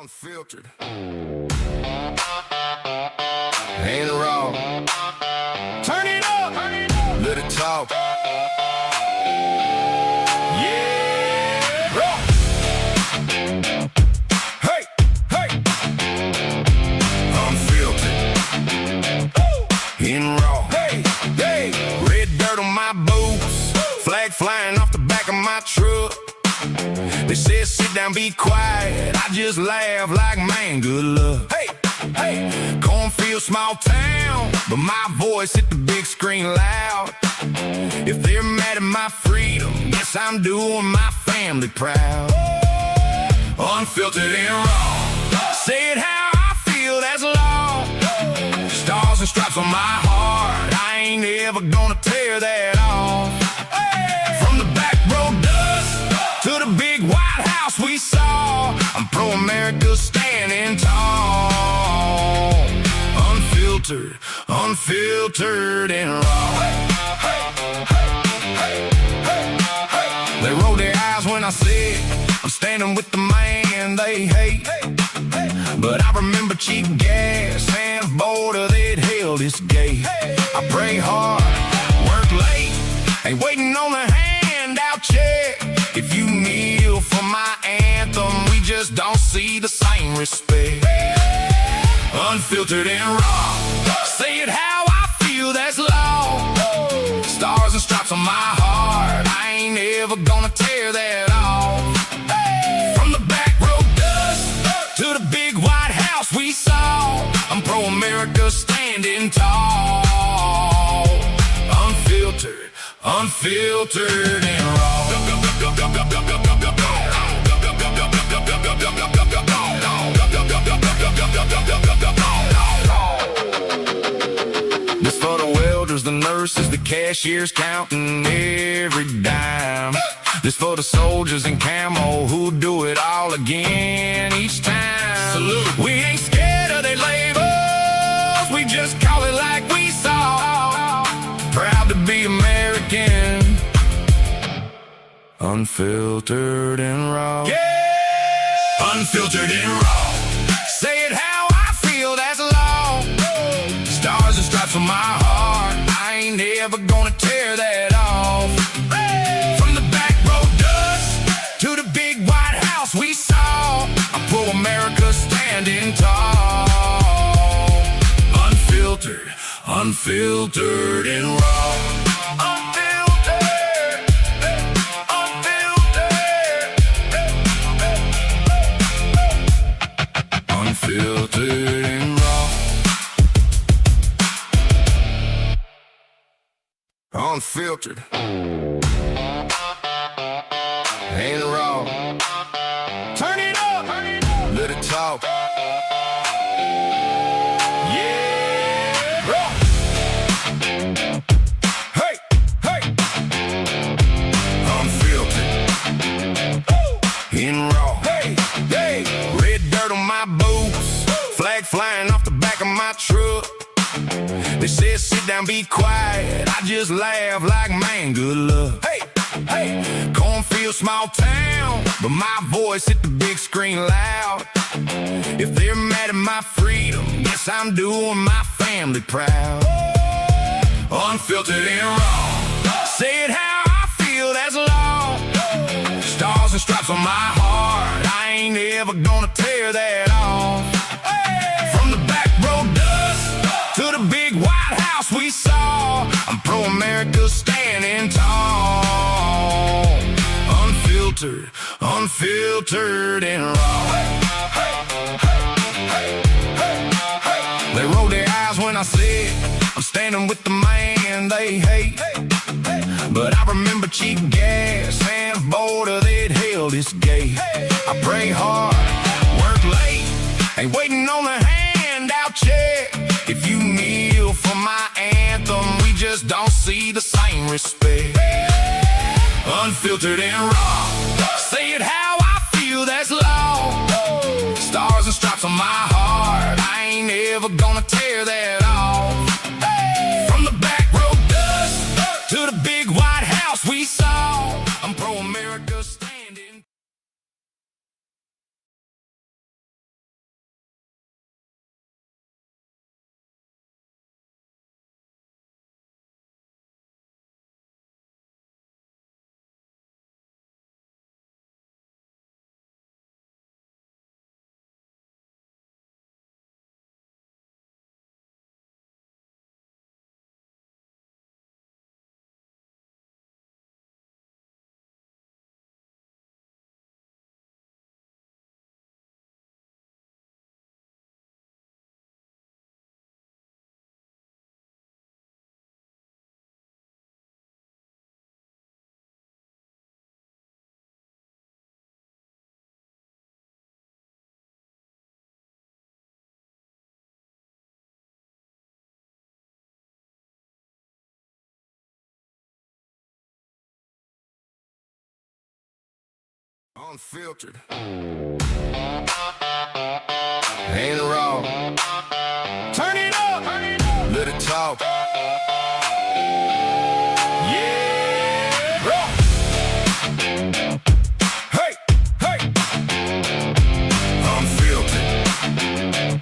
Unfiltered. Ain't raw. Turn it up. Let it talk. Yeah. Raw. Hey, hey. Unfiltered. In raw. Hey, hey. Red dirt on my boots. Flag flying off the back of my truck. They said sit down, be quiet. I just laugh like, man, good luck. Hey, hey, cornfield, small town, but my voice hit the big screen loud. If they're mad at my freedom, yes, I'm doing my family proud. Unfiltered and raw, say it how I feel, that's law. Stars and stripes on my heart, I ain't ever gonna tear that off. From the back road dust to the big White House we saw, I'm pro-America standing tall. Unfiltered, unfiltered and raw. They roll their eyes when I said I'm standing with the man they hate. But I remember cheap gas and a border that held its gate. I pray hard, work late, ain't waiting on the handout check. If you kneel for my anthem, we just don't see the same respect. Unfiltered and raw, say it how I feel, that's law. Stars and stripes on my heart, I ain't ever gonna tear that off. From the back road dust to the big White House we saw, I'm pro-America standing tall. Unfiltered, unfiltered and raw. This for the welders, the nurses, the cashiers counting every dime. This for the soldiers in camo who do it all again each time. Salute. We ain't scared of their labels, we just call it like we saw. Proud to be American. Unfiltered and raw. Yeah! Unfiltered and raw. Say it how I feel, that's law. Stars and stripes on my heart, I ain't ever gonna tear that off. From the back road dust to the big White House we saw, I'm pro-America standing tall. Unfiltered, unfiltered and raw. Unfiltered and raw. Unfiltered and raw. Turn it up. Let it talk. Yeah. Raw. Hey, hey. Unfiltered in raw. Hey, hey. Red dirt on my boots. Flag flying off the back of my truck. They said sit down, be quiet. I just laugh like, man, good luck. Hey, hey, cornfield, small town, but my voice hit the big screen loud. If they're mad at my freedom, yes, I'm doing my family proud. Unfiltered and raw, say it how I feel, that's law. Stars and stripes on my heart, I ain't ever gonna tear that off. From the back road dust to the big White House we saw, I'm pro-America standing tall. Unfiltered, unfiltered and raw. They roll their eyes when I said I'm standing with the man they hate. But I remember cheap gas and a border that held its gate. I pray hard, work late, ain't waiting on the handout check. If you kneel for my anthem, we just don't see the same respect. Unfiltered and raw, say it how I feel, that's law. Stars and stripes on my heart, I ain't ever gonna tear that off. From the back road dust to the big White House we saw, I'm pro-America. Unfiltered. Ain't wrong. Turn it up. Let it talk. Yeah. Rock. Hey, hey. Unfiltered.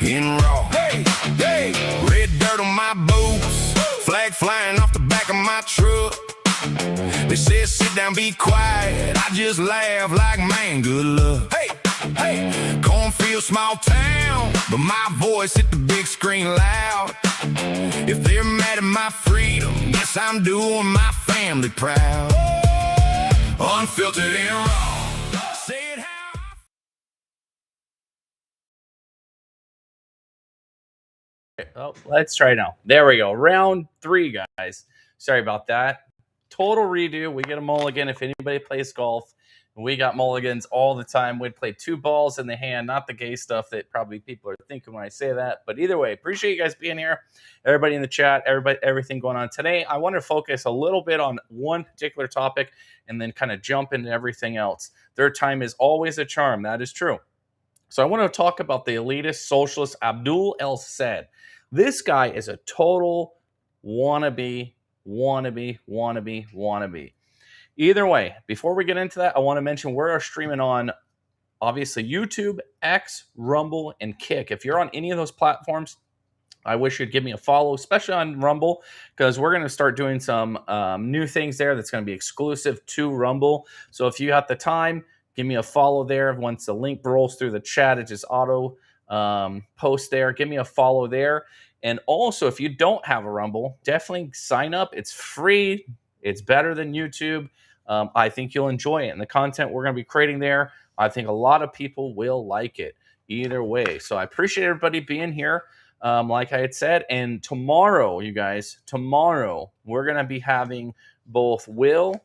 In raw. Hey, hey. Red dirt on my boots. Flag flying off the back of my truck. They said sit down, be quiet. I just laugh like, man, good luck. Hey, hey. Cornfield, small town, but my voice hit the big screen loud. If they're mad at my freedom, yes, I'm doing my family proud. Unfiltered and raw. Say it how. Oh, let's try now. There we go. Round 3, guys. Sorry about that. Total redo. We get a mulligan if anybody plays golf. We got mulligans all the time. We'd play 2 balls in the hand, not the gay stuff that probably people are thinking when I say that. But either way, appreciate you guys being here. Everybody in the chat, everything going on today. I want to focus a little bit on one particular topic and then kind of jump into everything else. Third time is always a charm. That is true. So I want to talk about the elitist socialist Abdul El-Sayed. This guy is a total wannabe. Either way, before we get into that, I want to mention we're streaming on, obviously, YouTube, X, Rumble, and Kick. If you're on any of those platforms, I wish you'd give me a follow, especially on Rumble, because we're going to start doing some new things there that's going to be exclusive to Rumble. So if you have the time, give me a follow there. Once the link rolls through the chat, it just auto post there. Give me a follow there. And also, if you don't have a Rumble, definitely sign up. It's free. It's better than YouTube. I think you'll enjoy it. And the content we're going to be creating there, I think a lot of people will like it either way. So I appreciate everybody being here, like I had said. And tomorrow, you guys, we're going to be having both Will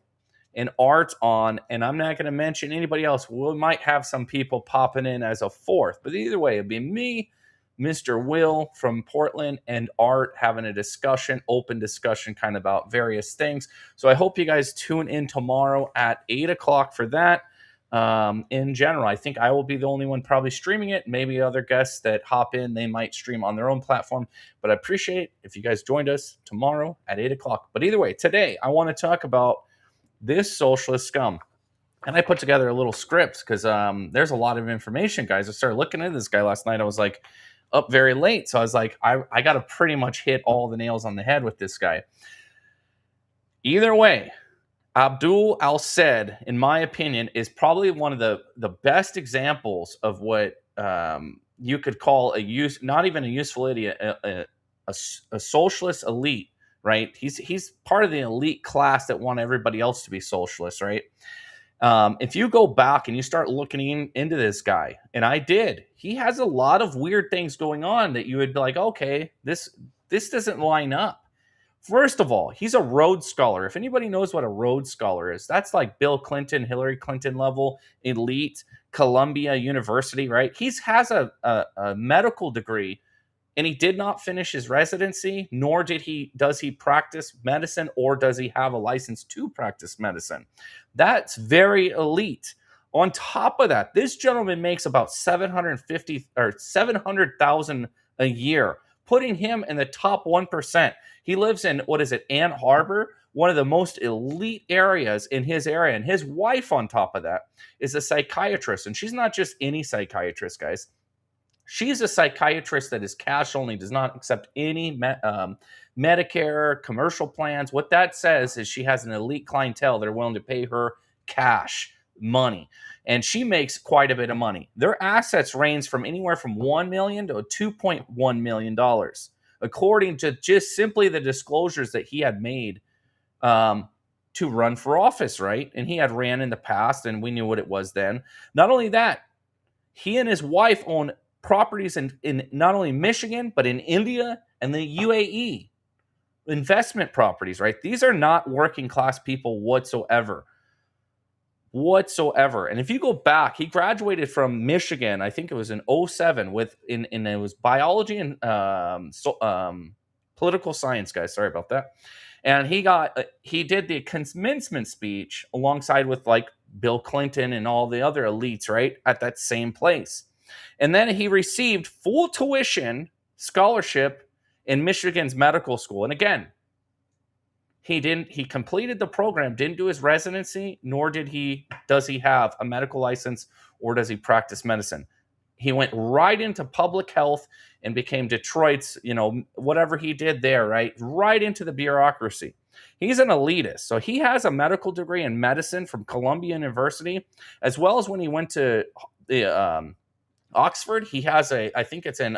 and Art on. And I'm not going to mention anybody else. We might have some people popping in as a fourth. But either way, it'll be me, Mr. Will from Portland, and Art having a discussion, open discussion kind of about various things. So I hope you guys tune in tomorrow at 8 o'clock for that. In general, I think I will be the only one probably streaming it. Maybe other guests that hop in, they might stream on their own platform. But I appreciate if you guys joined us tomorrow at 8 o'clock. But either way, today I want to talk about this socialist scum. And I put together a little script because there's a lot of information, guys. I started looking at this guy last night. I was like, up very late. So I was like, I got to pretty much hit all the nails on the head with this guy. Either way, Abdul El-Sayed, in my opinion, is probably one of the best examples of what you could call not even a useful idiot, a socialist elite, right? He's part of the elite class that want everybody else to be socialist, right? If you go back and you start looking into this guy, and I did, he has a lot of weird things going on that you would be like, okay, this doesn't line up. First of all, he's a Rhodes Scholar. If anybody knows what a Rhodes Scholar is, that's like Bill Clinton, Hillary Clinton level, elite, Columbia University, right? He has a medical degree, and he did not finish his residency, nor does he practice medicine, or does he have a license to practice medicine. That's very elite. On top of that, this gentleman makes about $700,000 a year, putting him in the top 1%. He lives in, Ann Arbor, one of the most elite areas in his area. And his wife, on top of that, is a psychiatrist. And she's not just any psychiatrist, guys. She's a psychiatrist that is cash only, does not accept any Medicare, commercial plans. What that says is she has an elite clientele that are willing to pay her cash money. And she makes quite a bit of money. Their assets range from anywhere from $1 million to $2.1 million, according to just simply the disclosures that he had made to run for office, right? And he had ran in the past, and we knew what it was then. Not only that, he and his wife own properties in not only Michigan, but in India and the UAE. Investment properties, right? These are not working class people whatsoever. And if you go back, he graduated from Michigan, I think it was in 2007, it was biology and political science, guys. Sorry about that. And he did the commencement speech alongside with like Bill Clinton and all the other elites, right, at that same place. And then he received full tuition scholarship in Michigan's medical school. And again, he completed the program, didn't do his residency, nor does he have a medical license, or does he practice medicine. He went right into public health and became Detroit's, whatever he did there, right into the bureaucracy. He's an elitist. So he has a medical degree in medicine from Columbia University, as well as when he went to Oxford, he has I think it's in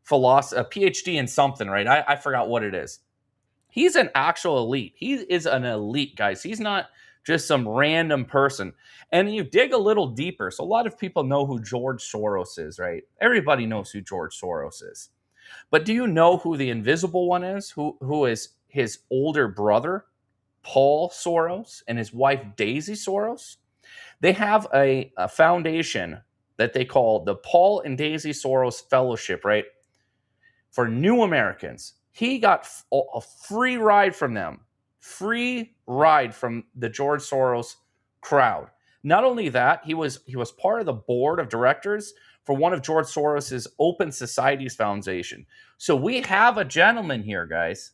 philosophy, a PhD in something, right? I forgot what it is. He's an actual elite. He is an elite, guys. He's not just some random person. And you dig a little deeper. So a lot of people know who George Soros is, right? Everybody knows who George Soros is. But do you know who the invisible one is? Who is his older brother, Paul Soros, and his wife, Daisy Soros? They have a foundation that they call the Paul and Daisy Soros Fellowship, right? For new Americans. He got a free ride from them. Free ride from the George Soros crowd. Not only that, he was part of the board of directors for one of George Soros's Open Societies Foundation. So we have a gentleman here, guys,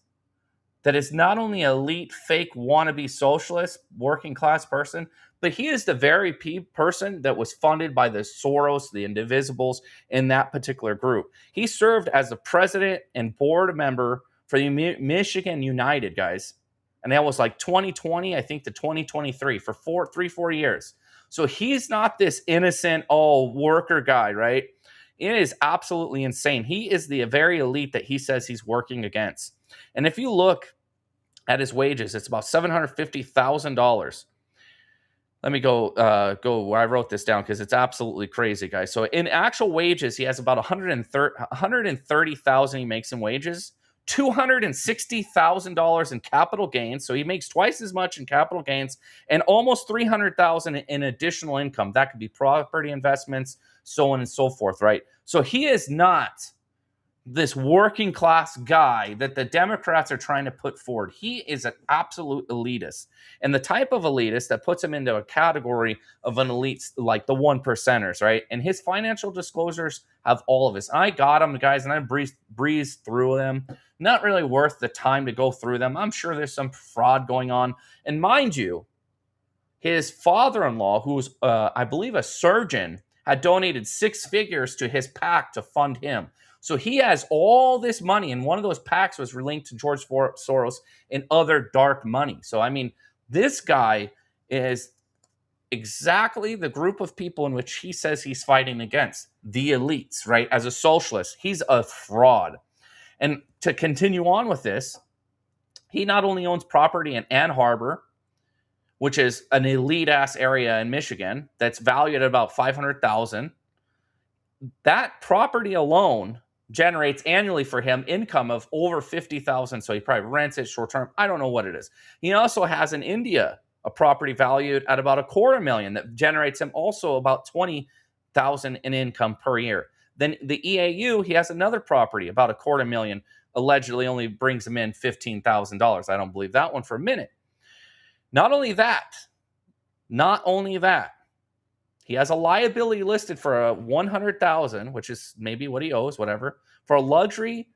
that is not only an elite, fake, wannabe socialist, working class person, but he is the very person that was funded by the Soros, the Indivisibles, in that particular group. He served as the president and board member for the Michigan United, guys. And that was like 2020, I think, to 2023, for 4 years. So he's not this innocent, worker guy, right? It is absolutely insane. He is the very elite that he says he's working against. And if you look at his wages, it's about $750,000. Let me go where I wrote this down because it's absolutely crazy, guys. So in actual wages, he has about $130,000 he makes in wages, $260,000 in capital gains. So he makes twice as much in capital gains and almost $300,000 in additional income. That could be property investments, so on and so forth, right? So he is not this working class guy that the Democrats are trying to put forward. He is an absolute elitist, and the type of elitist that puts him into a category of an elite, like the 1%ers, right? And his financial disclosures have all of this. I got them, guys, and I breezed through them. Not really worth the time to go through them. I'm sure there's some fraud going on. And mind you, his father-in-law, who's, I believe, a surgeon, had donated 6 figures to his PAC to fund him. So he has all this money, and one of those PACs was linked to George Soros and other dark money. So, I mean, this guy is exactly the group of people in which he says he's fighting against, the elites, right? As a socialist, he's a fraud. And to continue on with this, he not only owns property in Ann Arbor, which is an elite-ass area in Michigan that's valued at about $500,000. That property alone generates annually for him income of over $50,000. So he probably rents it short term. I don't know what it is. He also has in India a property valued at about $250,000 that generates him also about $20,000 in income per year. Then the EAU, he has another property about $250,000, allegedly only brings him in $15,000. I don't believe that one for a minute. Not only that, he has a liability listed for $100,000, which is maybe what he owes, whatever, for a luxury.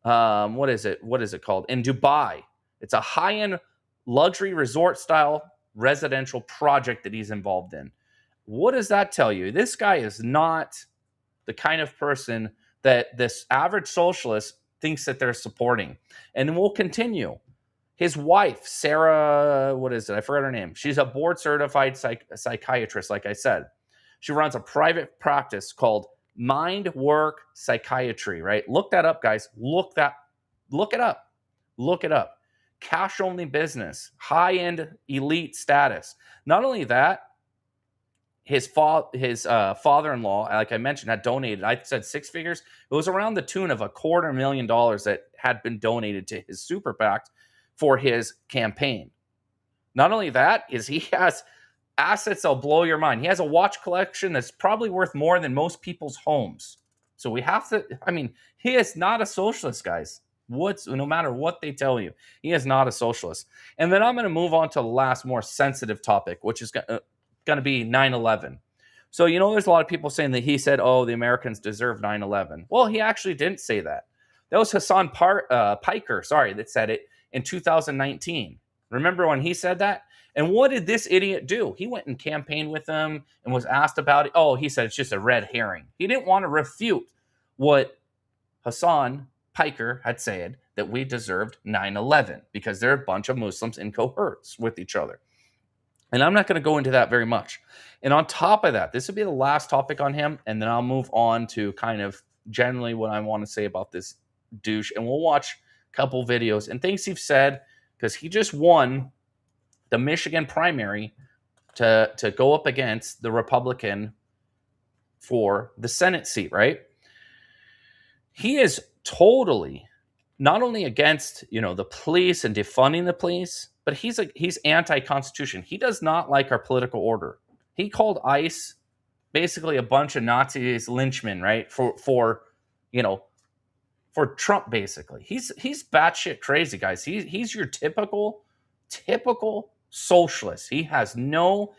What is it called? In Dubai. It's a high-end luxury resort style residential project that he's involved in. What does that tell you? This guy is not the kind of person that this average socialist thinks that they're supporting. And we'll continue. His wife, Sarah, what is it? I forgot her name. She's a board-certified psychiatrist, like I said. She runs a private practice called Mind Work Psychiatry, right? Look that up, guys. Look it up. Cash-only business, high-end elite status. Not only that, his father-in-law, like I mentioned, had donated, I said 6 figures. It was around the tune of $250,000 that had been donated to his super PAC for his campaign. Not only that, is he has assets that'll blow your mind. He has a watch collection that's probably worth more than most people's homes. So we have to, he is not a socialist, guys. No matter what they tell you, he is not a socialist. And then I'm going to move on to the last, more sensitive topic, which is going to be 9/11. So, there's a lot of people saying that he said, oh, the Americans deserve 9/11. Well, he actually didn't say that. That was Hassan Piker, that said it in 2019. Remember when he said that? And what did this idiot do? He went and campaigned with them and was asked about it. Oh, he said it's just a red herring. He didn't want to refute what Hassan Piker had said, that we deserved 9/11 because they're a bunch of Muslims in cohorts with each other. And I'm not going to go into that very much. And on top of that, this will be the last topic on him, and then I'll move on to kind of generally what I want to say about this douche. And we'll watch a couple videos and things he's said, because he just won the Michigan primary to go up against the Republican for the Senate seat, right? He is totally not only against, the police and defunding the police, but he's anti-constitution. He does not like our political order. He called ICE basically a bunch of Nazis, lynchmen, right? For Trump, basically. He's batshit crazy, guys. He's your typical socialist. He has no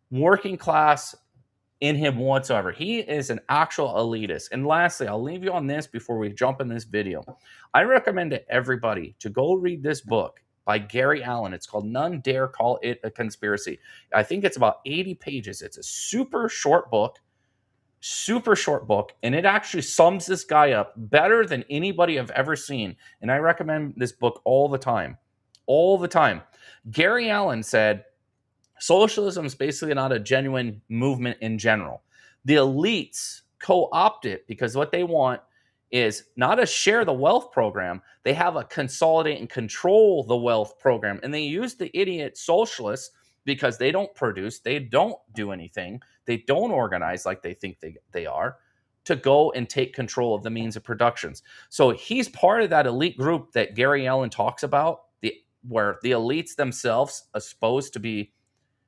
working class in him whatsoever. He is an actual elitist. And lastly, I'll leave you on this before we jump in this video. I recommend to everybody to go read this book by Gary Allen. It's called None Dare Call It a Conspiracy. I think it's about 80 pages. It's a super short book, and it actually sums this guy up better than anybody I've ever seen. And I recommend this book all the time. Gary Allen said, socialism is basically not a genuine movement in general. The elites co-opt it because what they want is not a share the wealth program. They have a consolidate and control the wealth program. And they use the idiot socialists because they don't produce, they don't do anything, they don't organize like they think they are, to go and take control of the means of productions. So he's part of that elite group that Gary Allen talks about, where the elites themselves are supposed to be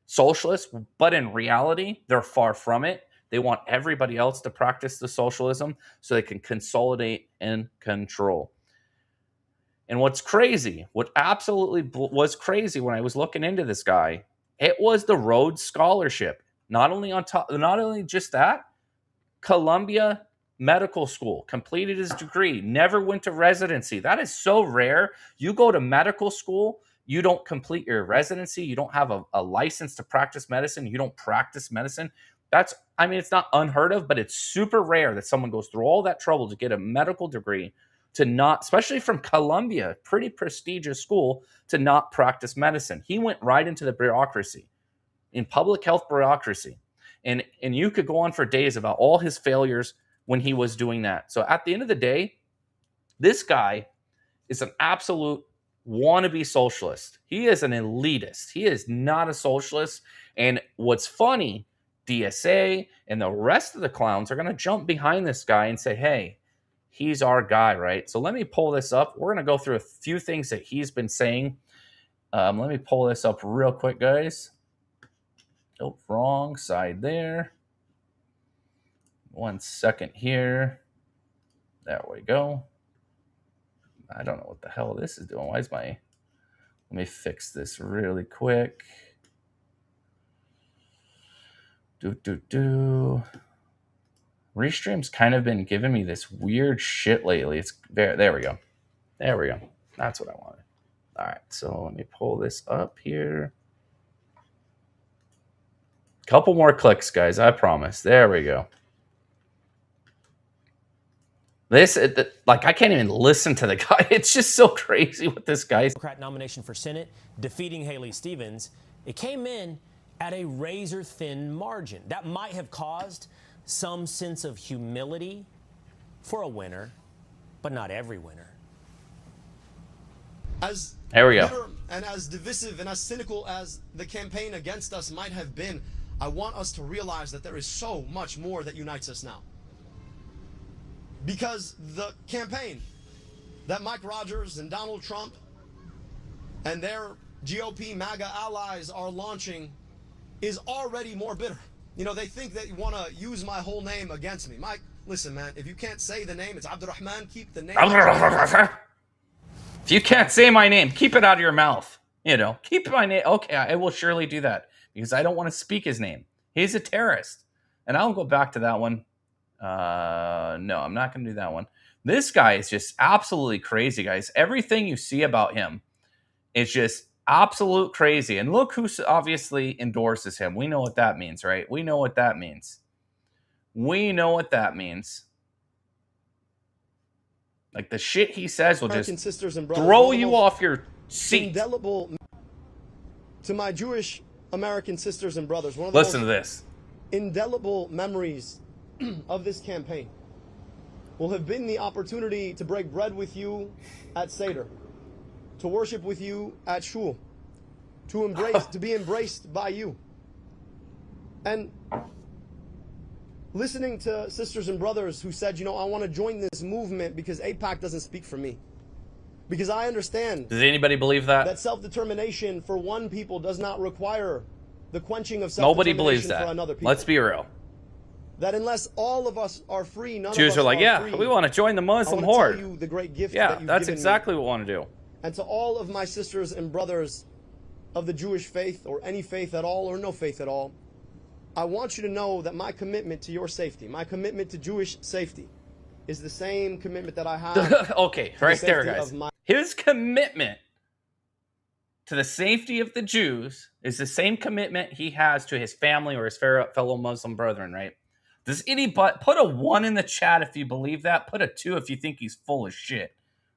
socialists, but in reality, they're far from it. They want everybody else to practice the socialism so they can consolidate and control. And what absolutely was crazy when I was looking into this guy, it was the Rhodes Scholarship. Not only just that, Columbia Medical School, completed his degree, never went to residency. That is so rare. You go to medical school, you don't complete your residency, you don't have a license to practice medicine, you don't practice medicine. It's not unheard of, but it's super rare that someone goes through all that trouble to get a medical degree to not, especially from Columbia, pretty prestigious school, to not practice medicine. He went right into the bureaucracy, in public health bureaucracy. And you could go on for days about all his failures when he was doing that. So at the end of the day, this guy is an absolute wannabe socialist. He is an elitist. He is not a socialist. And what's funny, DSA and the rest of the clowns are going to jump behind this guy and say, hey, he's our guy, right? So let me pull this up. We're going to go through a few things that he's been saying. Let me pull this up real quick, guys. Oh, wrong side there. 1 second here. There we go. I don't know what the hell this is doing. Let me fix this really quick. Restream's kind of been giving me this weird shit lately. It's there we go. That's what I wanted. All right, so let me pull this up here. Couple more clicks, guys, I promise. There we go. I can't even listen to the guy. It's just so crazy with this guy. Democrat nomination for Senate, defeating Haley Stevens. It came in at a razor-thin margin. That might have caused some sense of humility for a winner, but not every winner. As there we go. bitter and as divisive and as cynical as the campaign against us might have been, I want us to realize that there is so much more that unites us now. Because the campaign that Mike Rogers and Donald Trump and their GOP MAGA allies are launching is already more bitter. They think they want to use my whole name against me. Mike, listen, man, if you can't say the name, it's Abdurrahman, keep the name. If you can't say my name, keep it out of your mouth. Keep my name. Okay, I will surely do that because I don't want to speak his name. He's a terrorist. And I'll go back to that one. No, I'm not going to do that one. This guy is just absolutely crazy, guys. Everything you see about him is just absolute crazy. And look who obviously endorses him. We know what that means, right? We know what that means. Like the shit he says will just throw you off your seat. Indelible to my Jewish American sisters and brothers. One of the Listen to this. Indelible memories of this campaign will have been the opportunity to break bread with you at Seder, to worship with you at Shul, to be embraced by you. And listening to sisters and brothers who said, I want to join this movement because AIPAC doesn't speak for me. Because I understand. Does anybody believe that? That self-determination for one people does not require the quenching of Nobody self-determination believes that. for another people. Let's be real. That unless all of us are free, none Jews of us are like, yeah, free. we want to join the Muslim I want to horde. tell you the great gift Yeah, that you've that's given exactly me. what we want to do. And to all of my sisters and brothers of the Jewish faith, or any faith at all, or no faith at all, I want you to know that my commitment to your safety, my commitment to Jewish safety, is the same commitment that I have. Okay, right there, guys. His commitment to the safety of the Jews is the same commitment he has to his family or his fellow Muslim brethren, right? Does anybody put a 1 in the chat if you believe that? Put a 2 if you think he's full of shit.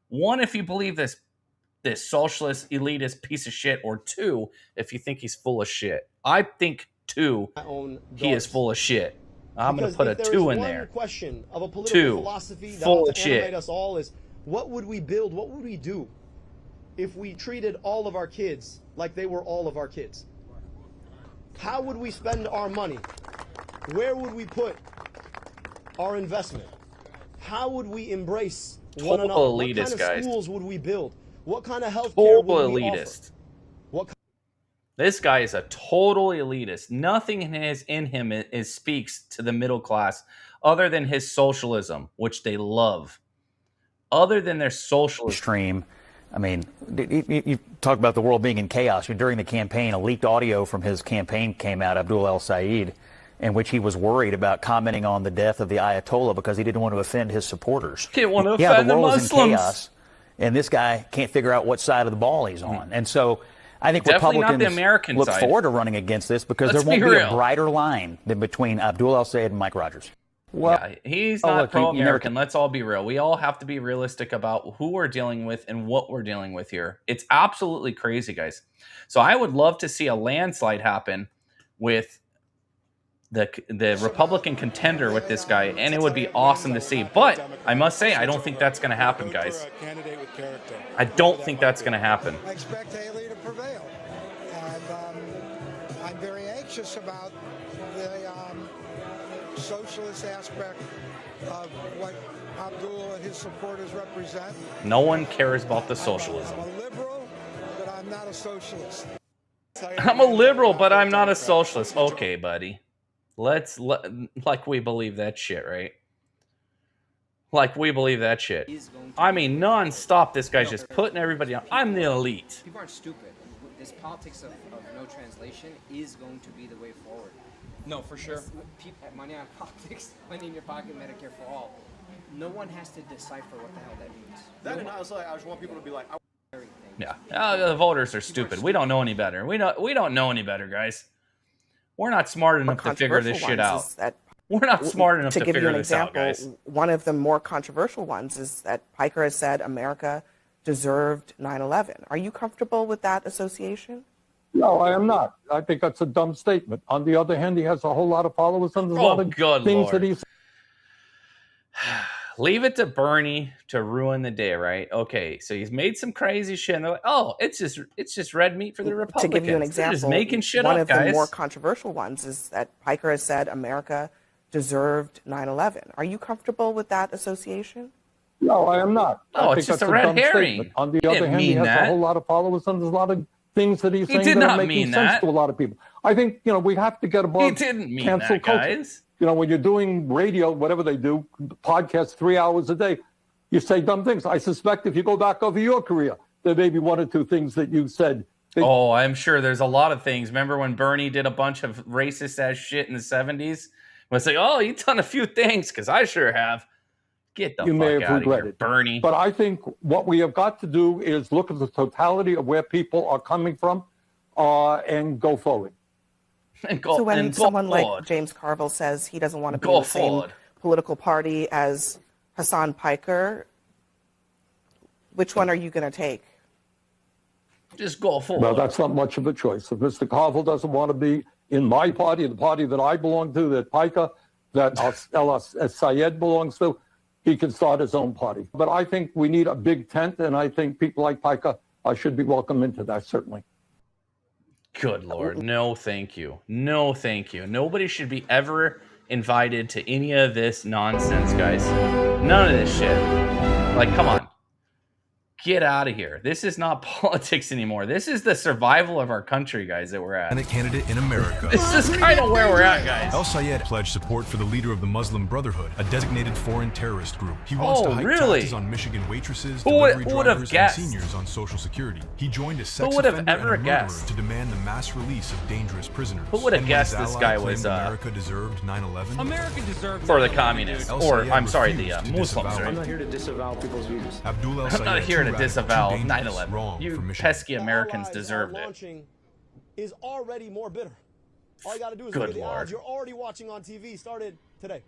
1 if you believe this socialist elitist piece of shit, or 2 if you think he's full of shit. I think 2, he is full of shit. I'm going to put a 2 in there. Question of a political philosophy that ought to animate us all is, what would we build? What would we do if we treated all of our kids like they were all of our kids? How would we spend our money? Where would we put our investment? How would we embrace one another? What kind of schools would we build? What kind of health care would we offer? This guy is a total elitist. Nothing in him speaks to the middle class other than his socialism, which they love. Other than their socialist stream. I mean, you talk about the world being in chaos. During the campaign, a leaked audio from his campaign came out, Abdul El-Sayed, in which he was worried about commenting on the death of the Ayatollah because he didn't want to offend his supporters. Didn't want to offend the Muslims. The world is in chaos, and this guy can't figure out what side of the ball he's on. And so I think definitely Republicans look forward to running against this because there won't be a brighter line than between Abdul El-Sayed and Mike Rogers. Well, yeah, he's not pro-American. Let's all be real. We all have to be realistic about who we're dealing with and what we're dealing with here. It's absolutely crazy, guys. So I would love to see a landslide happen with the Republican contender with this guy, and it would be awesome to see. But I must say, I don't think that's going to happen, guys. I don't think that's going to happen. I expect Haley to prevail. And I'm very anxious about the socialist aspect of what Abdul and his supporters represent. No one cares about the socialism. I'm a liberal, but I'm not a socialist. I'm a liberal, but I'm not a socialist. Okay, buddy. Like we believe that shit, right? Like we believe that shit. I mean, non-stop, this guy's just putting everybody on. I'm the elite. People aren't stupid. This politics of no translation is going to be the way forward. No, for sure. Money on politics, money in your pocket, Medicare for all. No one has to decipher what the hell that means. That and I just want people to be like, yeah, the voters are stupid. We don't know any better. We don't know any better, guys. We're not smart enough to figure this shit out. We're not smart enough to figure this out, guys. One of the more controversial ones is that Piker has said America deserved 9/11. Are you comfortable with that association? No, I am not. I think that's a dumb statement. On the other hand, he has a whole lot of followers and there's a lot of things that he's... Leave it to Bernie to ruin the day, right? Okay, so he's made some crazy shit, and they're like, "Oh, it's just red meat for the Republicans." To give you an example, they're just making shit one up, of guys. the more controversial ones is that Piker has said America deserved 9/11. Are you comfortable with that association? No, I am not. Oh, it's just a red herring. Statement. On the other hand, he has a whole lot of followers and there's a lot of things that he's saying that are making sense to a lot of people. I think, we have to get above cancel culture. Guys. When you're doing radio, whatever they do, podcasts 3 hours a day, You say dumb things. I suspect if you go back over your career, there may be one or two things that you said. Oh, I'm sure there's a lot of things. Remember when Bernie did a bunch of racist-ass shit in the 70s? I was like, oh, you've done a few things, because I sure have. Get the fuck out of here, Bernie. But I think what we have got to do is look at the totality of where people are coming from and go forward. So when someone like James Carville says he doesn't want to be in the same political party as Hassan Piker, which one are you going to take? Just go forward. Well, that's not much of a choice. If Mr. Carville doesn't want to be in my party, the party that I belong to, that Piker, that El-Sayed belongs to, he can start his own party. But I think we need a big tent, and I think people like Piker should be welcome into that, certainly. Good Lord. No, thank you. No, thank you. Nobody should be ever invited to any of this nonsense, guys. None of this shit. Like, come on. Get out of here. This is not politics anymore. This is the survival of our country, guys, that we're at. Senate candidate in America. This is kind of where we're at, guys. El-Sayed pledged support for the leader of the Muslim Brotherhood, a designated foreign terrorist group. He wants to hike taxes on Michigan waitresses, delivery drivers, and seniors on Social Security. He joined a sex offender and a murderer to demand the mass release of dangerous prisoners. Who would have guessed this guy was America deserved 9/11? America deserved for the communists, or I'm sorry, the Muslims. Right? I'm not here to disavow people's views. Abdul El-Sayed, I'm not here to disavow 9/11. You pesky Americans deserved it. Is already more bitter. All you got to do is look at the odds you're already watching on TV started today.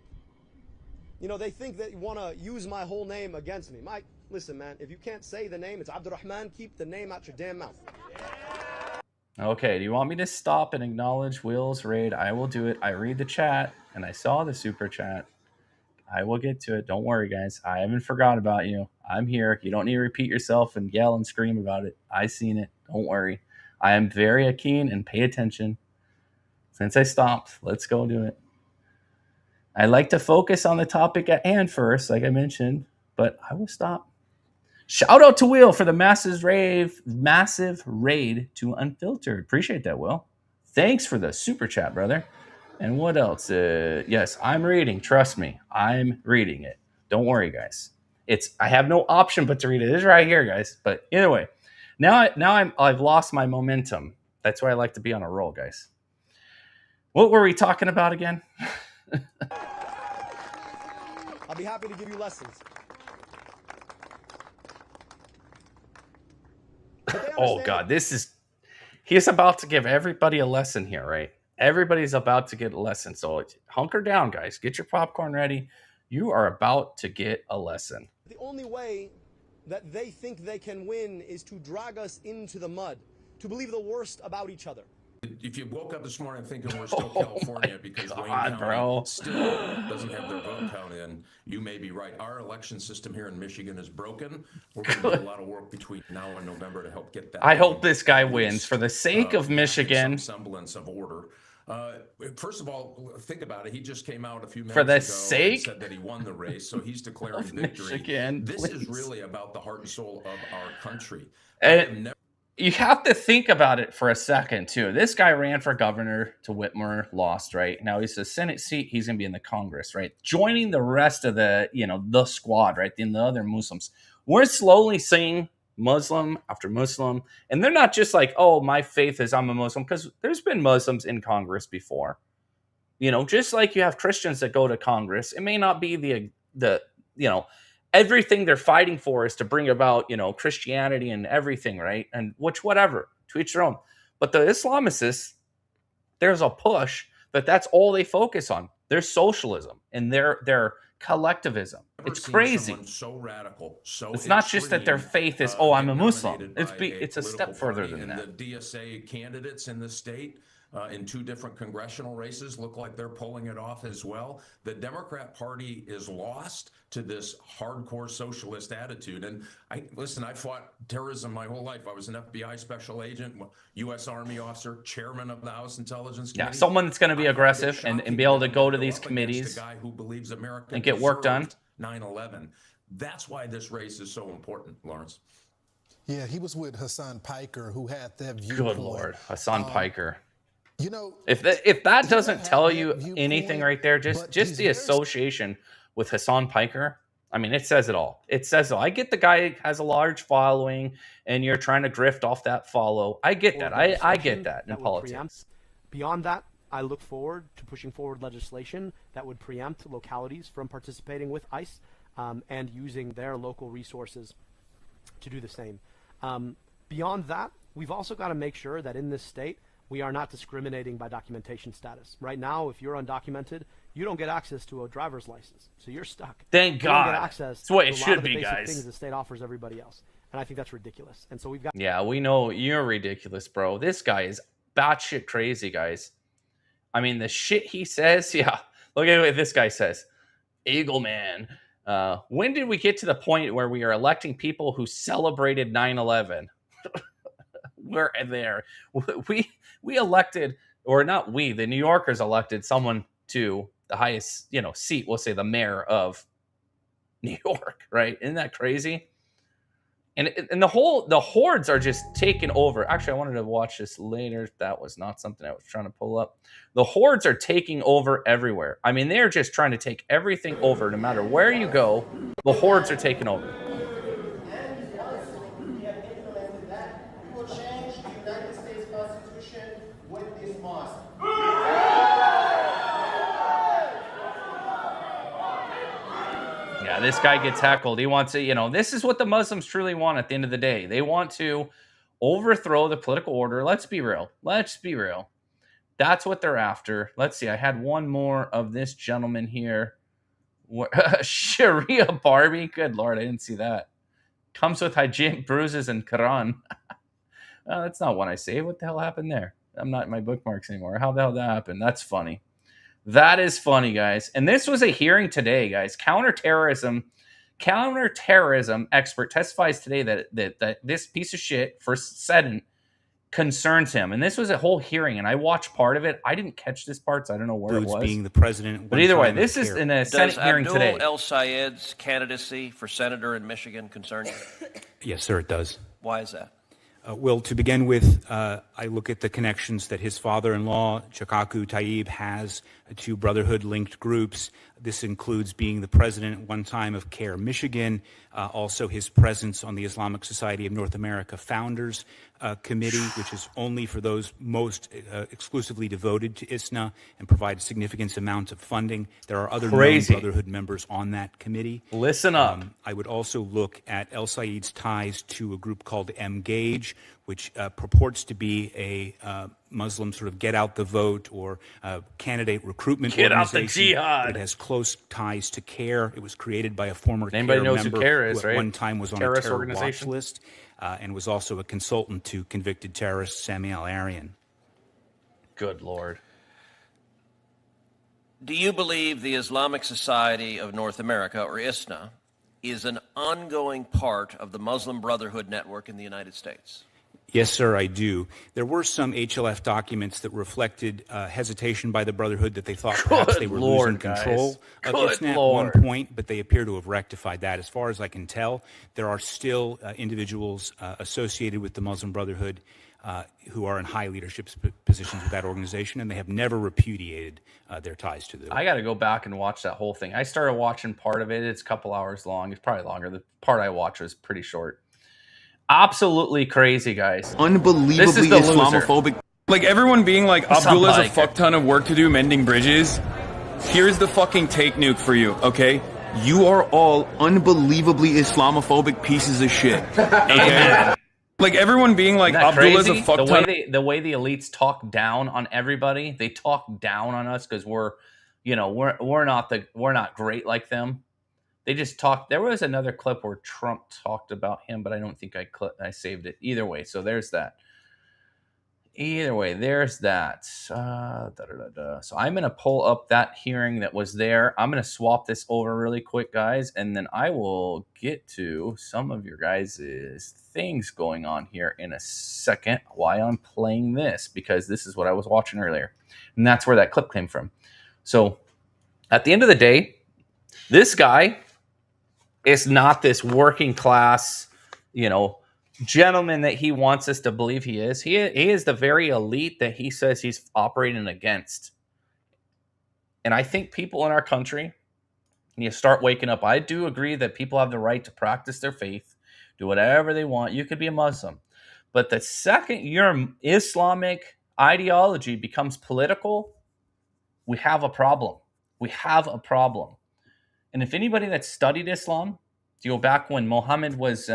You know, they think that you want to use my whole name against me. Mike, listen, man, if you can't say the name, it's Abdurrahman, keep the name out your damn mouth. Okay, do you want me to stop and acknowledge Will's raid? I will do it. I read the chat, and I saw the super chat. I will get to it. Don't worry, guys. I haven't forgot about you. I'm here. You don't need to repeat yourself and yell and scream about it. I seen it. Don't worry. I am very keen and pay attention. Since I stopped, let's go do it. I like to focus on the topic at hand first, like I mentioned, but I will stop. Shout out to Will for the massive raid to Unfiltered. Appreciate that, Will. Thanks for the super chat, brother. And what else? Yes, I'm reading. Trust me, I'm reading it. Don't worry, guys. I have no option but to read it. It is right here, guys. But anyway, now I've lost my momentum. That's why I like to be on a roll, guys. What were we talking about again? I'll be happy to give you lessons. Oh God, he's about to give everybody a lesson here, right? Everybody's about to get a lesson. So hunker down, guys. Get your popcorn ready. You are about to get a lesson. The only way that they think they can win is to drag us into the mud, to believe the worst about each other. If you woke up this morning thinking we're still California because Wayne County still doesn't have their vote count in, you may be right. Our election system here in Michigan is broken. We're going to do a lot of work between now and November to help get that. I hope this guy wins for the sake of Michigan. Some semblance of order. First of all, think about it. He just came out a few minutes for the ago sake and said that he won the race, so he's declaring victory. Michigan, this is really about the heart and soul of our country. You have to think about it for a second, too. This guy ran for governor to Whitmer, lost, right? Now he's a Senate seat. He's going to be in the Congress, right? Joining the rest of the squad, right? The other Muslims. We're slowly seeing Muslim after Muslim. And they're not just like, oh, my faith is I'm a Muslim. Because there's been Muslims in Congress before. Just like you have Christians that go to Congress. It may not be the everything they're fighting for is to bring about, Christianity and everything, right? And whatever, to each their own. But the Islamists, there's a push that's all they focus on. Their socialism and their collectivism. It's crazy. So radical, it's not just that their faith is, oh, I'm a Muslim. It's a step further than that. The DSA candidates in the state in two different congressional races look like they're pulling it off as well. The Democrat Party is lost to this hardcore socialist attitude. And I fought terrorism my whole life. I was an FBI special agent, U.S. Army officer, chairman of the House Intelligence Committee. Yeah, someone that's going to be aggressive and be able to go to these committees and get work done. 9/11. That's why this race is so important, Lawrence. Yeah, he was with Hassan Piker, who had that viewpoint. Good Lord, Hassan Piker. If that doesn't tell you anything right there, just the association with Hassan Piker, I mean, it says it all. It says it all. I get the guy has a large following and you're trying to grift off that follow. I get that. I get that in politics. Beyond that, I look forward to pushing forward legislation that would preempt localities from participating with ICE and using their local resources to do the same. Beyond that, we've also got to make sure that in this state, we are not discriminating by documentation status. Right now, if you're undocumented, you don't get access to a driver's license, so you're stuck. Thank God. You don't get access That's the way to it a lot should of the be, basic guys. things the state offers everybody else, and I think that's ridiculous. And so we've got. Yeah, we know you're ridiculous, bro. This guy is batshit crazy, guys. I mean, the shit he says. Yeah, look at what this guy says. Eagle Man. When did we get to the point where we are electing people who celebrated 9/11? We're there. We elected, or not we, the New Yorkers elected someone to the highest, seat. We'll say the mayor of New York, right? Isn't that crazy? And the hordes are just taking over. Actually, I wanted to watch this later. That was not something I was trying to pull up. The hordes are taking over everywhere. I mean, they're just trying to take everything over. No matter where you go, the hordes are taking over. Yeah, this guy gets heckled. He wants to, this is what the Muslims truly want at the end of the day. They want to overthrow the political order. Let's be real. That's what they're after. Let's see. I had one more of this gentleman here. Sharia Barbie. Good Lord, I didn't see that. Comes with hygienic bruises and Quran. That's not one I saved. What the hell happened there? I'm not in my bookmarks anymore. How the hell did that happen? That's funny. That is funny, guys. And this was a hearing today, guys. Counterterrorism expert testifies today that this piece of shit, First Sedent, concerns him. And this was a whole hearing, and I watched part of it. I didn't catch this part, so I don't know where it was. Being the president, but either way, this is in a Senate hearing today. Does Abdul El-Sayed's candidacy for senator in Michigan concern you? Yes, sir, it does. Why is that? Well, to begin with, I look at the connections that his father-in-law, Chakaku Tayyib, has to Brotherhood-linked groups. This includes being the president at one time of CARE Michigan, also his presence on the Islamic Society of North America Founders Committee, which is only for those most exclusively devoted to ISNA and provides significant amounts of funding. There are other known Brotherhood members on that committee. Listen up. I would also look at El-Sayed's ties to a group called Mgage, which purports to be a Muslim sort of get out the vote or candidate recruitment organization. Get out the jihad. It has close ties to CARE. It was created by a former Anybody CARE knows member who CARE is, who at right? one time was on Terrorist a terror organization. watch list and was also a consultant to convicted terrorist Sami al-Arian. Good Lord. Do you believe the Islamic Society of North America, or ISNA, is an ongoing part of the Muslim Brotherhood network in the United States? Yes, sir, I do. There were some HLF documents that reflected hesitation by the Brotherhood that they thought perhaps they were losing control of ISNA at one point, but they appear to have rectified that. As far as I can tell, there are still individuals associated with the Muslim Brotherhood who are in high leadership positions with that organization, and they have never repudiated their ties to the. I got to go back and watch that whole thing. I started watching part of it. It's a couple hours long. It's probably longer. The part I watched was pretty short. Absolutely crazy, guys. Unbelievably Islamophobic. Like everyone being like, Abdul has a fuck ton of work to do mending bridges. Here's the fucking take nuke for you, okay? You are all unbelievably Islamophobic pieces of shit. Okay? Like everyone being like, Abdul has a fuck ton. The way the elites talk down on everybody, they talk down on us because we're not great like them. They just talked. There was another clip where Trump talked about him, but I don't think I saved it. Either way, so there's that. So I'm going to pull up that hearing that was there. I'm going to swap this over really quick, guys, and then I will get to some of your guys' things going on here in a second while I'm playing this, because this is what I was watching earlier, and that's where that clip came from. So at the end of the day, this guy is not this working class, gentleman that he wants us to believe he is. He is the very elite that he says he's operating against. And I think people in our country and you start waking up. I do agree that people have the right to practice their faith, do whatever they want. You could be a Muslim. But the second your Islamic ideology becomes political, we have a problem. We have a problem. And if anybody that studied Islam, you go back when Muhammad was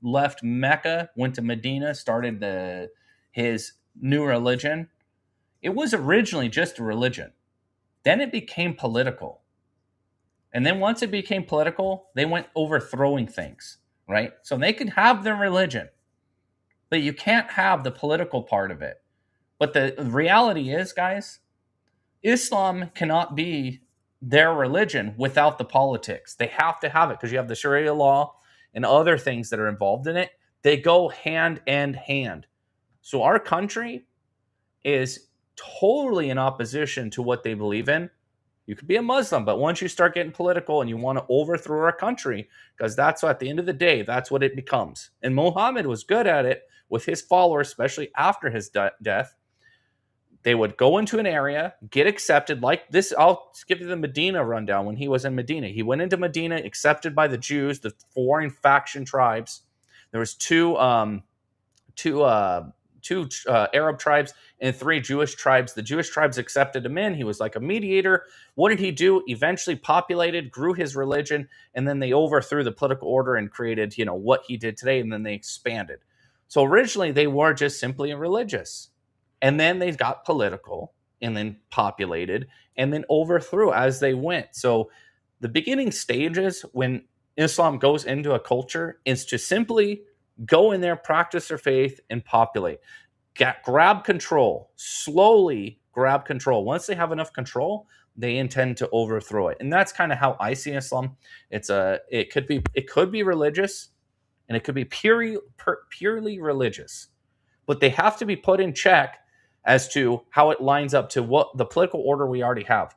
left Mecca, went to Medina, started his new religion, it was originally just a religion. Then it became political. And then once it became political, they went overthrowing things, right? So they could have their religion, but you can't have the political part of it. But the reality is, guys, Islam cannot be their religion without the politics. They have to have it because you have the Sharia law and other things that are involved in it. They go hand in hand. So our country is totally in opposition to what they believe in. You could be a Muslim, but once you start getting political and you want to overthrow our country, because that's at the end of the day, that's what it becomes. And Muhammad was good at it with his followers, especially after his death. They would go into an area, get accepted like this. I'll give you the Medina rundown when he was in Medina. He went into Medina, accepted by the Jews, the foreign faction tribes. There was two Arab tribes and 3 Jewish tribes. The Jewish tribes accepted him in. He was like a mediator. What did he do? Eventually populated, grew his religion, and then they overthrew the political order and created, what he did today, and then they expanded. So originally they were just simply religious. And then they got political and then populated and then overthrew as they went. So the beginning stages when Islam goes into a culture is to simply go in there, practice their faith, and populate. Grab control. Slowly grab control. Once they have enough control, they intend to overthrow it. And that's kind of how I see Islam. It could be religious, and it could be purely religious. But they have to be put in check as to how it lines up to what the political order we already have.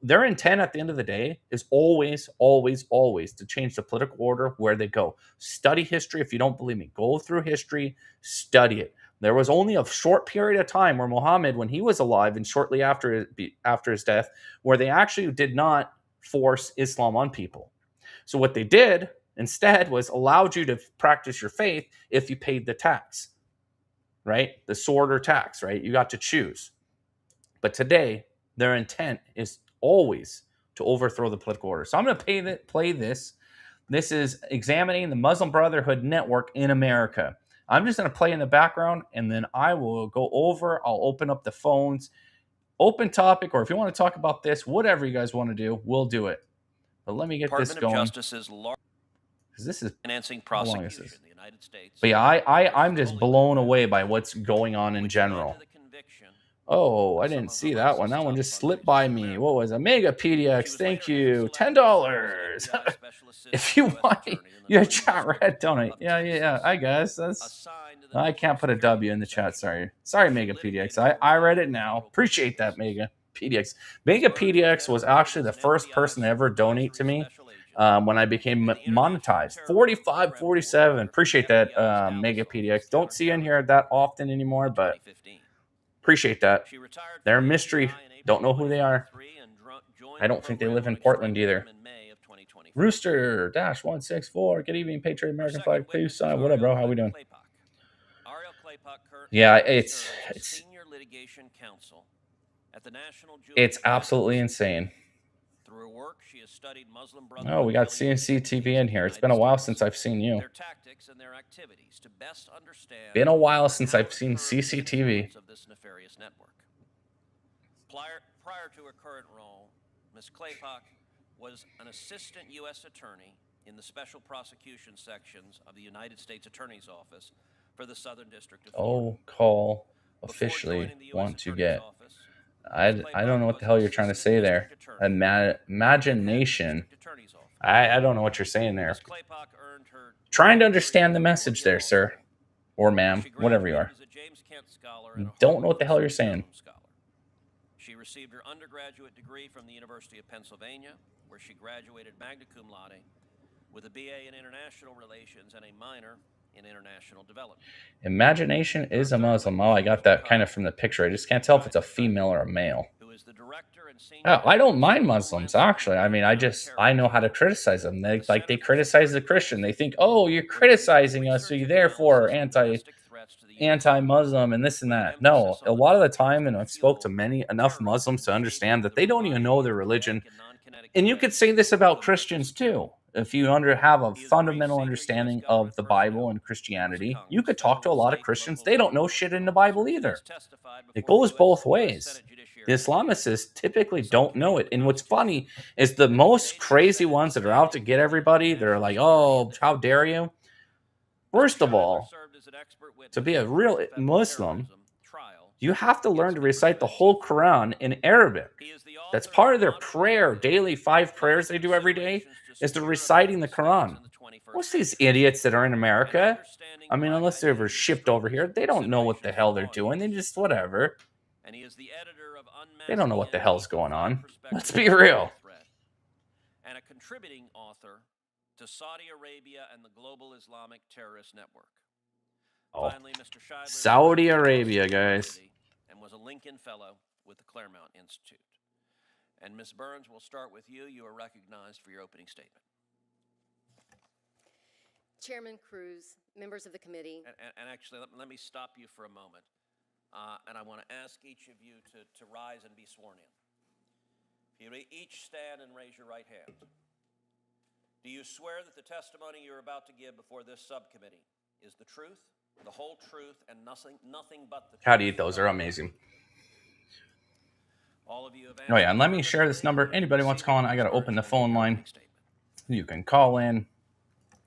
Their intent at the end of the day is always, always, always to change the political order where they go. Study history. If you don't believe me, go through history, study it. There was only a short period of time where Muhammad, when he was alive and shortly after his death, where they actually did not force Islam on people. So what they did instead was allowed you to practice your faith if you paid the tax. Right? The sword or tax, right? You got to choose. But today, their intent is always to overthrow the political order. So I'm going to play this. This is examining the Muslim Brotherhood network in America. I'm just going to play in the background, and then I will go over. I'll open up the phones, open topic, or if you want to talk about this, whatever you guys want to do, we'll do it. But let me get this going. Department of Justice's this is financing prosecution in the United States. But yeah, I'm just blown away by what's going on in general. Oh, I didn't see that one. That one just slipped by me. What was it? Mega PDX, thank you. $10. If you want, you chat red donate. Yeah. I guess I can't put a W in the chat. Sorry, Mega PDX. I read it now. Appreciate that, Mega PDX. Mega PDX was actually the first person to ever donate to me. When I became monetized. 45.47. Appreciate that, Mega PDX. Don't see in here that often anymore, but appreciate that. They're a mystery. Don't know who they are. I don't think they live in Portland either. Rooster Dash 164. Good evening, Patriot American flag. Please, what up, bro? How we doing? Yeah, it's absolutely insane. Oh, we got CNC TV in here. It's been a while since I've seen you. Been a while since I've seen CCTV. Prior to her current role, Ms. Claypock was an assistant U.S. attorney in the special prosecution sections of the United States Attorney's Office for the Southern District of Florida. Call officially want to get. I don't know what the hell you're trying to say there. Imagination. I don't know what you're saying there. Trying to understand the message there, sir. Or ma'am. Whatever you are. Don't know what the hell you're saying. She received her undergraduate degree from the University of Pennsylvania, where she graduated magna cum laude with a BA in International Relations and a minor in international development. Imagination is a Muslim. Oh, I got that kind of from the picture. I just can't tell if it's a female or a male. Oh, I don't mind Muslims, actually. I mean, I know how to criticize them. They criticize the Christian. They think, oh, you're criticizing us, so you therefore anti-Muslim and this and that. No, a lot of the time, and I've spoke to enough Muslims to understand that they don't even know their religion. And you could say this about Christians too. If you have a fundamental understanding of the Bible and Christianity, you could talk to a lot of Christians. They don't know shit in the Bible either. It goes both ways. The Islamists typically don't know it. And what's funny is the most crazy ones that are out to get everybody, they're like, oh, how dare you? First of all, to be a real Muslim, you have to learn to recite the whole Quran in Arabic. That's part of their prayer, daily 5 prayers they do every day, is they're reciting the Quran. Most of these idiots that are in America, I mean, unless they're ever shipped over here, they don't know what the hell they're doing. They just, whatever. They don't know what the hell's going on. Let's be real. And a contributing author to Saudi Arabia and the global Islamic terrorist network. Oh, Finally, Mr. Scheidler Saudi Arabia, guys. And was a Lincoln Fellow with the Claremont Institute. And Ms. Burns, we'll start with you. You are recognized for your opening statement. Chairman Cruz, members of the committee. And actually, let me stop you for a moment. And I want to ask each of you to rise and be sworn in. You each stand and raise your right hand. Do you swear that the testimony you're about to give before this subcommittee is the truth, the whole truth, and nothing but the truth? How'd you eat those? They're amazing. All of you have Oh, yeah, and let me share this number. Anybody wants to call in, I got to open the phone line. You can call in,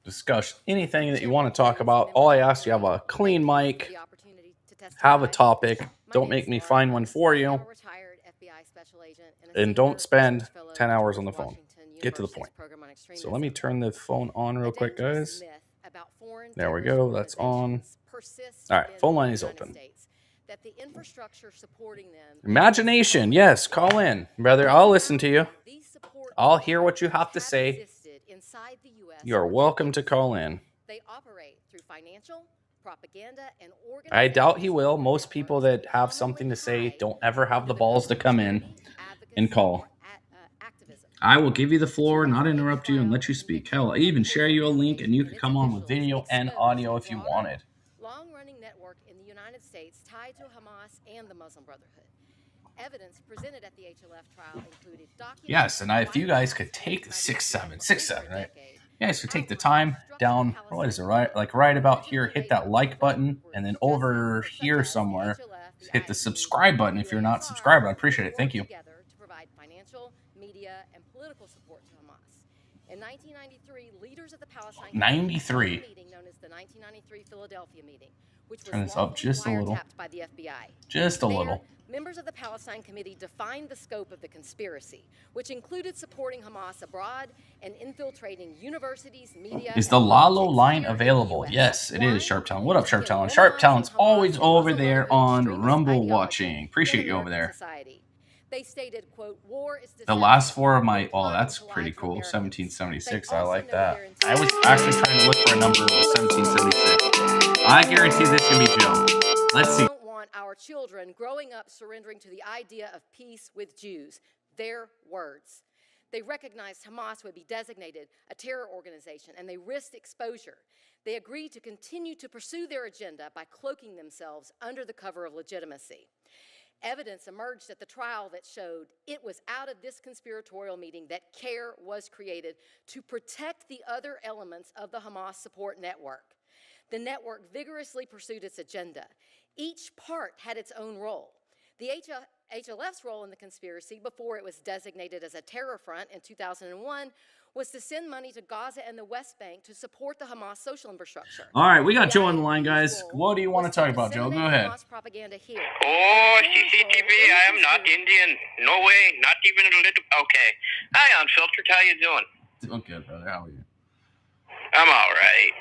discuss anything that you want to talk about. All I ask, you have a clean mic, have a topic. Don't make me find one for you. And don't spend 10 hours on the phone. Get to the point. So let me turn the phone on real quick, guys. There we go. That's on. All right, phone line is open. Imagination, yes, call in. Brother, I'll listen to you. I'll hear what you have to say. You're welcome to call in. They operate through financial, propaganda, and I doubt he will. Most people that have something to say don't ever have the balls to come in and call. I will give you the floor, not interrupt you, and let you speak. Hell, I even share you a link, and you can come on with video and audio if you wanted. Long-running network in the United States tied to Hamas and the Muslim Brotherhood. Evidence presented at the HLF trial included documents. Yes, and if you guys could take 6-7, right? You guys could take the time down. What is it, right? Like right about here, hit that like button, and then over here somewhere, hit the subscribe button if you're not subscribed. I appreciate it. Thank you. To provide financial, media, and political support to Hamas. In 1993, leaders of the Palestine 93 meeting known as the 1993 Philadelphia meeting, which was turn this up just a little. wiretapped by the FBI. Just a little. Members of the Palestine Committee defined the scope of the conspiracy, which included supporting Hamas abroad and infiltrating universities, media. Is the Lalo line available? Yes, it is, Sharp Talent. What up, Sharp Talent? Sharp Talent's always over there on Rumble watching. Appreciate you over there. They stated, quote, war is The last 4 of my... Oh, that's pretty cool. 1776. I like that. I was actually trying to look for a number of 1776. I guarantee this can be Joe. Let's see. Our children growing up surrendering to the idea of peace with Jews. Their words. They recognized Hamas would be designated a terror organization, and they risked exposure. They agreed to continue to pursue their agenda by cloaking themselves under the cover of legitimacy. Evidence emerged at the trial that showed it was out of this conspiratorial meeting that CARE was created to protect the other elements of the Hamas support network. The network vigorously pursued its agenda. Each part had its own role. The HLF's role in the conspiracy, before it was designated as a terror front in 2001, was to send money to Gaza and the West Bank to support the Hamas social infrastructure. All right, we got Joe on the line, guys. What do you want to talk about, Joe? Go ahead. Oh, CCTV, I am not Indian. No way, not even a little. Okay. Hi, Unfiltered. How you doing? Doing good, brother. How are you? I'm all right.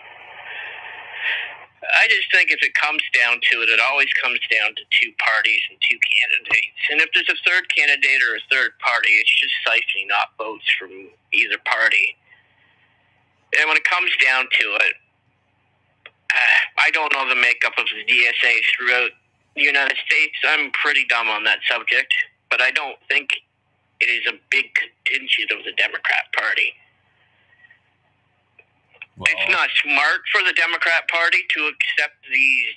I just think if it comes down to it, it always comes down to 2 parties and 2 candidates. And if there's a third candidate or a third party, it's just siphoning off votes from either party. And when it comes down to it, I don't know the makeup of the DSA throughout the United States. I'm pretty dumb on that subject, but I don't think it is a big contingent of the Democrat Party. Well, it's not smart for the Democrat Party to accept these,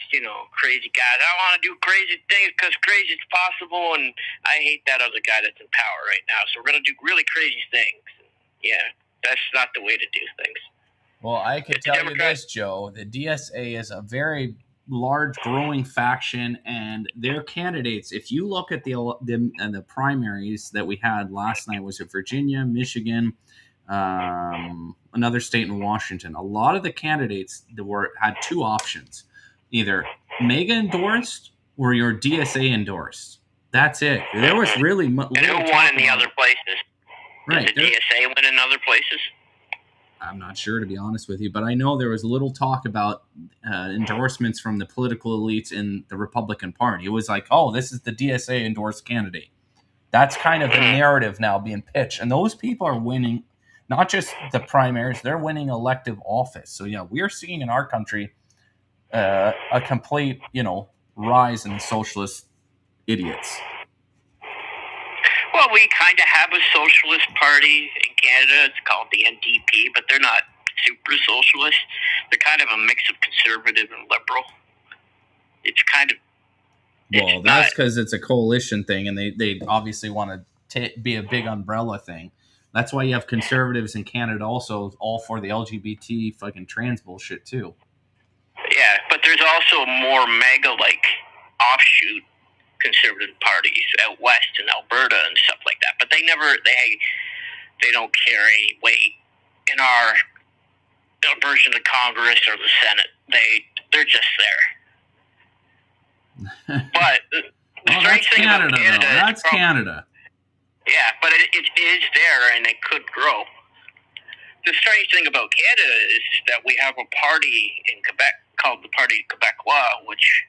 crazy guys. I want to do crazy things because crazy is possible, and I hate that other guy that's in power right now. So we're going to do really crazy things. Yeah, that's not the way to do things. Well, I can tell you this, Joe. The DSA is a very large, growing faction, and their candidates. If you look at the primaries that we had last night, was it Virginia, Michigan, another state in Washington? A lot of the candidates had two options: either MAGA endorsed or your DSA endorsed. That's it. There was really and who won in the other places? Right. Did the DSA win in other places? I'm not sure, to be honest with you, but I know there was little talk about endorsements from the political elites in the Republican Party. It was like, oh, this is the DSA endorsed candidate. That's kind of the narrative now being pitched. And those people are winning, not just the primaries, they're winning elective office. So, yeah, we are seeing in our country a complete, rise in the socialist idiots. Well, we kind of have a socialist party in Canada. It's called the NDP, but they're not super socialist. They're kind of a mix of conservative and liberal. It's kind of... Well, that's because it's a coalition thing, and they obviously want to be a big umbrella thing. That's why you have conservatives in Canada also all for the LGBT fucking trans bullshit, too. Yeah, but there's also more MAGA-like offshoot conservative parties out west in Alberta and stuff like that, but they don't carry any weight in our version of Congress or the Senate. They're just there. But the strange thing about Canada, that's Canada. Yeah, but it is there, and it could grow. The strange thing about Canada is that we have a party in Quebec called the Parti Québécois, which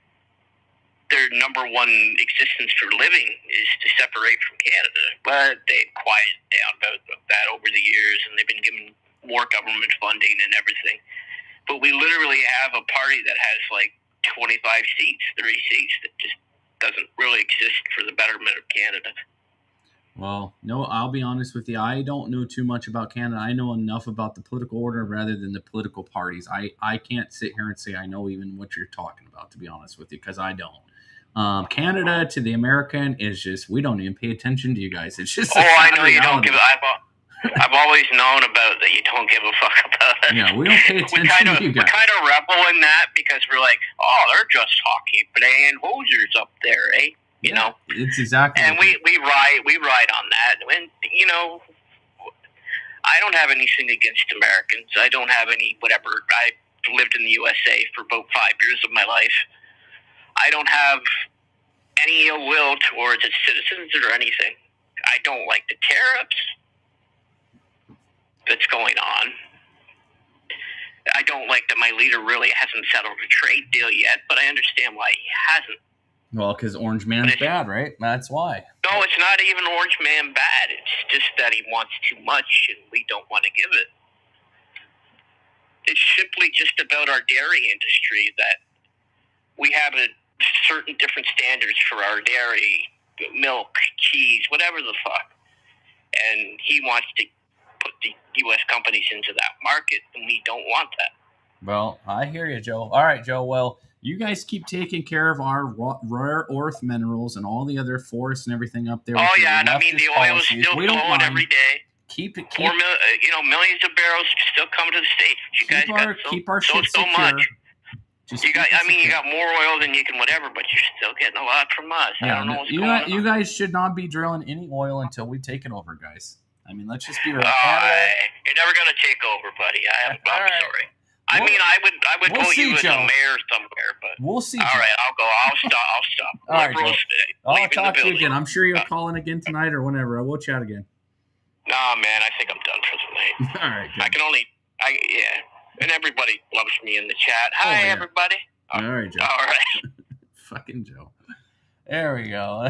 their number one existence for living is to separate from Canada. But they've quieted down about that over the years, and they've been given more government funding and everything. But we literally have a party that has like 25 seats, 30 seats, that just doesn't really exist for the betterment of Canada. Well, no, I'll be honest with you. I don't know too much about Canada. I know enough about the political order rather than the political parties. I can't sit here and say I know even what you're talking about, to be honest with you, because I don't. Canada to the American is just, we don't even pay attention to you guys. It's just I know you don't give. I've always known about that. You don't give a fuck about it. Yeah, we don't pay attention to you guys. We kind of rebel in that because we're like, oh, they're just hockey playing hosers up there, eh? You know, it's exactly. And we ride on that. And I don't have anything against Americans. I don't have any whatever. I lived in the USA for about 5 years of my life. I don't have any ill will towards its citizens or anything. I don't like the tariffs that's going on. I don't like that my leader really hasn't settled a trade deal yet, but I understand why he hasn't. Well, because Orange Man's bad, right? That's why. No, it's not even Orange Man bad. It's just that he wants too much and we don't want to give it. It's simply just about our dairy industry that we have a certain different standards for our dairy, milk, cheese, whatever the fuck. And he wants to put the U.S. companies into that market, and we don't want that. Well, I hear you, Joe. All right, Joe. Well, you guys keep taking care of our rare earth minerals and all the other forests and everything up there. Oh, yeah, and I mean, the oil is still flowing every day. Keep millions of barrels still coming to the States. You guys keep our shit secure. Much. You got more oil than you can whatever, but you're still getting a lot from us. Yeah, I don't know what's going on. You guys should not be drilling any oil until we take it over, guys. I mean, let's just be real. You're never going to take over, buddy. I'm sorry. I mean, I would vote you as a mayor somewhere, but we'll see. All right, I'll go. I'll stop. All right, I'll talk to you again. I'm sure you'll call in again tonight or whenever. I will chat again. Nah, man, I think I'm done for tonight. All right, good. And everybody loves me in the chat. Hi, everybody. All right, Joe. All right. Fucking Joe. There we go.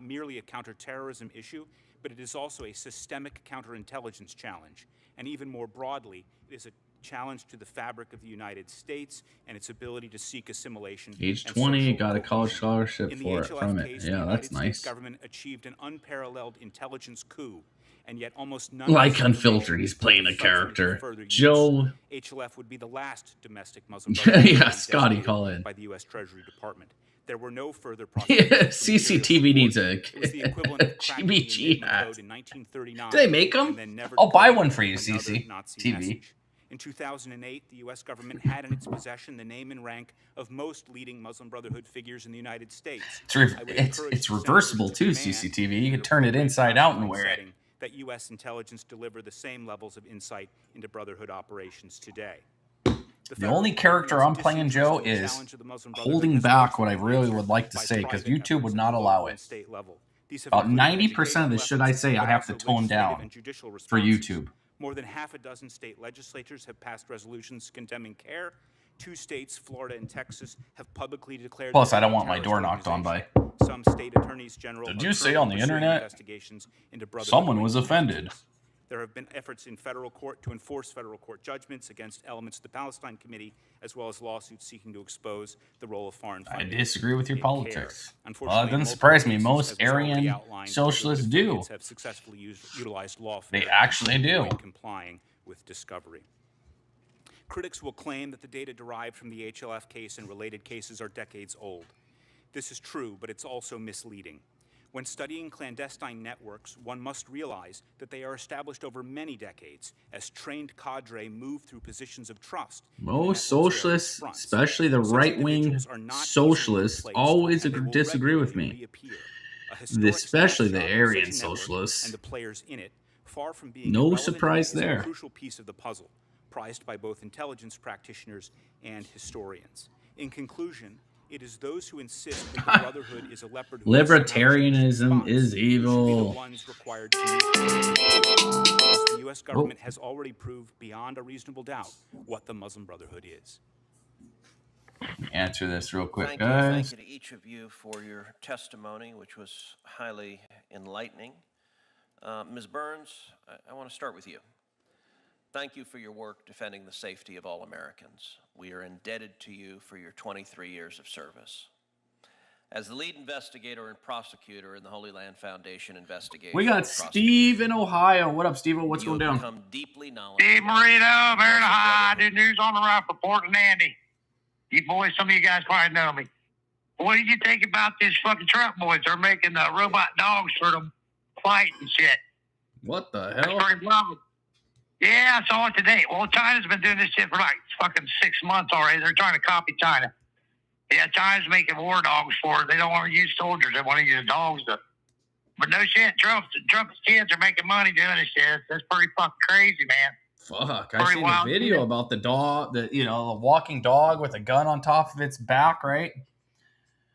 not merely a counterterrorism issue, but it is also a systemic counterintelligence challenge. And even more broadly, it is a challenge to the fabric of the United States and its ability to seek assimilation. Age and 20, social got a college cohesion. scholarship In the for it HLF from it. case, Yeah, the that's United nice. States government achieved an unparalleled intelligence coup, and yet almost none Like of the Unfiltered, he's playing a substantive character. further use. Joe. HLF would be the last domestic Muslim Yeah, brotherhood yeah, to be Scotty, designated call in. by the U.S. Treasury Department. There were no further Yeah, prosecutions for material CCTV needs support. a It was the equivalent of cracking the GBG Enigma hat. code in 1939. Do they make them? and then never I'll buy decoding one for you, another CC. Nazi TV. message. In 2008, the U.S. government had in its possession the name and rank of most leading Muslim Brotherhood figures in the United States. It's reversible too, CCTV. You can turn it inside out and wear it. That U.S. intelligence deliver the same levels of insight into Brotherhood operations today. The only character I'm playing, Joe, is holding back what I really would like to say, because YouTube would not allow it. About 90% of the shit I say, I have to tone down for YouTube. More than half a dozen state legislatures have passed resolutions condemning CARE. 2 states, Florida and Texas, have publicly declared. Plus, I don't want my door knocked on by. Some state attorneys general. Did you say on the internet? Someone was offended. There have been efforts in federal court to enforce federal court judgments against elements of the Palestine Committee, as well as lawsuits seeking to expose the role of foreign funding. I disagree with your politics. Well, it doesn't surprise me. Most Aryan socialists do. Have successfully utilized law. They actually do. Complying with discovery. Critics will claim that the data derived from the HLF case and related cases are decades old. This is true, but it's also misleading. When studying clandestine networks, one must realize that they are established over many decades as trained cadre move through positions of trust. Most socialists, especially the right-wing socialists, always disagree with me. Especially the Aryan socialists. No surprise there. Crucial piece of the puzzle, prized by both intelligence practitioners and historians. In conclusion, it is those who insist that the Brotherhood is a leopard. Libertarianism is evil. The U.S. government has already proved beyond a reasonable doubt what the Muslim Brotherhood is. Answer this real quick, Thank guys. you to each of you for your testimony, which was highly enlightening. Ms. Burns, I want to start with you. Thank you for your work defending the safety of all Americans. We are indebted to you for your 23 years of service. As the lead investigator and prosecutor in the Holy Land Foundation investigation, We got Steve in Ohio. What up, Steve? What's going down? Deeply knowledgeable. Steve Marino, there in Ohio. I do news on the right for Portland, Andy. You boys, some of you guys probably know me. What did you think about this fucking Trump boys? They're making robot dogs for them fight and shit. What the That's hell? pretty wild. Yeah, I saw it today. Well, China's been doing this shit for like fucking 6 months already. They're trying to copy China. Yeah, China's making war dogs for it. They don't want to use soldiers. They want to use dogs. But no shit, Trump's kids are making money doing this shit. That's pretty fucking crazy, man. Fuck, I seen a video about the dog, the walking dog with a gun on top of its back, right?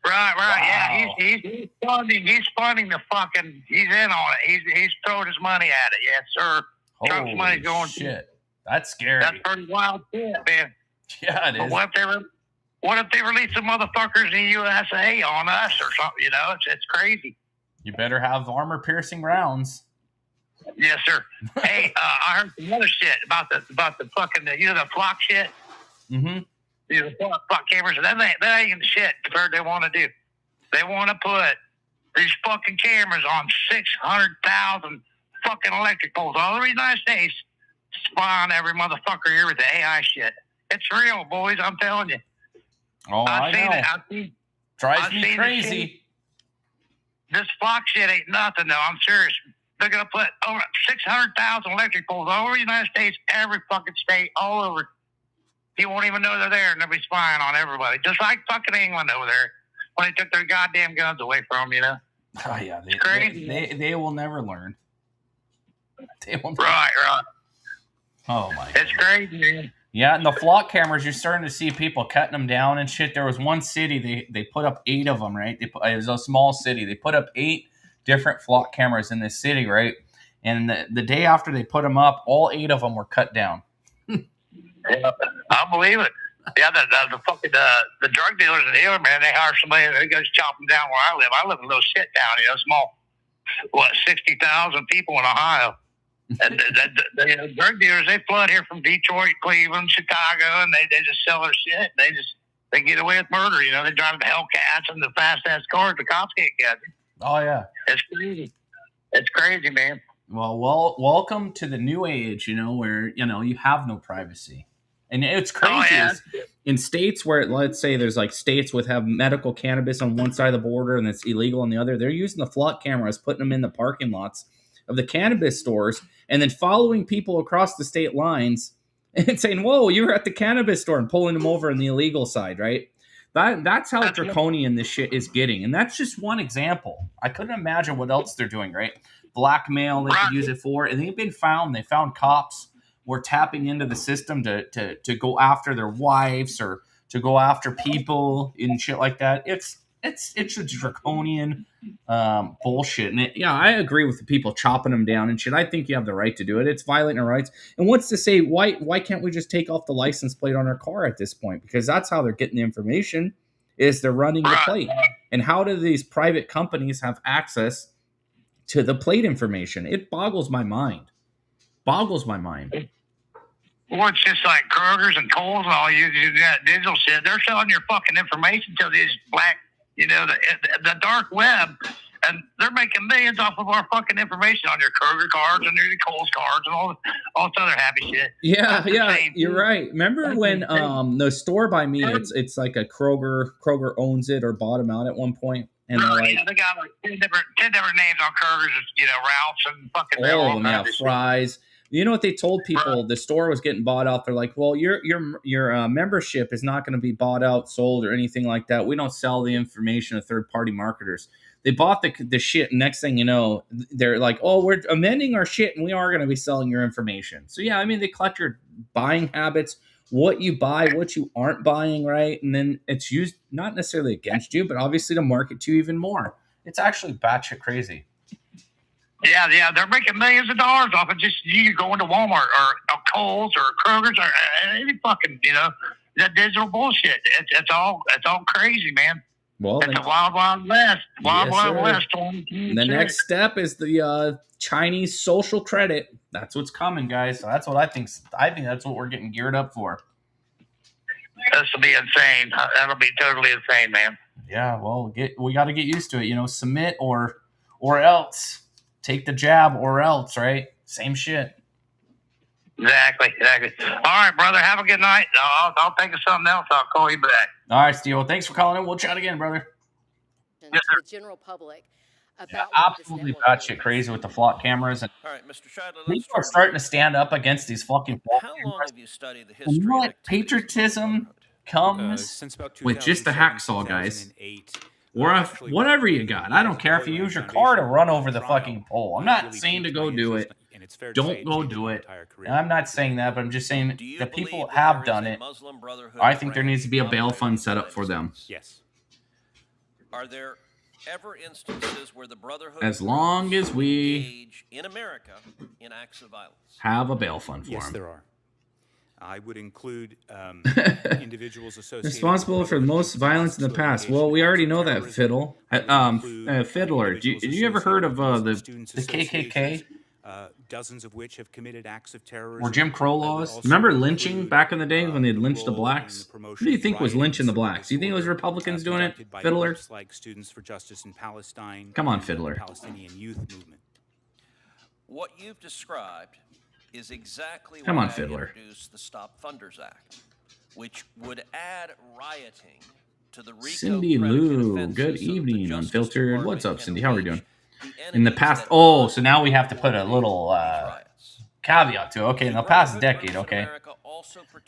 Right, Wow. yeah. He's funding the fucking. He's in on it. He's throwing his money at it. Yes, sir. Trump's money's going. Shit, that's scary. That's pretty wild shit, man. Yeah, it is. But what if they release some motherfuckers in the USA on us or something? You know, it's crazy. You better have armor-piercing rounds. Yes, sir. Hey, I heard some other shit about the fucking the flock shit. Mm-hmm. The flock cameras. That ain't even shit compared to what they want to do. They want to put these fucking cameras on 600,000 fucking electric poles all over the United States, spy on every motherfucker here with the AI shit. It's real, boys. I'm telling you. Oh, I know. Drives me crazy. This flock shit ain't nothing, though. I'm serious. They're going to put over 600,000 electric poles all over the United States, every fucking state, all over. You won't even know they're there, and they'll be spying on everybody. Just like fucking England over there when they took their goddamn guns away from them, you know? Oh, yeah. It's crazy. They will never learn. They will never. Right. Oh, my God. It's crazy, man. Yeah, and the flock cameras, you're starting to see people cutting them down and shit. There was one city, they put up 8 of them, right? It was a small city. They put up 8 different flock cameras in this city, right? And the day after they put them up, all 8 of them were cut down. Yeah, I believe it. Yeah, the fucking the drug dealers in here, man, they hire somebody that goes chop them down where I live. I live in a little shit town, small 60,000 people in Ohio. And the drug dealers, they flood here from Detroit, Cleveland, Chicago, and they just sell their shit. They get away with murder. You know, they drive the Hellcats and the fast-ass cars. The cops can't catch them. Oh, yeah. It's crazy. It's crazy, man. Well, welcome to the new age, you know, where, you know, you have no privacy. And it's crazy. In states where, let's say there's like states with have medical cannabis on one side of the border and it's illegal on the other, they're using the flock cameras, putting them in the parking lots of the cannabis stores, and then following people across the state lines and saying, whoa, you were at the cannabis store, and pulling them over on the illegal side, right? That's how draconian this shit is getting. And that's just one example. I couldn't imagine what else they're doing, right? Blackmail they could use it for. And they found cops were tapping into the system to go after their wives or to go after people and shit like that. It's a draconian bullshit. And I agree with the people chopping them down and shit. I think you have the right to do it. It's violating our rights. And what's to say, why can't we just take off the license plate on our car at this point? Because that's how they're getting the information, is they're running the plate. And how do these private companies have access to the plate information? It boggles my mind. Well, it's just like Kroger's and Kohl's and all you got digital shit. They're selling your fucking information to these black, you know, the dark web, and they're making millions off of our fucking information on your Kroger cards and your Kohl's cards and all this other happy shit. Yeah, you're right. Remember when the store by me, it's like a Kroger owns it or bought them out at one point. And they got like 10 different names on Kroger's, you know, Ralph's and fucking all of them, yeah, Fry's. You know what they told people? The store was getting bought out. They're like, well, your membership is not going to be bought out, sold, or anything like that. We don't sell the information to third-party marketers. They bought the shit, and next thing you know, they're like, oh, we're amending our shit, and we are going to be selling your information. So, yeah, I mean, they collect your buying habits, what you buy, what you aren't buying, right? And then it's used not necessarily against you, but obviously to market to you even more. It's actually batshit crazy. Yeah, they're making millions of dollars off of just you going to Walmart or Kohl's or Kroger's or any fucking, you know, that digital bullshit. It's all crazy, man. Well, it's a wild west. Wild west. The next step is the Chinese social credit. That's what's coming, guys. So that's what I think. I think that's what we're getting geared up for. This will be insane. That'll be totally insane, man. Yeah, well, we got to get used to it. You know, submit or else. Take the jab or else, right? Same shit. Exactly. All right, brother. Have a good night. I'll think of something else. I'll call you back. All right, Steve. Well, thanks for calling in. We'll chat again, brother. To the general public about absolutely batshit crazy with the flock cameras. And all right, Mr. Shidler, people are starting to stand up against these fucking flock cameras. How long have you studied the history? You know what? Patriotism comes with just the hacksaw, guys. Or whatever you got. I don't care if you use your car to run over the fucking pole. I'm not saying to go do it. Don't go do it. I'm not saying that, but I'm just saying the people have done it. I think there needs to be a bail fund set up for them. Yes. Are there ever instances where the Brotherhood, as long as we engage in America in acts of violence, have a bail fund for them? Yes, there are. I would include individuals associated responsible for the most violence in the past. Well, we already know that, Fiddler. Did you ever heard of the KKK? Dozens of which have committed acts of terrorism. Or Jim Crow laws. Remember lynching back in the day when they'd lynched the blacks? Who do you think was lynching the blacks? Do you think it was Republicans doing it? Fiddler? Like Students for Justice in Palestine. Come on, Fiddler. Palestinian youth movement. What you've described is exactly Come why on, Fiddler. I introduced the Stop Funders Act, which would add rioting to the RICO Cindy Lou, good evening, Unfiltered. What's up, Cindy? How are we doing? In the past, so now we have to put a little caveat to it. Okay, in the past decade, okay.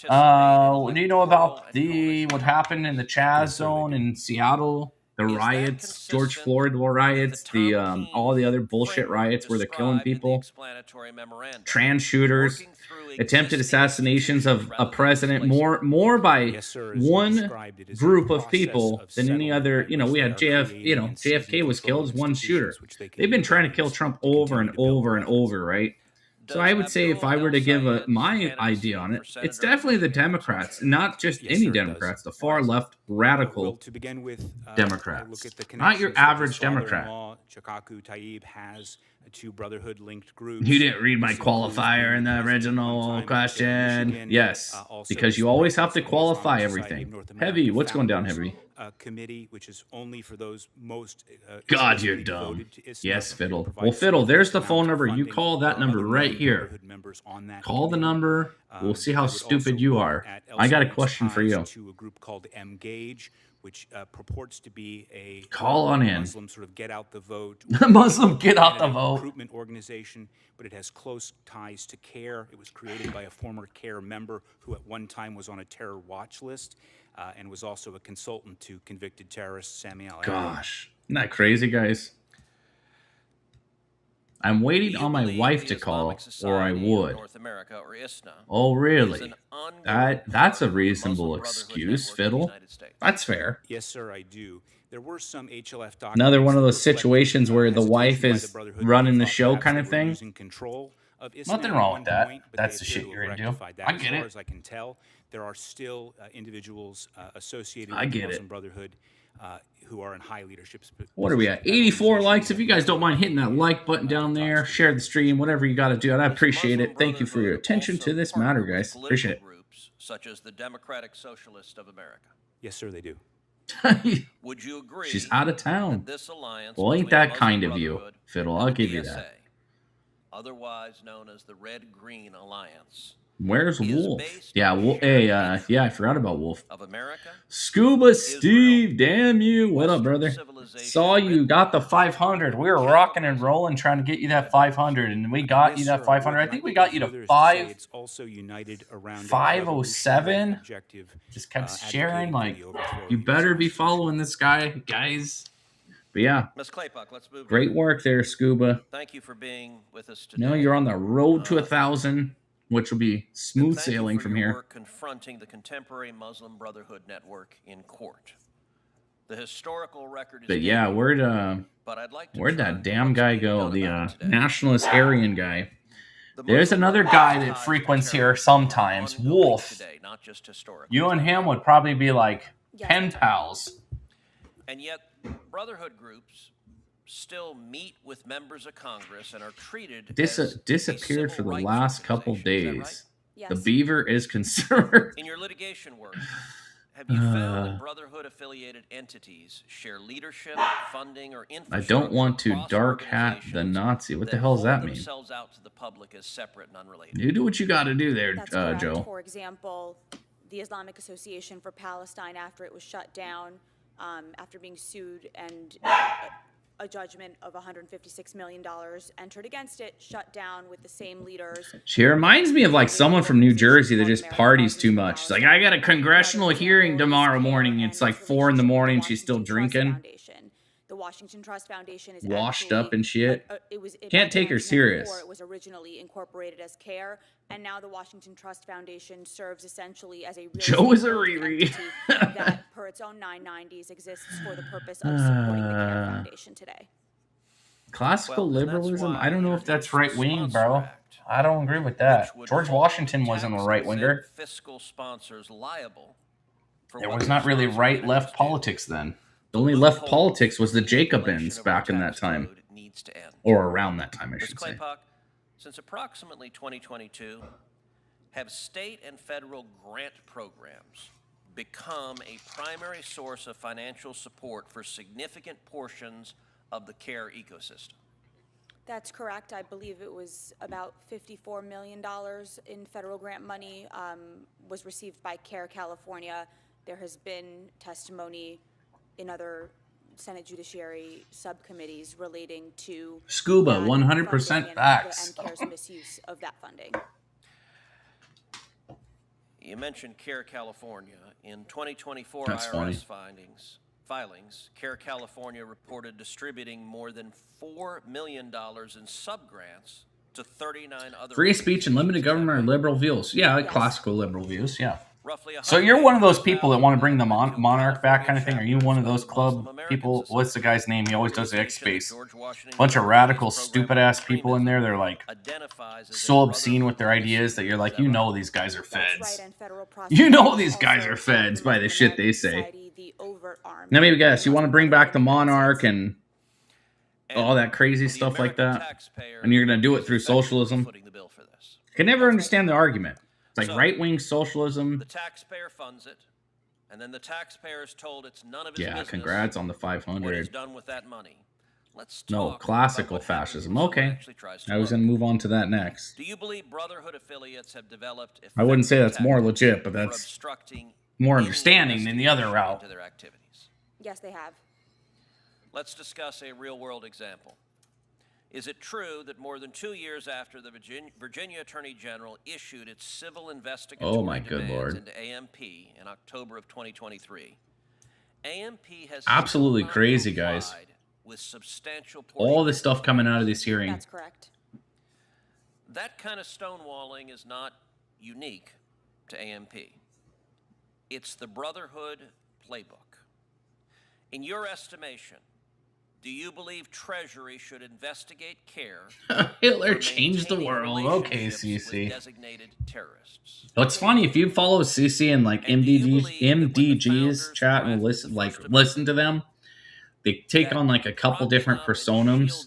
Do you know about what happened in the Chaz zone in Seattle? The riots, George Floyd riots, all the other bullshit riots where they're killing people, trans shooters, attempted assassinations of a president, more by one group of people than any other. You know, we had JFK was killed as one shooter. They've been trying to kill Trump over and over and over, right? So I would say if I were to give my idea on it, it's definitely the Democrats, not just any Democrats, the far left radical to begin with, Democrats, not your average Democrat. Chakaku Tayyip has two Brotherhood-linked groups. You didn't read my qualifier in the original question. Yes, because you always have to qualify everything. Heavy, what's going down, Heavy? Committee, which is only for those most. God, you're dumb. Yes, Fiddle. Well, Fiddle, there's the phone number. You call that number right here. Call the number. We'll see how stupid you are. I got a question for you. To a group called Mgage, which purports to be a call on in. Muslim sort of get out the vote. Muslim get out the vote. Recruitment organization, but it has close ties to CARE. It was created by a former CARE member who at one time was on a terror watch list. And was also a consultant to convicted terrorist Samuel. Gosh, isn't that crazy, guys? I'm waiting on my wife to call, or I would. Oh, really? That's a reasonable excuse, Fiddle. That's fair. Yes, sir, I do. There were some HLF another one of those situations where the wife is running the show kind of thing. Nothing wrong with that. That's the shit you're into. I get it. As far as I can tell, there are still individuals associated with the Muslim Brotherhood who are in high leadership. What are we at? 84 likes. If you guys don't mind hitting that like button down there, share the stream, whatever you got to do, and I appreciate it. Thank you for your attention to this matter, guys. Appreciate it. Groups such as the Democratic Socialist of America. Yes, sir, they do. Would you agree? She's out of town. This alliance well, ain't that kind of you, Fiddle? I'll give you that. Otherwise known as the Red-Green Alliance. Where's Wolf? Yeah, hey, yeah, I forgot about Wolf. Of America? Scuba Steve, damn you. What up, brother? Saw you got the 500. We were rocking and rolling trying to get you that 500, and we got you that 500. I think we got you to 507. Just kept sharing, like, you better be following this guy, guys. But yeah, great work there, Scuba. Thank you for being with us today. Now you're on the road to 1,000, which will be smooth sailing from here. Work confronting the contemporary Muslim Brotherhood network in court. The historical record is. But yeah, where'd that damn guy go? The nationalist Aryan guy. There's another guy that frequents here sometimes. Wolf. You and him would probably be like pen pals. And yet, Brotherhood groups still meet with members of Congress and are treated disappeared for the last couple days. Right? Yes. The beaver is concerned. In your litigation work, have you found that Brotherhood-affiliated entities share leadership, funding, or infrastructure? I don't want to dark hat the Nazi. What the hell does that mean? Themselves out to the public as separate and unrelated. You do what you got to do there, Joe. For example, the Islamic Association for Palestine, after it was shut down, after being sued and a judgment of $156 million entered against it, shut down with the same leaders. She reminds me of like someone from New Jersey that just parties too much. She's like, I got a congressional hearing tomorrow morning. It's like 4 a.m. She's still drinking. The Washington Trust Foundation is washed up and shit. Can't take her serious. It was originally incorporated as CARE, and now the Washington Trust Foundation serves essentially as a Joe is a Riri that, per its own 990s, exists for the purpose of supporting the CARE Foundation today. Classical liberalism? I don't know if that's right wing, bro. I don't agree with that. George Washington wasn't a right winger. Fiscal sponsors liable. There was not really right left politics then. The only left politics was the Jacobins back in that time. Or around that time, I should say. Since approximately 2022, have state and federal grant programs become a primary source of financial support for significant portions of the CARE ecosystem? That's correct. I believe it was about $54 million in federal grant money was received by CARE California. There has been testimony in other Senate Judiciary subcommittees relating to Scuba, 100% facts. And CARE's misuse of that funding. You mentioned CARE California. In 2024 IRS filings, CARE California reported distributing more than $4 million in subgrants to 39 other... Free speech and limited government are liberal views. Yeah, like classical liberal views, yeah. So you're one of those people that want to bring the monarch back kind of thing? Are you one of those club people? What's the guy's name? He always does the X Space. Bunch of radical, stupid-ass people in there. They're like so obscene with their ideas that you're like, you know these guys are feds. You know these guys are feds by the shit they say. Now maybe guess, you want to bring back the monarch and all that crazy stuff like that? And you're going to do it through socialism? I can never understand the argument. Like right-wing socialism. The taxpayer funds it, and then the taxpayer is told it's none of his business. Yeah, congrats on the 500. What is done with that money? Let's no, classical fascism. Okay, I was going to move on to that next. Do you believe Brotherhood affiliates have developed? I wouldn't say that's more legit, but that's more understanding than the other route. Yes, they have. Let's discuss a real-world example. Is it true that more than 2 years after the Virginia Attorney General issued its civil investigatory demands into AMP in October of 2023, AMP has absolutely crazy, guys. With substantial all this stuff coming out of this hearing. That's correct. That kind of stonewalling is not unique to AMP. It's the Brotherhood playbook. In your estimation, do you believe Treasury should investigate CARE? Hitler changed the world. Okay, CC. What's funny, if you follow CC and like MDG's chat and listen to them, they take on like a couple different personas.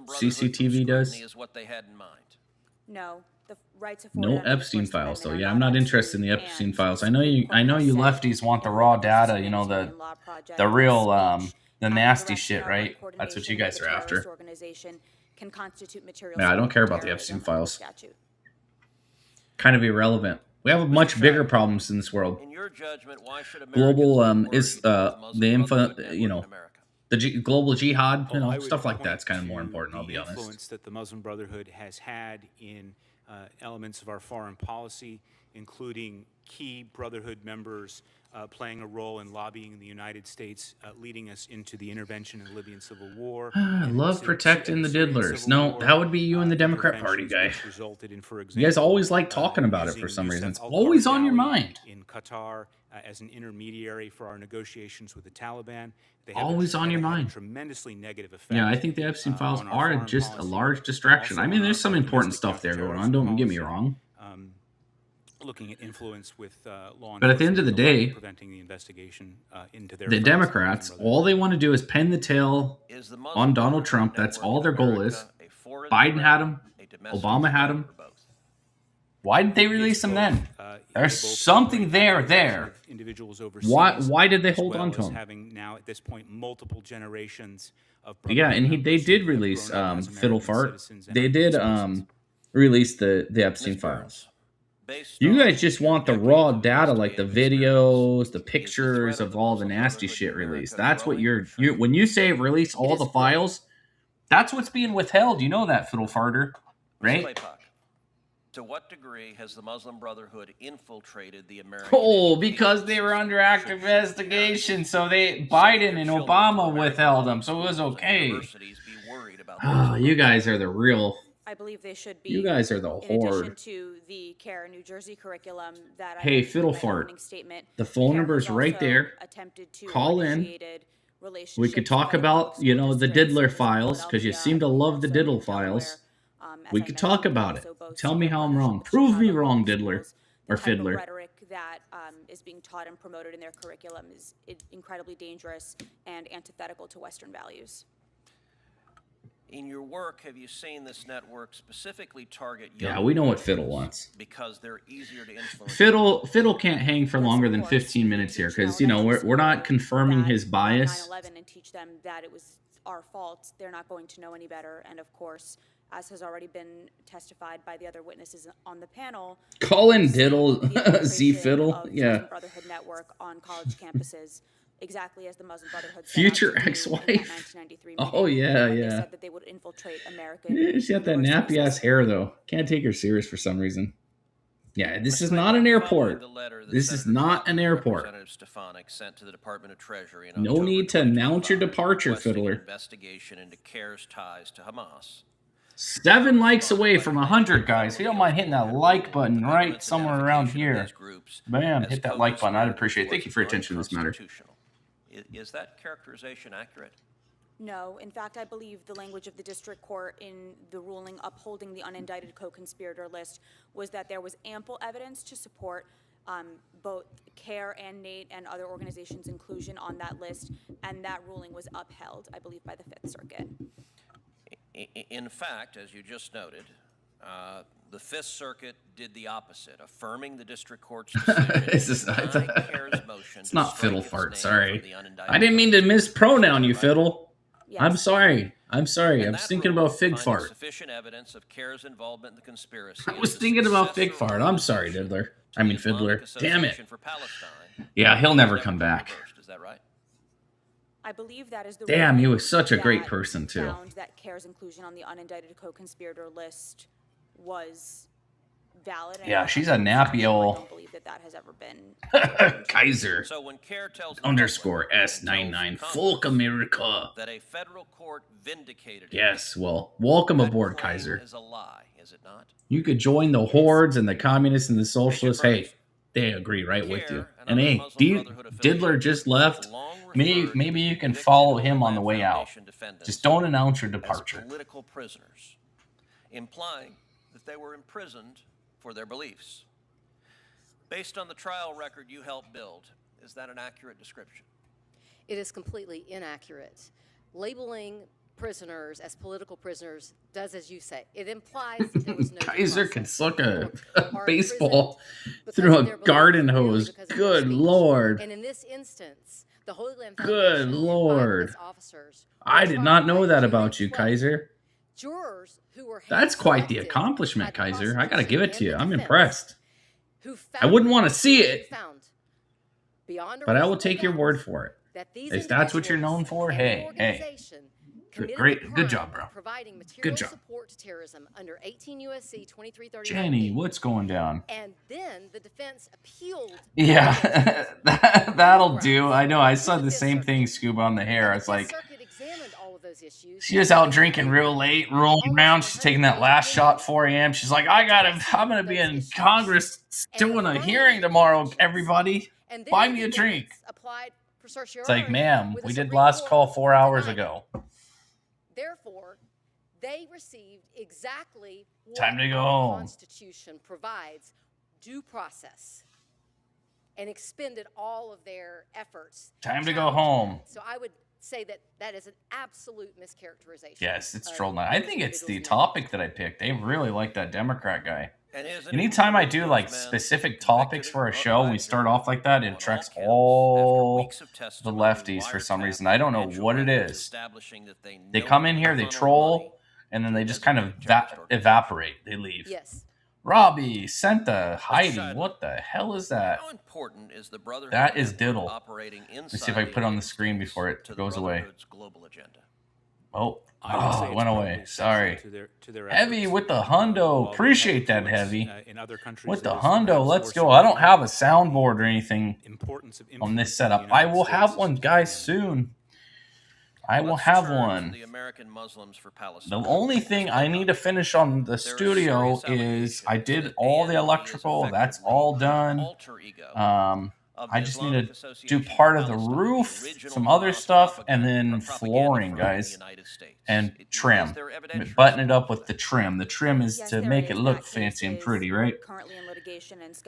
CCTV does. No, the rights of no Epstein files though. Yeah, I'm not interested in the Epstein files. I know you lefties want the raw data. You know the real the nasty shit, right? That's what you guys are after. Yeah, I don't care about the Epstein files. Kind of irrelevant. We have much bigger problems in this world. Global is the info, the global jihad, stuff like that's kind of more important. I'll be honest. The influence that the Muslim Brotherhood has had in elements of our foreign policy, including key Brotherhood members playing a role in lobbying the United States, leading us into the intervention in the Libyan civil war. I love protecting the diddlers. No, that would be you and the Democrat Party guy. You guys always like talking about it for some reason. It's always on your mind. In Qatar, as an intermediary for our negotiations with the Taliban, they have always on your mind. Tremendously negative effect. Yeah, I think the Epstein files are just a large distraction. I mean, there's some important stuff there going on. Don't get me wrong. Looking at influence with law enforcement, but at the end of the day, preventing the investigation into their the Democrats, all they want to do is pin the tail on Donald Trump. That's all their goal is. Biden had him. Obama had him. Why didn't they release him then? There's something there. Why did they hold on to him? Having now at this point multiple generations of yeah, and they did release Fiddle Fart. They did release the Epstein files. You guys just want the raw data, like the videos, the pictures of all the nasty shit released. That's what you're when you say release all the files, that's what's being withheld. You know that, Fiddle Farter, right? To what degree has the Muslim Brotherhood infiltrated the American? Oh, because they were under active investigation, so Biden and Obama withheld them, so it was okay. Oh, you guys are the real. I believe they should be. You guys are the horde. In addition to the CARE New Jersey curriculum that hey, Fiddle Fart. The phone number is right there. Call in. We could talk about, the diddler files, because you seem to love the diddle files. We could talk about it. Tell me how I'm wrong. Prove me wrong, diddler or fiddler. The rhetoric that is being taught and promoted in their curriculum is incredibly dangerous and antithetical to Western values. In your work, have you seen this network specifically target young we know what Fiddle wants. Because they're easier to influence? Fiddle can't hang for longer than 15 minutes here because, we're not confirming his bias. 9/11 and teach them that it was our fault. They're not going to know any better. And of course, as has already been testified by the other witnesses on the panel, call in Diddle, Z Fiddle. Yeah. Brotherhood network on college campuses. Exactly as the Muslim Brotherhood future ex-wife. Oh yeah. They said that they would infiltrate American. Yeah, she's got that nappy ass hair though. Can't take her serious for some reason. Yeah, this is not an airport. This is not an airport. Sent to the Department of Treasury in no need to announce your departure, Fiddler. Investigation into CARE's ties to Hamas. 7 likes away from 100, guys. If you don't mind hitting that like button right somewhere around here. Bam, hit that like button. I'd appreciate it. Thank you for your attention to this matter. Is that characterization accurate? No. In fact, I believe the language of the district court in the ruling upholding the unindicted co-conspirator list was that there was ample evidence to support both CARE and NATE and other organizations' inclusion on that list, and that ruling was upheld, I believe, by the Fifth Circuit. In fact, as you just noted, the Fifth Circuit did the opposite, affirming the district court's decision. It's not fiddle fart, sorry. I didn't mean to mispronoun you, fiddle. Yes. I'm sorry. I was thinking about fig fart. Sufficient evidence of CARE's involvement in the conspiracy. I was thinking about fig fart. I'm sorry, Fiddler. Damn it. Yeah, he'll never come back. Is that right? I believe that is the Damn, he was such a great person, too. Found that CARE's inclusion on the unindicted co-conspirator list was valid. Yeah, she's a nappy old. I don't believe that has ever been. Kaiser. So when CARE tells _ S99 Folk America. That a federal court vindicated. Yes, well, welcome aboard, Kaiser. Is a lie, is it not? You could join the hordes and the communists and the socialists. Hey, they agree right with you. And hey, Diddler just left. Maybe you can follow him on the way out. Just don't announce your departure. Political prisoners, implying that they were imprisoned for their beliefs. Based on the trial record you helped build, is that an accurate description? It is completely inaccurate. Labeling prisoners as political prisoners does as you say. It implies that there was no Kaiser can suck a baseball through a garden hose. Good Lord. And in this instance, the Holy Land Good Lord. I did not know that about you, Kaiser. Jurors who were That's quite the accomplishment, Kaiser. I got to give it to you. I'm impressed. I wouldn't want to see it, but I will take your word for it. If that's what you're known for, hey. Good job, bro. Good job. Support to terrorism under 18 USC 2339. Jenny, what's going down? And then the defense appealed. Yeah, that'll do. I know. I saw the same thing, Scuba, on the hair. I was like, she was out drinking real late, rolling around. She's taking that last shot 4 a.m. She's like, I'm going to be in Congress doing a hearing tomorrow, everybody. Buy me a drink. It's like, ma'am, we did last call 4 hours ago. Therefore, they received exactly what Time to go the home. Constitution provides, due process, and expended all of their efforts. Time to go home. So I would say that is an absolute mischaracterization. Yes, it's troll night. I think it's the topic that I picked. They really like that Democrat guy. Anytime I do like specific topics for a show, we start off like that, it attracts all the lefties for some reason. I don't know what it is. They come in here, they troll, and then they just kind of evaporate. They leave. Yes. Robbie, Senta, Heidi, what the hell is that? How important is the Brotherhood? That is Diddle. Operating Let's see if I can put it on the screen before it goes away. Global agenda. Oh, it went away. Sorry. Heavy with the hundo. Appreciate that, Heavy. With the hundo, let's go. I don't have a soundboard or anything on this setup. I will have one, guys, soon. I will have one. The only thing I need to finish on the studio is I did all the electrical. That's all done. I just need to do part of the roof, some other stuff, and then flooring, guys, and trim. Button it up with the trim. The trim is to make it look fancy and pretty, right?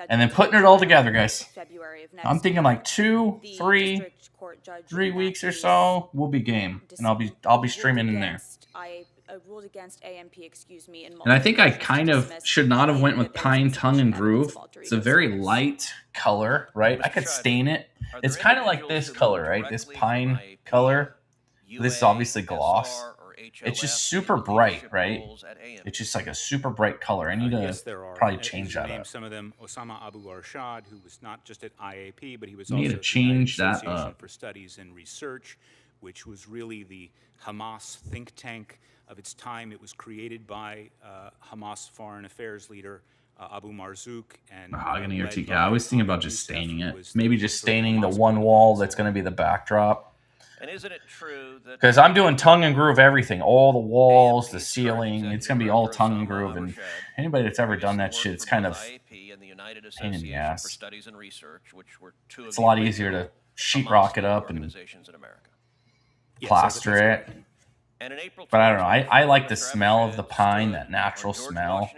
And then putting it all together, guys. I'm thinking like 3 weeks or so, we'll be game, and I'll be streaming in there. Ruled against AMP, excuse me. And I think I kind of should not have went with Pine Tongue and Groove. It's a very light color, right? I could stain it. It's kind of like this color, right? This pine color. This is obviously gloss. It's just super bright, right? It's just like a super bright color. I need to probably change that up. Some of them, Osama Abu Arshad, who was not just at IAP, but he was also at the change that Association for Studies and Research, which was really the Hamas think tank of its time. It was created by Hamas foreign affairs leader Abu Marzouk. And mahogany or I was thinking about just staining it. Maybe just staining the one wall that's going to be the backdrop. And isn't it true that because I'm doing tongue and groove everything, all the walls, the ceiling, it's gonna be all tongue and groove. And anybody that's ever done that shit, it's kind of pain in the ass. It's a lot easier to sheetrock it up and plaster it. But I don't know. I like the smell of the pine, that natural smell.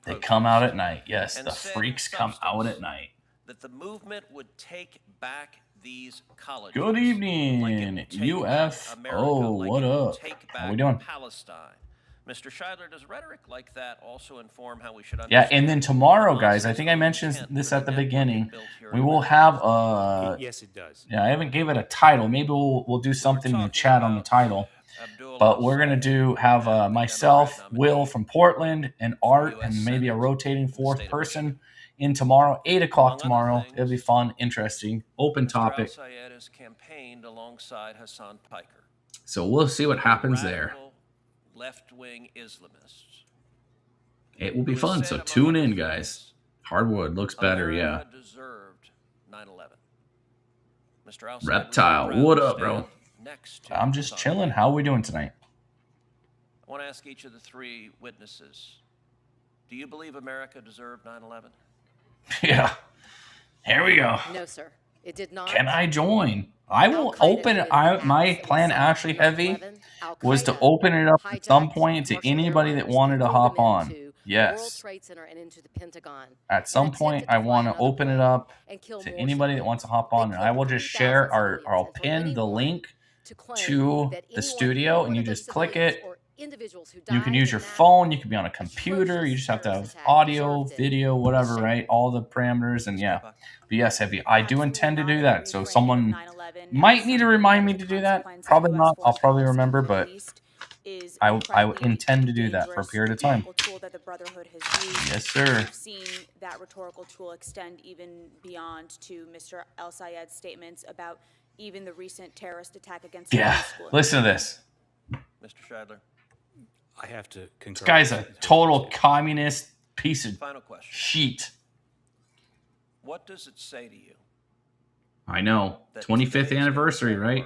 They come out at night. Yes, the freaks come out at night. That the movement would take back these colleges. Good evening, UFO. What up? How we doing? Palestine. Mr. Scheidler, does rhetoric like that also inform how we should understand? Yeah, and then tomorrow, guys, I think I mentioned this at the beginning. We will have a... Yes, it does. Yeah, I haven't gave it a title. Maybe we'll do something in the chat on the title. But we're going to have myself, Will from Portland, and Art, and maybe a rotating fourth person in tomorrow, 8 o'clock tomorrow. It'll be fun, interesting, open topic. Mr. El-Sayed has campaigned alongside Hassan Piker. So we'll see what happens there. Left-wing Islamists. It will be fun, so tune in, guys. Hardwood looks better, yeah. Deserved 9/11. Mr. El-Sayed, Reptile, what up, bro? I'm just chilling. How are we doing tonight? I want to ask each of the three witnesses, do you believe America deserved 9/11? Yeah. Here we go. No, sir. It did not. Can I join? I will open it. My plan, Ashley Heavy, was to open it up at some point to anybody that wanted to hop on. Yes. At some point, I want to open it up to anybody that wants to hop on. And I will just share, or I'll pin the link to the studio, and you just click it. You can use your phone. You can be on a computer. You just have to have audio, video, whatever, right? All the parameters. And yeah, but yes, Heavy. I do intend to do that. So someone might need to remind me to do that. Probably not. I'll probably remember, but I intend to do that for a period of time. Yes, sir. We've seen that rhetorical tool extend even beyond to Mr. El-Sayed's statements about even the recent terrorist attack against school. Listen to this. Mr. Scheidler. I have to concur. This guy's a total communist piece of shit. What does it say to you? I know. 25th anniversary, right?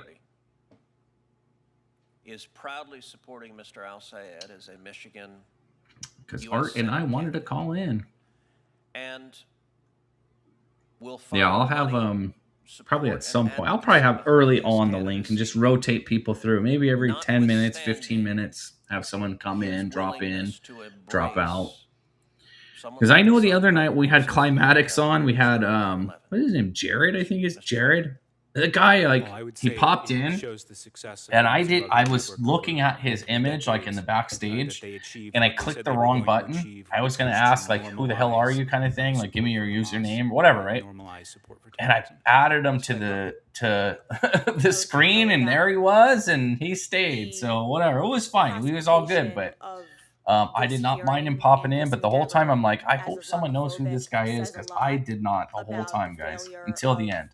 Is proudly supporting Mr. El-Sayed as a Michigan. Because Art and I wanted to call in. And yeah, I'll have probably at some point. I'll probably have early on the link and just rotate people through. Maybe every 10 minutes, 15 minutes, have someone come in, drop out. Because I know the other night we had Climatics on. We had, what is his name? Jared, I think is Jared. The guy, he popped in, and I was looking at his image, in the backstage, and I clicked the wrong button. I was going to ask, who the hell are you kind of thing? Give me your username, whatever, right? And I added him to the screen, and there he was, and he stayed. So, whatever. It was fine. He was all good, but I did not mind him popping in. But the whole time, I'm like, I hope someone knows who this guy is, because I did not the whole time, guys, until the end.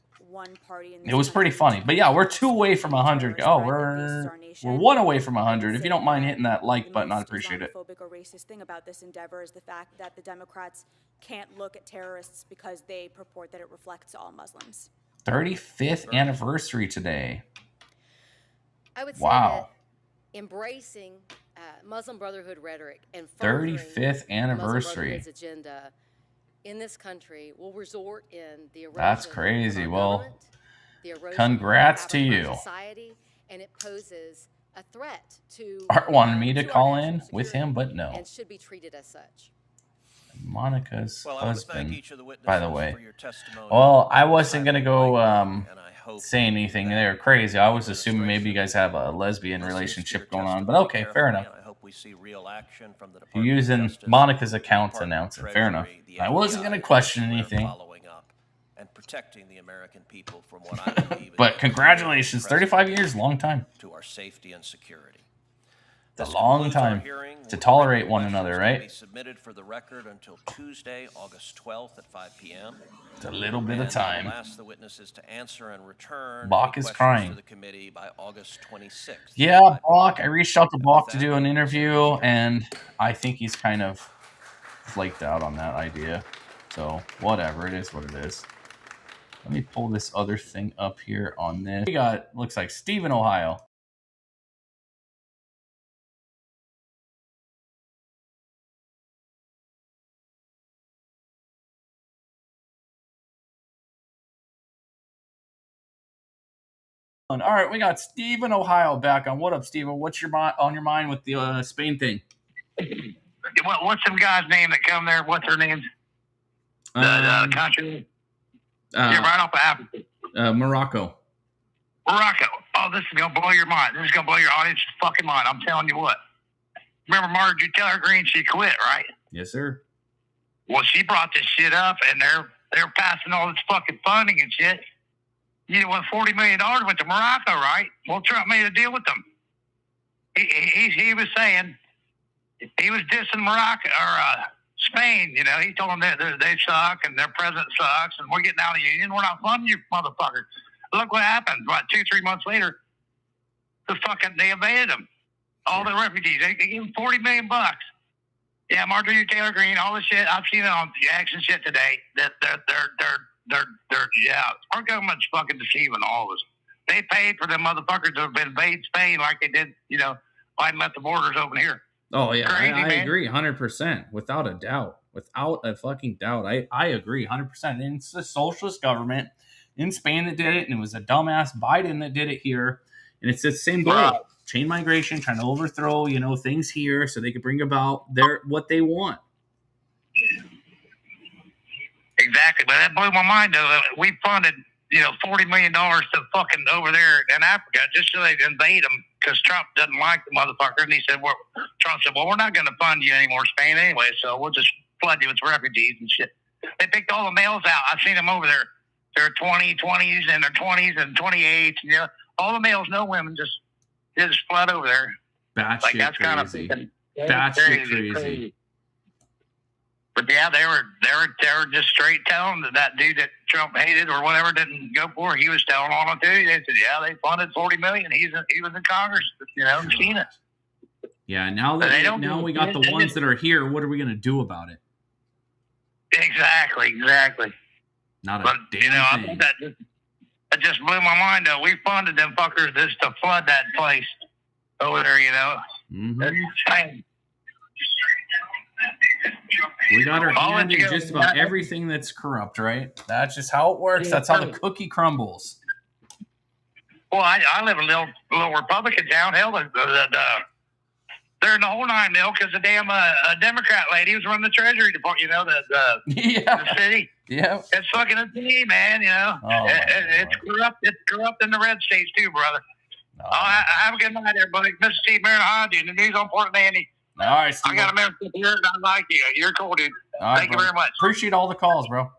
It was pretty funny. But yeah, we're 2 away from 100. Oh, we're 1 away from 100. If you don't mind hitting that like button, I'd appreciate it. The most Islamophobic or racist thing about this endeavor is the fact that the Democrats can't look at terrorists because they purport that it reflects all Muslims. 35th anniversary today. I would say that embracing Muslim Brotherhood rhetoric and 35th anniversary agenda in this country will resort in the erosion. That's crazy. Well, congrats to you. Society, and it poses a threat to Art wanted me to call in with him, but no. And should be treated as such. Monica's husband, by the way. Well, I wasn't going to go say anything. They were crazy. I was assuming maybe you guys have a lesbian relationship going on, but okay, fair enough. You're using Monica's account to announce it. Fair enough. I wasn't going to question anything. And protecting the American people from what I believe but congratulations, 35 years, long time. To our safety and security. A long time to tolerate one another, right? Be submitted for the record until Tuesday, August 12th at 5 p.m. It's a little bit of time. We'll ask the witnesses to answer and return Bach is crying. to the committee by August 26th. Yeah, Bach. I reached out to Bach to do an interview, and I think he's kind of flaked out on that idea. So whatever, it is what it is. Let me pull this other thing up here on this. We got, looks like Steve in Ohio. All right, we got Steve in Ohio back on. What up, Steve? What's on your mind with the Spain thing? What's some guy's name that come there? What's her name? The country? You're right off of Africa. Morocco. Morocco. Oh, this is going to blow your mind. This is going to blow your audience's fucking mind. I'm telling you what. Remember Marjorie Taylor Greene? She quit, right? Yes, sir. Well, she brought this shit up, and they're passing all this fucking funding and shit. You know, $40 million went to Morocco, right? Well, Trump made a deal with them. He was saying, he was dissing Morocco, or Spain, you know. He told them that they suck, and their president sucks, and we're getting out of the union. We're not funding you, motherfucker. Look what happened. About 2-3 months later, they invaded them. All the refugees. They gave them $40 million. Yeah, Marjorie Taylor Greene, all this shit. I've seen it on the action shit today. That yeah, our government's fucking deceiving all of us. They paid for them motherfuckers to invade Spain like they did, you know, why let the borders open here. Oh yeah, Crazy, I man. agree 100%, without a doubt, without a fucking doubt. I agree 100%. And it's the socialist government in Spain that did it, and it was a dumbass Biden that did it here, and it's the same goal: chain migration, trying to overthrow, you know, things here so they could bring about what they want. Exactly, but that blew my mind though. We funded, you know, $40 million to fucking over there in Africa just so they'd invade them because Trump doesn't like the motherfucker. And he said, Trump said, well, we're not going to fund you anymore, Spain, anyway, so we'll just flood you with refugees and shit. They picked all the males out. I've seen them over there. They're 20s, and they're 20s and 28s. And, you know, all the males, no women, just flood over there. Batshit that's crazy. Kind of Batshit crazy. But yeah, they were just straight telling that dude that Trump hated or whatever didn't go for. He was telling on them too. They said, yeah, they funded $40 million. He was in Congress, you know, seen it. Yeah, now we got the ones that are here. What are we gonna do about it? Exactly. Not a damn you know, thing. I think that just blew my mind though. We funded them fuckers just to flood that place over there, you know. Mm-hmm. We got our hand in just about everything that's corrupt, right? That's just how it works. That's how the cookie crumbles. Well, I live in a little Republican town. Hell, they're in the whole 9 mil because the damn Democrat lady was running the Treasury Department. You know, the city. Yeah, it's fucking insane, man. You know, it's corrupt. It's corrupt in the red states too, brother. Have a good night, everybody. Mr. Steve Marin, dude. The news on Portland, Andy. All right, Steve. I got a membership here, and I like you. You're cool, dude. Thank you very much. Appreciate all the calls, bro.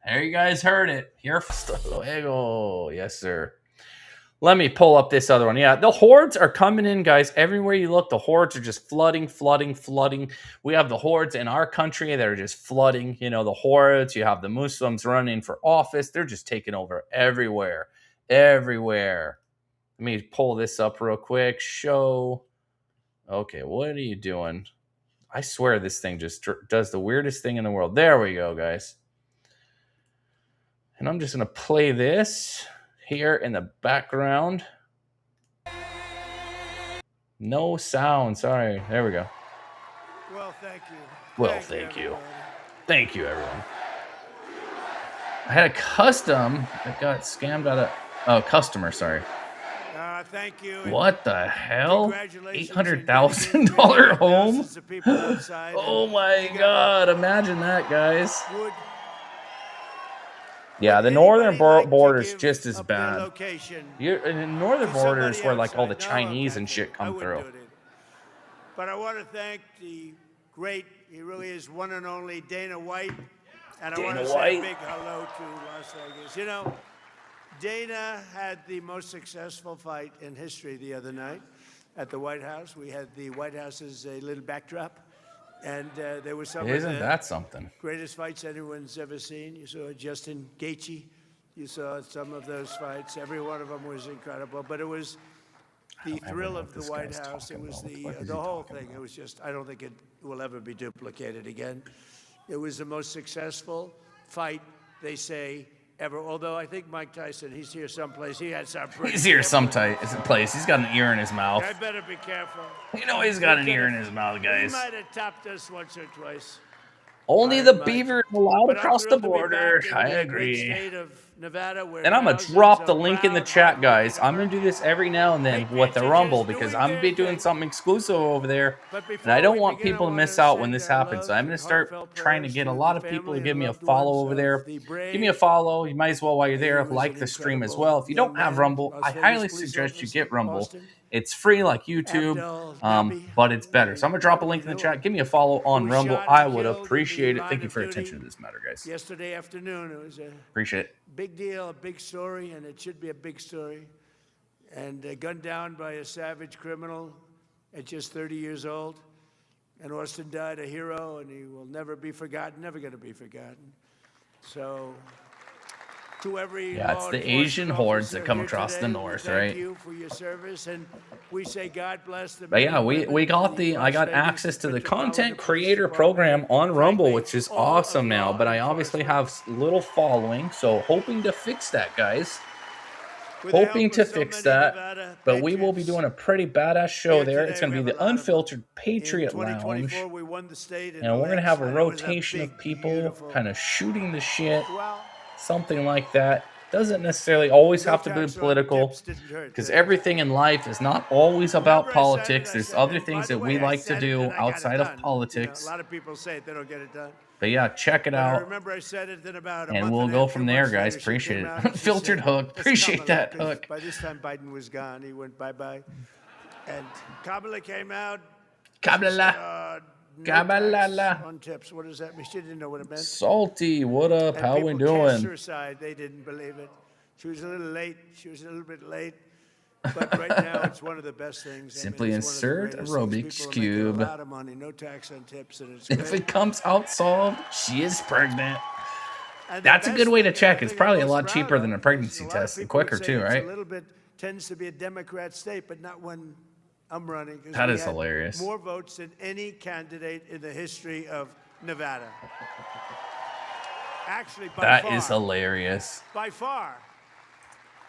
There, you guys heard it. Here, Luego. Yes, sir. Let me pull up this other one. Yeah, the hordes are coming in, guys. Everywhere you look, the hordes are just flooding. We have the hordes in our country that are just flooding. You know, the hordes. You have the Muslims running for office. They're just taking over everywhere. Let me pull this up real quick. Show. Okay, what are you doing? I swear this thing just does the weirdest thing in the world. There we go, guys. And I'm just going to play this here in the background. No sound. Sorry. There we go. Well, thank you. Thank you. Thank you, everyone. I had a custom that got scammed out of... Oh, customer, sorry. Thank you. What the hell? $800,000 home? Oh my God. Imagine that, guys. Yeah, the northern border is just as bad. And the northern border is where like all the Chinese and shit come through. But I want to thank the great, he really is one and only Dana White. And I want to say a big hello to Las Vegas. You know, Dana had the most successful fight in history the other night at the White House. We had the White House as a little backdrop, and there was some Isn't that something? Greatest fights anyone's ever seen. You saw Justin Gaethje. You saw some of those fights. Every one of them was incredible. But it was the thrill of the White House. It was the whole thing. It was just, I don't think it will ever be duplicated again. It was the most successful fight, they say, ever. Although I think Mike Tyson, he's here someplace. He had some. He's here someplace. He's got an ear in his mouth. I better be careful. You know he's got an ear in his mouth, guys. He might have topped us once or twice. Only the beaver allowed across the border. I agree. And I'm going to drop the link in the chat, guys. I'm going to do this every now and then with the Rumble because I'm going to be doing something exclusive over there. And I don't want people to miss out when this happens. So I'm going to start trying to get a lot of people to give me a follow over there. Give me a follow. You might as well, while you're there, like the stream as well. If you don't have Rumble, I highly suggest you get Rumble. It's free like YouTube, but it's better. So I'm going to drop a link in the chat. Give me a follow on Rumble. I would appreciate it. Thank you for your attention to this matter, guys. Yesterday afternoon, it was a appreciate it. Big deal, a big story, and it should be a big story. And gunned down by a savage criminal at just 30 years old. And Austin died a hero, and he will never be forgotten, never going to be forgotten. So... Yeah, it's the Asian hordes that come across the north, right? Thank you for your service, and we say God bless them. But yeah, I got access to the content creator program on Rumble, which is awesome now. But I obviously have little following, so hoping to fix that, guys. Hoping to fix that. But we will be doing a pretty badass show there. It's going to be the Unfiltered Patriot Lounge, and we're going to have a rotation of people kind of shooting the shit. Something like that. Doesn't necessarily always have to be political, because everything in life is not always about politics. There's other things that we like to do outside of politics. A lot of people say it, they don't get it done. But yeah, check it out. And we'll go from there, guys. Appreciate it. Unfiltered Hook. Appreciate that, Hook. By this time, Biden was gone. He went bye-bye. And Kamala came out. Kamala. Gabalala. On tips. What does that mean? She didn't know what it meant. Salty, what up? How we doing? Her side, they didn't believe it. She was a little late. She was a little bit late. But right now, it's one of the best things. Simply insert a Rubik's Cube. A lot of money, no tax on tips, and it's if it comes out solved, she is pregnant. That's a good way to check. It's probably a lot cheaper than a pregnancy test and quicker too, right? A little bit tends to be a Democrat state, but not when I'm running. That is hilarious. More votes than any candidate in the history of Nevada. Actually, by far. That is hilarious. By far.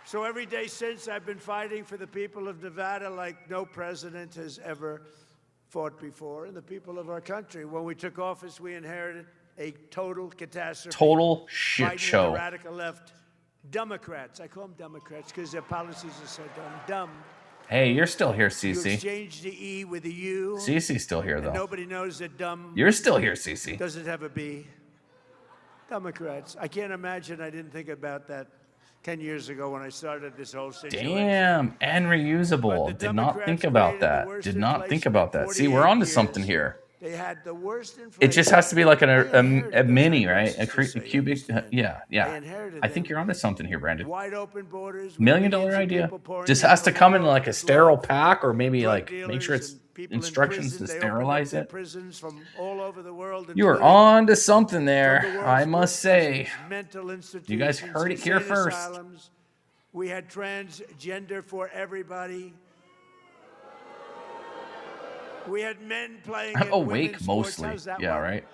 So every day since, I've been fighting for the people of Nevada like no president has ever fought before, and the people of our country. When we took office, we inherited a total catastrophe. Total shit show. The radical left. Democrats. I call them Democrats because their policies are so dumb. Hey, you're still here, You Cece. exchange the E with a U. Cece's still here, though. Nobody knows that dumb. You're still here, Cece. Doesn't have a B. Democrats. I can't imagine I didn't think about that 10 years ago when I started this whole situation. Damn, and reusable. Did not think about that. Did not think about that. See, we're onto something here. They had the worst inflation. It just has to be like a mini, right? A cubic. Yeah. I think you're onto something here, Brandon. Wide open borders. $1 million idea. Just has to come in like a sterile pack, or maybe like make sure it's instructions to sterilize it. You are on to something there, I must say. You guys heard it here first. We had transgender for everybody. We had men playing. I'm awake mostly. Yeah, right.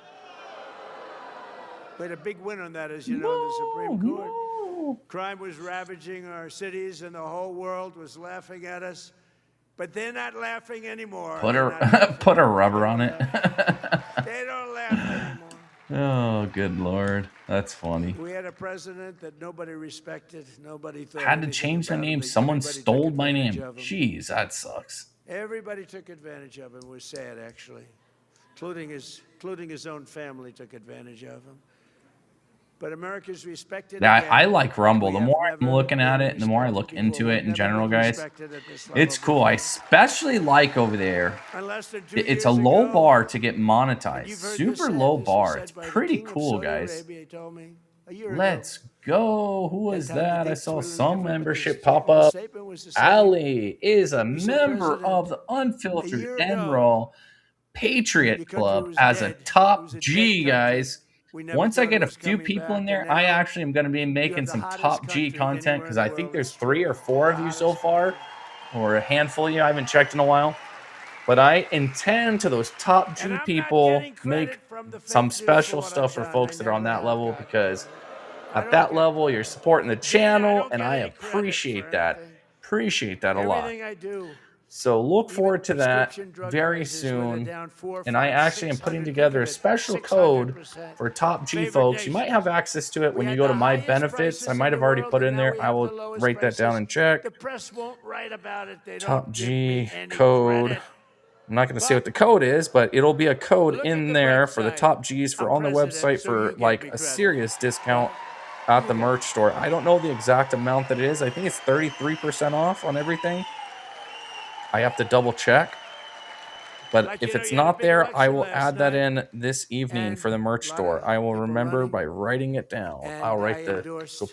We had a big win on that, as you know, in the Supreme Court. Crime was ravaging our cities, and the whole world was laughing at us. But they're not laughing anymore. Put a rubber on it. They don't laugh anymore. Oh, good Lord. That's funny. We had a president that nobody respected. Nobody thought. Had to change my name. Someone stole my name. Jeez, that sucks. Everybody took advantage of him. It was sad, actually, including his own family took advantage of him. But America's respected. Yeah, I like Rumble. The more I'm looking at it, and the more I look into it in general, guys, it's cool. I especially like over there. It's a low bar to get monetized. Super low bar. It's pretty cool, guys. Let's go. Who was that? I saw some membership pop up. Ali is a member of the Unfiltered Enroll Patriot Club as a top G, guys. Once I get a few people in there, I actually am going to be making some top G content, because I think there's 3 or 4 of you so far, or a handful of you. I haven't checked in a while. But I intend to those top G people make some special stuff for folks that are on that level, because At that level, you're supporting the channel, and I appreciate that. Appreciate that a lot. Everything I do. So look forward to that very soon. And I actually am putting together a special code for Top G folks. You might have access to it when you go to My Benefits. I might have already put in there. I will write that down and check. The press won't write about it. They Top don't G give me any code. credit. I'm not going to say what the code is, but it'll be a code in there for the Top Gs for on the website for like a serious discount at the merch store. I don't know the exact amount that it is. I think it's 33% off on everything. I have to double check. But if it's not there, I will add that in this evening for the merch store. I will remember by writing it down. I'll write go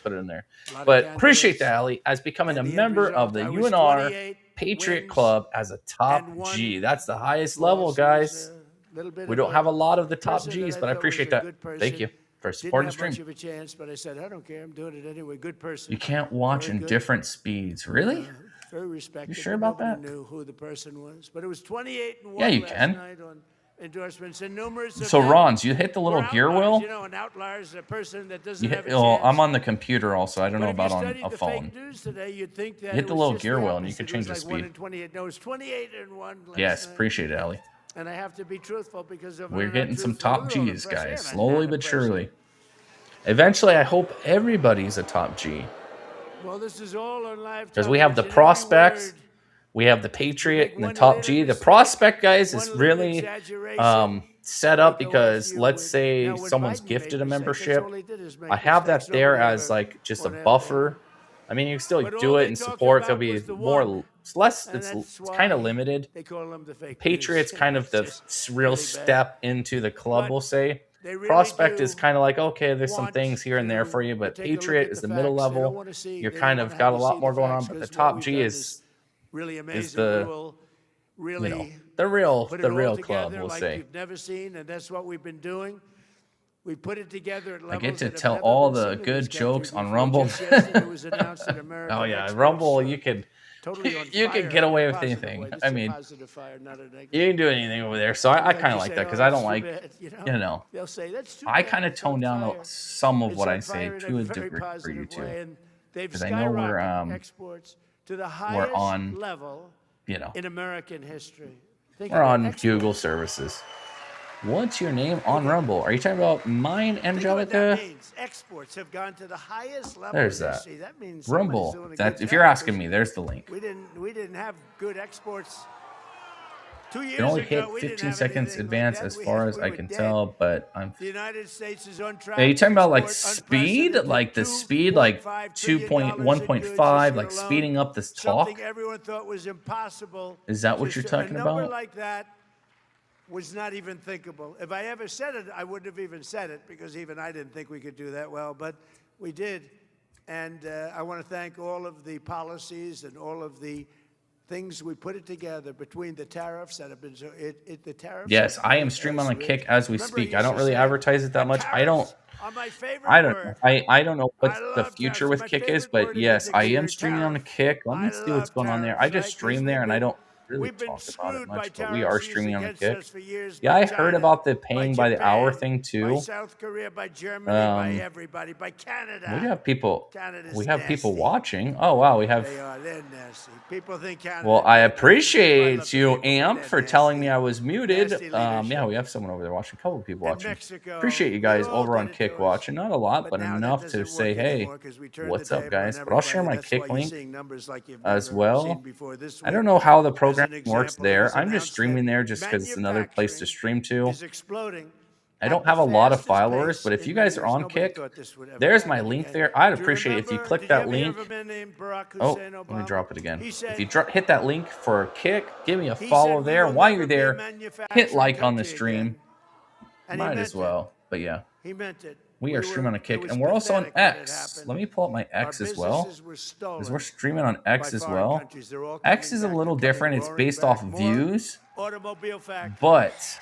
put it in there. But appreciate that, Ali, as becoming a member of the UNR Patriot Club as a Top G. That's the highest level, guys. We don't have a lot of the Top Gs, but I appreciate that. Thank you for supporting the stream. Didn't have much of a chance, but I said, I don't care. I'm doing it anyway. Good person. You can't watch in different speeds. Really? Very respected. You sure about that? Knew who the person was, but it was 28-1 yeah, you last can. night on endorsements and numerous. So Ron's, you hit the little gear wheel. You know, an outlier is a person that doesn't You have hit, a chance. I'm on the computer also. I don't know about on studied a the phone. fake news today, you'd think that You hit the it was little just gear the wheel and you opposite. can change It the was like 1 speed. in 28. No, it was 28-1. Yes, night. appreciate it, Ali. And I have to be truthful because of We're getting some top Gs, guys, Yeah, slowly but surely. Eventually, I hope everybody's a top G. Well, this is all on live. Because we have the prospects, we have the Patriot, and the top G. The prospect, guys, is really set up because let's say someone's gifted a membership. I have that there as like just a buffer. I mean, you can still do it and support. There'll be more, less. It's kind of limited. Patriot's kind of the real step into the club, we'll say. Prospect is kind of like, okay, there's some things here and there for you, but Patriot is the middle level. You're kind of got a lot more going on, but the top G is the the real club, we'll say. You've never seen, and that's what we've been doing. We put it together at I get levels to that have tell never all been the seen in good this jokes country on before. Rumble. Just yesterday it was announced that American Oh yeah, exports Rumble, are you can totally on you fire can get away with in a positive anything. way. This I is a mean, positive fire, not a negative. you can do anything over there. So I kind of like that because I don't like, bad, you know, They'll say, that's too I bad, kind of it's tone on down fire. some of It's what on I say fire in to a very degree for you positive too, way, and they've because I know we're skyrocketed exports to the highest on, level you know, in American history. Think we're about on exports. Google services. What's your name on Rumble? Are you talking about mine, Angelica? That means exports have gone to the highest level. There's in that. history. That means somebody's Rumble. doing a That good if you're job, asking because me, there's the link. We didn't have good exports. 2 years You can only ago, hit we didn't 15 have seconds anything advance like that. as We far had- as we I were can dead. tell, but I'm. The United States is on track. Are you talking about like to export speed, like the speed, like 2.1.5, like speeding up this talk? Something everyone thought was impossible. Is that what you're talking A number about? like that was not even thinkable. If I ever said it, I wouldn't have even said it because even I didn't think we could do that well, but we did. And I want to thank all of the policies and all of the things we put it together between the tariffs that have been the tariffs. Yes, I am streaming on Kick as we speak. I don't really advertise it that much. I don't know. I don't know what the future with Kick is, but yes, I am streaming on the Kick. Let me see what's going on there. I just stream there and I don't really talk about it much, but we are streaming on the Kick. Yeah, I heard about the paying by the hour thing too. By South Korea, by Germany, by everybody, by Canada. We have people. Canada's We have people nasty. watching. Oh wow, we have. They're nasty. People think Canada. Well, I appreciate you, Amp, for telling me I was muted. Yeah, we have someone over there watching. A couple of people watching. Appreciate you guys over on Kick watching. Not a lot, but enough to say, hey, what's up, guys? But I'll share my Kick link as well. I don't know how the program works there. I'm just streaming there just because it's another place to stream to. I don't have a lot of followers, but if you guys are on Kick, there's my link there. I'd appreciate it if you click that link. Oh, let me drop it again. If you hit that link for Kick, give me a follow there. While you're there, hit like on the stream. Might as well, but yeah. We are streaming on a Kick, and we're also on X. Let me pull up my X as well, because we're streaming on X as well. X is a little different. It's based off views, but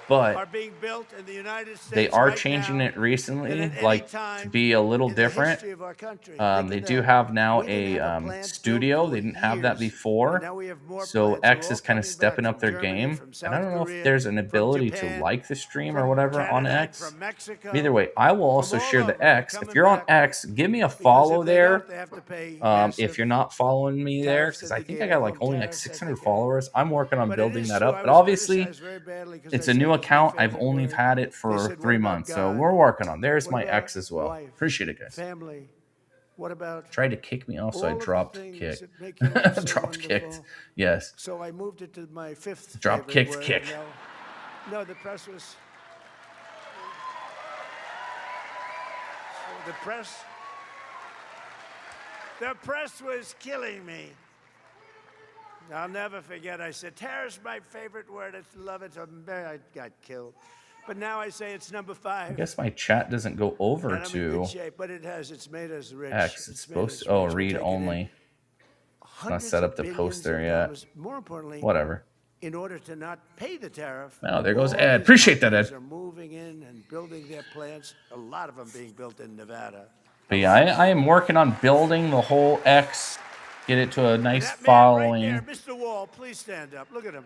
but are being built in the United States they are right changing now it recently, than at like any time to be a little in the different. history of our country. They do have now a studio. They didn't have that before. now we have more So plants. They're X all is kind of coming back stepping up from their Germany, game. from And South I don't know if Korea, there's an from ability Japan, to like the stream or from whatever on Canada, and X. from Mexico. Either way, I will also From all share over, the they're X. If coming you're on back X, give me a because follow if they there. don't, they have to pay If massive you're not following me there, tariffs because at I the think I gate, got I like call only them like tariffs at the 600 gate. followers. I'm working on But it building is that true. up. I But was obviously, criticized very badly 'cause it's I a said new it was my account. I've favorite only word. had it They for said, 3 "What about months. So God? we're working on. There's What my about X as well. wife, Appreciate it, guys. family? What about Tried to kick me off, so I all of the dropped things kick. that make your life so Dropped kicked. wonderful?" Yes. So I moved it to my fifth Drop favorite kicked word. kick. No, the press was. The press was killing me. I'll never forget. I said, "Terror's my favorite word. I love it." I got killed. But now I say it's number 5. I guess my chat doesn't go over And I'm in to good shape, but it's made us rich. X. It's made supposed us to. Oh, rich. We're read taking only. in It's not set up to post there yet. More importantly, Whatever. in order to not pay the tariff. Oh, there goes all Ed. these Appreciate that, companies Ed. are moving in and building their plants. A lot of them being built in Nevada. But yeah, I am working on building the whole X. Get it to a nice following. Right there, Mr. Wall, please stand up. Look at him.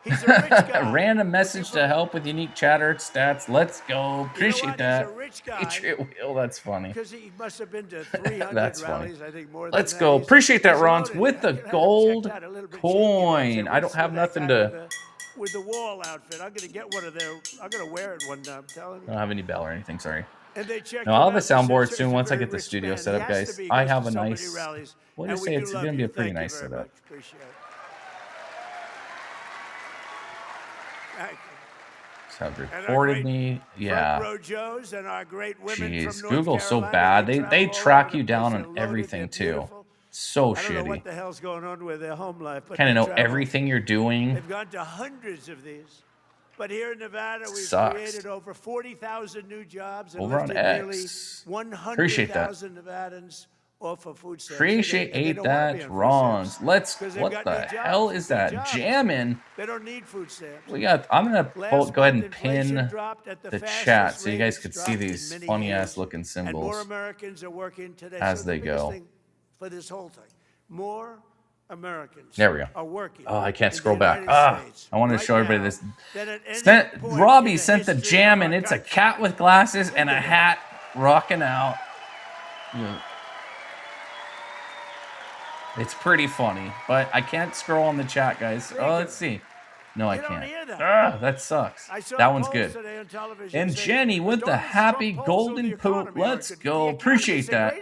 He's a rich guy. Random message to help with unique chatter stats. Let's go. Appreciate that. He's a rich guy. Patriot Wheel. That's funny. Because he must have been to 300 That's rallies, funny. I think more Let's than go. that. Appreciate that, He's Rons, loaded. with the gold coin. I don't have nothing to. With the Wall outfit, I'm gonna get one of their. I'm gonna wear it one time. I'm telling you. I don't have any bell or anything. Sorry. And they checked No, I'll have a him out. soundboard He's soon once I very get the rich studio man. set He up, has to guys. be. He I goes have to a so many nice. rallies. What do you And we say? do It's love going to be you. a pretty Thank you nice very setup. much. Appreciate it. Thank you. Have reported me. Yeah. Front row Joes and our great women from Jeez, North Google's so Carolina, bad. They track you down on everything too. So I don't know what shitty. the hell's going on with their home life. But Kind of they know travel. everything you're doing. They've gone to hundreds of these. But here in Nevada, we've Sucks. created over 40,000 new jobs and Over on lifted nearly X. 100,000 Nevadans off of food stamps. Appreciate that, Rons. Let's. What the hell is that? Jamming. They don't need food stamps. We got. I'm gonna go ahead and pin dropped at the chat so you guys could see these funny ass looking And more symbols Americans are working today. as So they the biggest go. thing for this whole thing, more Americans There we go. are working. Oh, I can't in the scroll back. United States I wanted to right show everybody now this. than at any point Robbie in the sent the history of jam, our and it's a country. cat with glasses and a hat rocking out. Yeah. It's pretty funny, but I can't scroll on the chat, guys. Oh, let's see. No, I can't. That sucks. That one's good. And Jenny with the happy golden poop. Let's go. Appreciate that.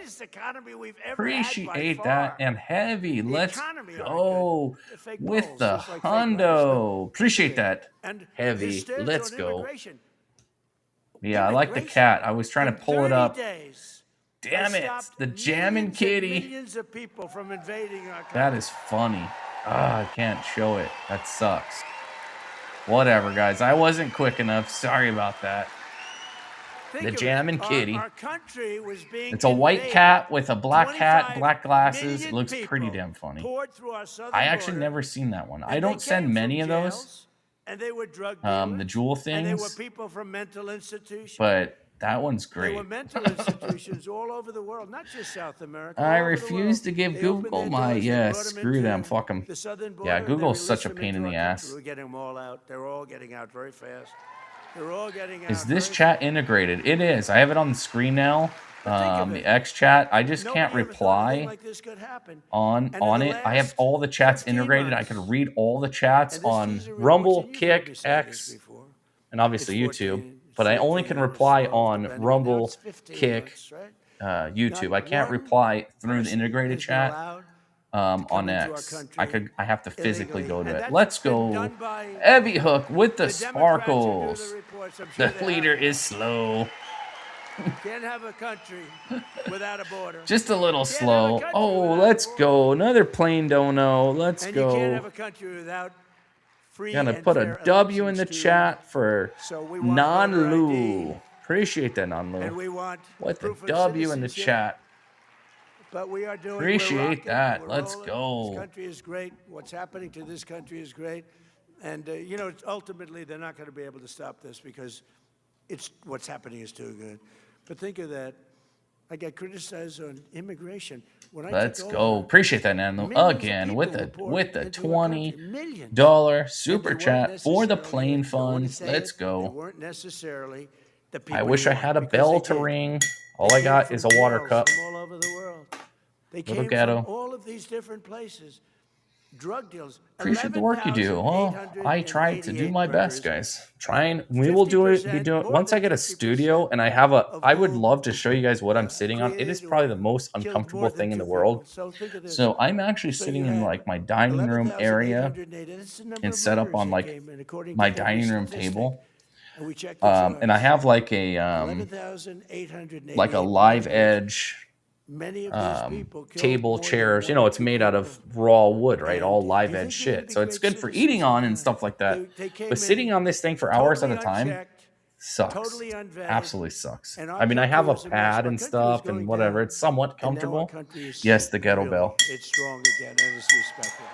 Appreciate that. And heavy. Let's go with the hundo. Appreciate that. Heavy. Let's go. Yeah, I like the cat. I was trying to pull it up. Damn it. The jamming kitty. Millions of people from invading our country. That is funny. I can't show it. That sucks. Whatever, guys. I wasn't quick enough. Sorry about that. The jammin' kitty. Our country was being It's a white cat with a black hat, black glasses. It looks pretty damn funny. I actually never seen that one. I don't send many of those. And they were drug The jewel and they were things. people from mental institutions. But that one's They great. were mental institutions all over the world, not just South America. I all over the refuse world. to give They opened Google their my doors, they yes. brought 'em Screw into them. Fuck them. the southern border, Yeah, and they Google's released such a them pain in into the our ass. country. We're getting them all out. They're all getting out very fast. They're all getting out. Is this very chat integrated? It is. I have it on the screen now. The X chat. I just can't reply like this could happen. on in the it. I have all the chats integrated. I months, can read all the chats on Rumble, Kick, X, and obviously YouTube. But I only can reply on Rumble, Kick, YouTube. I can't reply through the integrated chat on X. I have to physically go to it. Let's go. Evie Hook with the sparkles. The leader is slow. Can't have a country without a border. Just a little slow. Oh, let's go. Another plain dono. Let's And you can't go. have a country without free Gonna and put a fair W in the elections, too. chat for So we want voter Non-Lu. ID, Appreciate that, and Non-Lu. we want What the proof of W in the citizenship. chat. But we are doing. Appreciate we're rocking, that. we're Let's rolling. go. This country is great. What's happening to this country is great. And, you know, ultimately, they're not going to be able to stop this because what's happening is too good. But think of that. I got criticized on immigration. Let's go. Appreciate that, Nando. Again, with the $20 super chat for the plane funds. Let's go. They weren't necessarily the people I wish I had a bell to ring. All I got is a water cup. From all over the world. They Little came ghetto. from all of these different places. Drug deals. Appreciate the work you do. Well, I try to do my best, guys. We will do it. Once I get a studio and I would love to show you guys what I'm sitting on. It is probably the most uncomfortable thing in the world. So I'm actually sitting in like my dining room area and set up on like my dining room table. And I have like a live edge table, chairs, you know, it's made out of raw wood, right? All live edge shit. So it's good for eating on and stuff like that. But sitting on this thing for hours at a time sucks. Absolutely sucks. I mean, I have a pad and stuff and whatever. It's somewhat comfortable. Yes, the ghetto bell. It's strong again and it's respectable.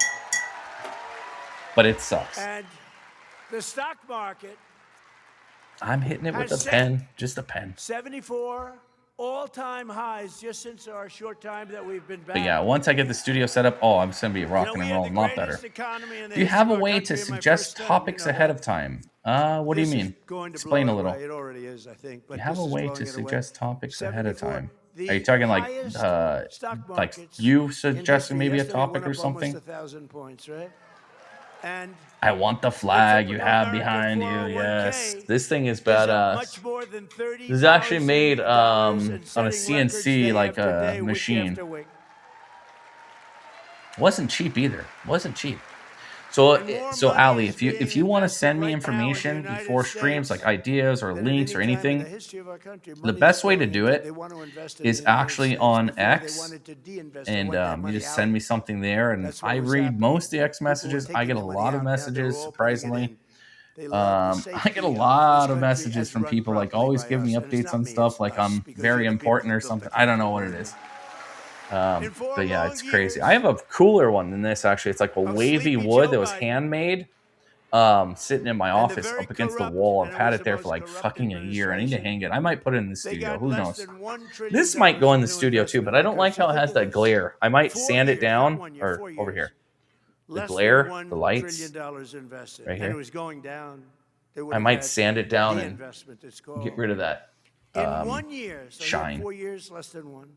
But it sucks. And the stock market, I'm hitting it with a pen, just a pen. 74 all-time highs just since our short time that we've been back. But yeah, once I get the studio set up, I'm just going to be rocking and rolling a lot better. Do you have a way to suggest topics ahead of time? What do you mean? Explain a little. It already is, I think. Do you have a way to suggest topics ahead of time? Are you talking like you suggesting maybe a topic or something? 1,000 points, right? And I want the flag you have behind you. Yes, this thing is badass. This is actually made on a CNC like a machine. Wasn't cheap either. Wasn't cheap. So Ali, if you want to send me information before streams, like ideas or links or anything, the best way to do it is actually on X, and you just send me something there, and I read most of the X messages. I get a lot of messages, surprisingly. I get a lot of messages from people like always giving me updates on stuff like I'm very important or something. I don't know what it is. But yeah, it's crazy. I have a cooler one than this, actually. It's like a wavy wood that was handmade, sitting in my office up against the wall. I've had it there for like fucking a year. I need to hang it. I might put it in the studio. Who knows? This might go in the studio too, but I don't like how it has that glare. I might sand it down, or over here. The glare, the lights, right here. I might sand it down and get rid of that in 1 year, so shine. 4 years, less than one.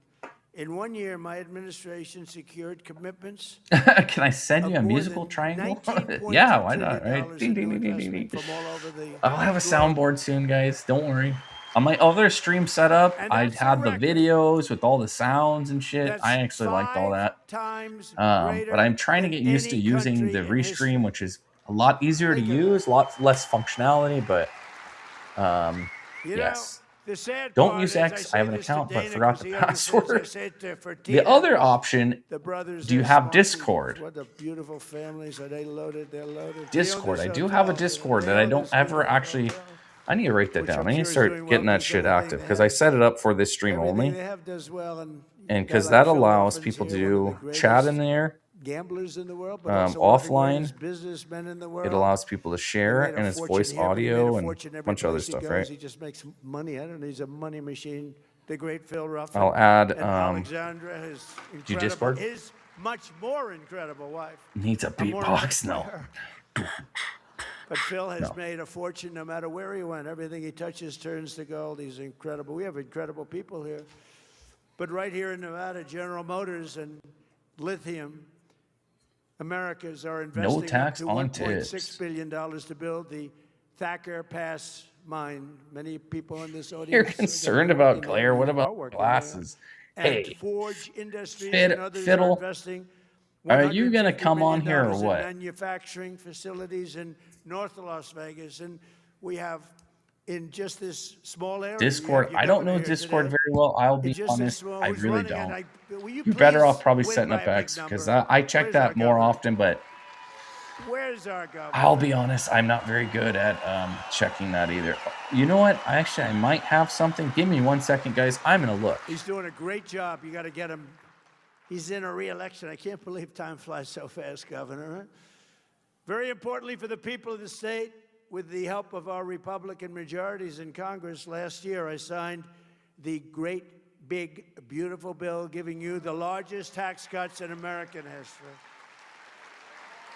In 1 year, my administration secured commitments. Can I send you a musical triangle? Yeah, why not? Right? Ding, ding, ding, ding, ding, ding. I'll have a soundboard soon, guys. Don't worry. On my other stream setup, I had the videos with all the sounds and shit. I actually liked all that. But I'm trying to get used to using the Restream, which is a lot easier to use, a lot less functionality, but yes. Don't use X. I have an account, but forgot the password. The other option, do you have Discord? What a beautiful families. Are they loaded? They're loaded. Discord. I do have a Discord that I don't ever actually... I need to write that down. I need to start getting that shit active because I set it up for this stream only. And because that allows people to chat in there. Gamblers in the world, but offline. Businessmen in the world. It allows people to share, and it's voice audio and a bunch of other stuff, right? He just makes money. I don't know. He's a money machine. The great Phil Ruffin. I'll add. Alexandra, his do you Discord? His much more incredible wife. Needs a beatbox, no. But Phil has made a fortune no matter where he went. Everything he touches turns to gold. He's incredible. We have incredible people here. But right here in Nevada, General Motors and lithium. Americans are investing $1.6 billion to build the Thacker Pass mine. Many people in this audience. You're concerned about glare. What about glasses? Hey, Forge Industries Fiddle. Are you gonna come on here or what? Manufacturing facilities in North Las Vegas, and we have in just this small area. Discord. I don't know Discord very well. I'll be honest. I really don't. You're better off probably setting up X because I check that more often. But where's our governor? I'll be honest. I'm not very good at checking that either. You know what? I might have something. Give me 1 second, guys. I'm gonna look. He's doing a great job. You got to get him. He's in a re-election. I can't believe time flies so fast, Governor. Very importantly for the people of the state, with the help of our Republican majorities in Congress last year, I signed the great, big, beautiful bill giving you the largest tax cuts in American history.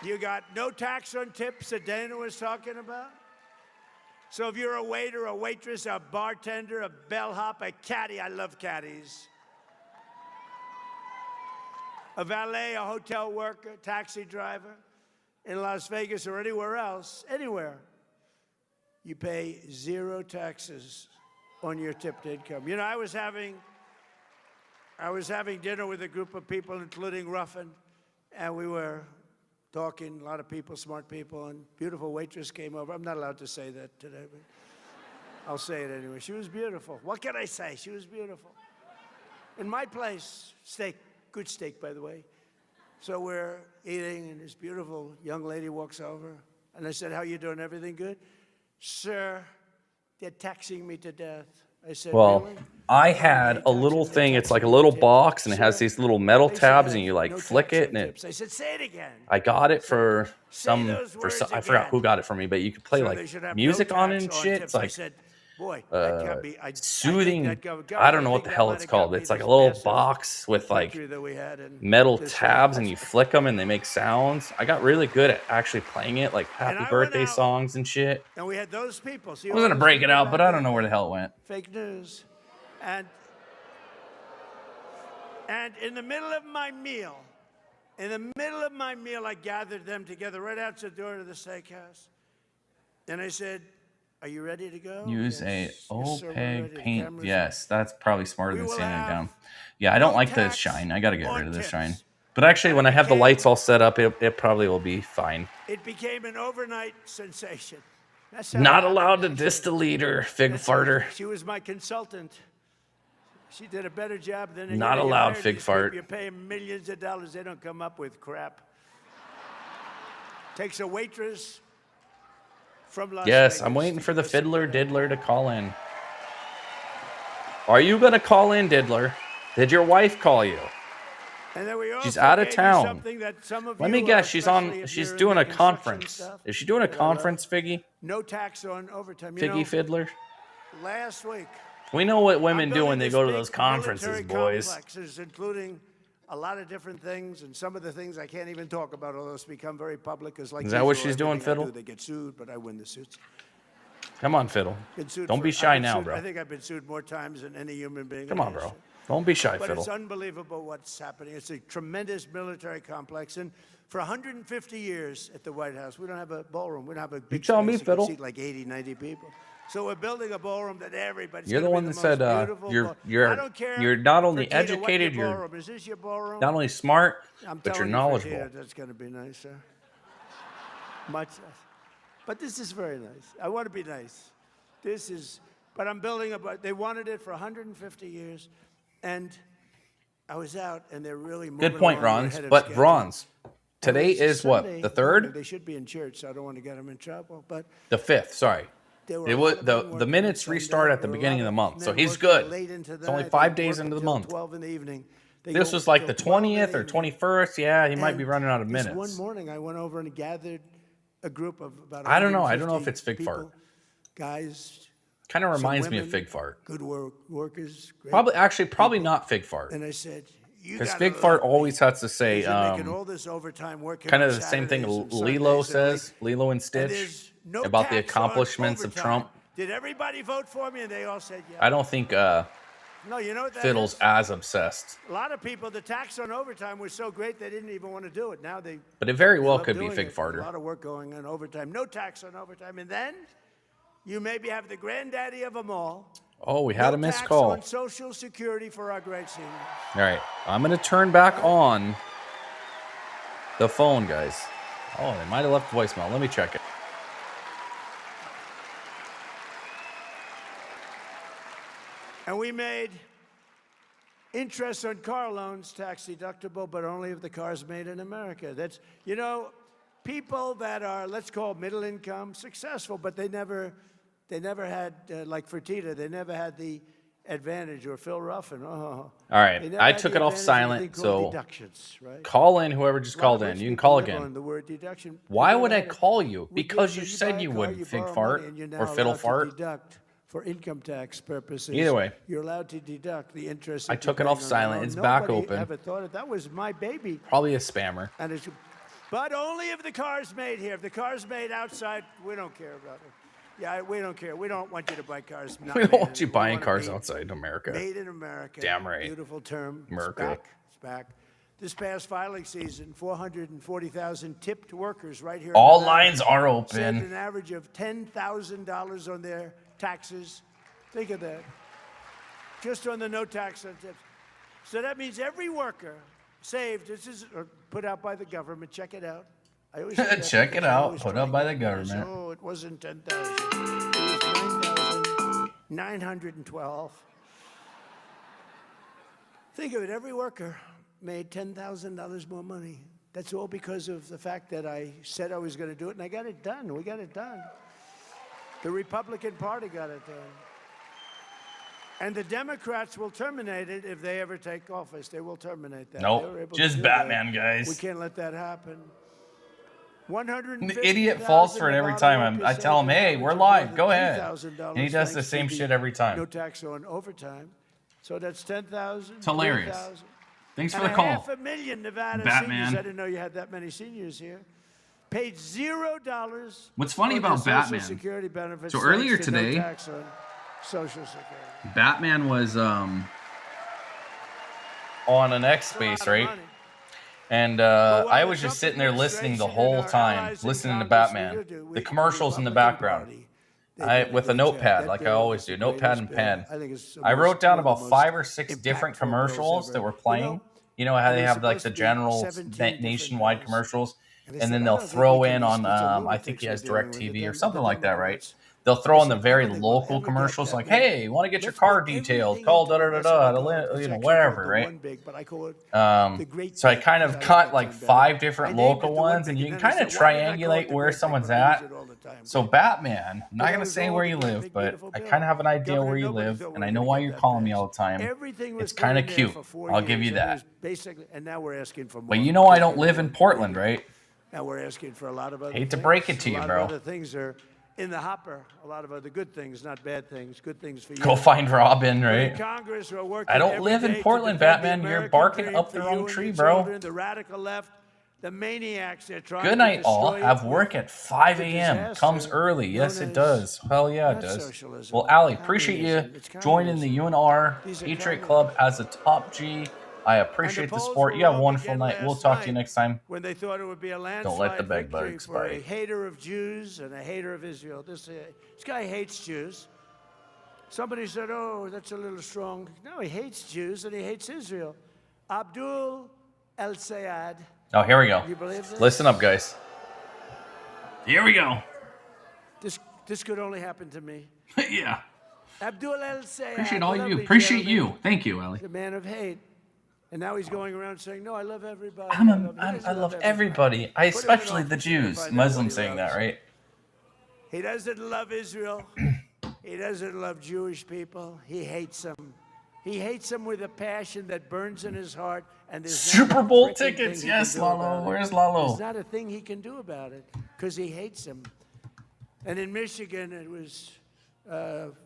You got no tax on tips that Dana was talking about. So if you're a waiter, a waitress, a bartender, a bellhop, a caddy, I love caddies, a valet, a hotel worker, taxi driver in Las Vegas or anywhere else, anywhere, you pay 0 taxes on your tipped income. You know, I was having dinner with a group of people, including Ruffin, and we were talking, a lot of people, smart people, and beautiful waitress came over. I'm not allowed to say that today, but I'll say it anyway. She was beautiful. What can I say? She was beautiful. In my place, steak, good steak, by the way. So we're eating, and this beautiful young lady walks over, and I said, how you doing? Everything good? Sir, they're taxing me to death. I said, well, really? I had a little thing. It's like a little box, and it has these little metal tabs, and you like flick it, and it. I said, say it again. I got it for some. I forgot who got it for me, but you could play like music on it and shit. It's like soothing. I don't know what the hell it's called. It's like a little box with like metal tabs, and you flick them, and they make sounds. I got really good at actually playing it, like happy birthday songs and shit. And we had those people. I was gonna break it out, but I don't know where the hell it went. Fake news. And in the middle of my meal, I gathered them together right outside the door to the steakhouse. And I said, are you ready to go? Use yes. a opaque paint. Yes, that's probably smarter than sanding it down. Yeah, I don't like the shine. I got to get rid of the shine. But actually, when I have the lights all set up, it probably will be fine. It became an overnight sensation. That's Not allowed to diss the leader, fig farter. She was my consultant. She did a better job than Not allowed, fig fart. You pay millions of dollars, they don't come up with crap. Takes a waitress from Las Vegas. I'm waiting for the fiddler diddler to call in. Are you going to call in, diddler? Did your wife call you? And then we She's out of town. Let me guess, she's doing a conference. Is she doing a conference, Figgy? No tax on overtime. Figgy fiddler? Last week. We know what women do when they go to those conferences, boys. Complexes, including a lot of different things, and some of the things I can't even talk about, although it's become very public. Is that what she's doing, Fiddle? They get sued, but I win the suits. Come on, Fiddle. Don't be shy now, bro. I think I've been sued more times than any human being. Come on, bro. Don't be shy, but Fiddle. It's unbelievable what's happening. It's a tremendous military complex, and for 150 years at the White House, we don't have a ballroom. We don't have a big tell me, space that Fiddle. can seat like 80, 90 people. So we're building a ballroom that everybody's. You're the one that said you're not only educated, you're is this your ballroom? not only smart, but you're knowledgeable. Fertitta, that's going to be nice, sir. Much, but this is very nice. I want to be nice. But I'm building they wanted it for 150 years, and I was out, and they're really moving. Good point, Rons. But Rons, today is what, the 3rd? They should be in church, so I don't want to get them in trouble. But the 5th. Sorry. It was the minutes restart at the beginning of the month, so he's good. It's only 5 days into the month. 12 in the evening. This was like the 20th or 21st. Yeah, he might be running out of minutes. One morning, I went over and gathered a group of about. I don't know. I don't know if it's fig fart. Guys. Kind of reminds me of fig fart. Good workers. Great probably not fig fart. And I said, because fig fart always has to say all this overtime work kind of the same thing Lilo says, Lilo and Stitch, about the accomplishments of Trump. Did everybody vote for me? And they all said yes. I don't think no, you know what that Fiddle's is? As obsessed. A lot of people, the tax on overtime was so great they didn't even want to do it. Now But it very well could be fig farter. A lot of work going on overtime. No tax on overtime. And then you maybe have the granddaddy of them all. Oh, we had a missed call. On Social Security for our great seniors. All right, I'm going to turn back on the phone, guys. Oh, they might have left voicemail. Let me check it. And we made interest on car loans tax deductible, but only if the car's made in America. That's, people that are, let's call middle income, successful, but they never had, like Fertitta, they never had the advantage, or Phil Ruffin. All right, I took it off silent, so right? Call in whoever just called in. You can call again. Why would I call you? Because you said you would, Fig Fart, or Fiddle Fart. For income tax purposes, either way, you're allowed to deduct the interest. I took it off silent. It's back open. Ever thought it? That was my baby. Probably a spammer. And it's, but only if the car's made here. If the car's made outside, we don't care about it. Yeah, we don't care. We don't want you to buy cars. We don't want you buying cars outside America. Made in America. Damn right. Beautiful term. America. It's back. This past filing season, 440,000 tipped workers right here. All lines are open. Saved an average of $10,000 on their taxes. Think of that. Just on the no tax on tips. So that means every worker saved, this is put out by the government, check it out. I always check it out, put out by the government. Oh, it wasn't 10,000. It was 9,912. Think of it, every worker made $10,000 more money. That's all because of the fact that I said I was going to do it, and I got it done. We got it done. The Republican Party got it done. And the Democrats will terminate it if they ever take office. They will terminate that. Nope, just Batman, guys. We can't let that happen. The idiot falls for it every time. I tell him, hey, we're live, go ahead. And he does the same shit every time. No tax on overtime. So that's 10,000. It's hilarious. 3,000. Thanks for the call. 500,000 Nevada Batman. seniors. I didn't know you had that many seniors here. Paid $0. What's funny about Batman? Security benefits, so earlier to today, no tax on Social Security. Batman was on an X space, right? And I was just sitting there listening the whole time, listening to Batman. The commercials in the background. With a notepad, like I always do, notepad and pen. I wrote down about 5 or 6 different commercials that were playing. You know how they have like the general nationwide commercials, and then they'll throw in on, I think he has DirecTV or something like that, right? They'll throw in the very local commercials like, hey, you want to get your car detailed, call da-da-da-da, you know, whatever, right? So I kind of cut like 5 different local ones, and you can kind of triangulate where someone's at. So Batman, I'm not going to say where you live, but I kind of have an idea where you live, and I know why you're calling me all the time. It's kind of cute. I'll give you that. But you know I don't live in Portland, right? Now we're asking for a lot of other Hate to break it to you, bro. A lot of other things are in the hopper. A lot of other good things, not bad things. Good things for you. Go find Robin, right? Congress are working I don't live in Portland, Batman. You're barking up the wrong tree, bro. The radical left, the maniacs, they're trying Good night, all. I have work at 5 a.m. Comes early. Yes, it does. Hell yeah, it does. Well, Allie, appreciate you joining the UNR Patriot Club as a top G. I appreciate the support. You have a wonderful night. We'll talk to you next time. When they thought it would be a landslide, don't let the bed bugs bite. A hater of Jews and a hater of Israel. This guy hates Jews. Somebody said, "Oh, that's a little strong." No, he hates Jews and he hates Israel. Abdul El-Sayed. Oh, here we go. You believe this? Listen up, guys. Here we go. This could only happen to me. Yeah. Abdul El-Sayed. Appreciate all of you. Appreciate you. Thank you, Allie. The man of hate. And now he's going around saying, "No, I love everybody." I love everybody. Especially the Jews. Muslims saying that, right? He doesn't love Israel. He doesn't love Jewish people. He hates them. He hates them with a passion that burns in his heart. And there's Super Bowl tickets. Yes, Lalo. Where's Lalo? There's not a thing he can do about it because he hates them. And in Michigan, it was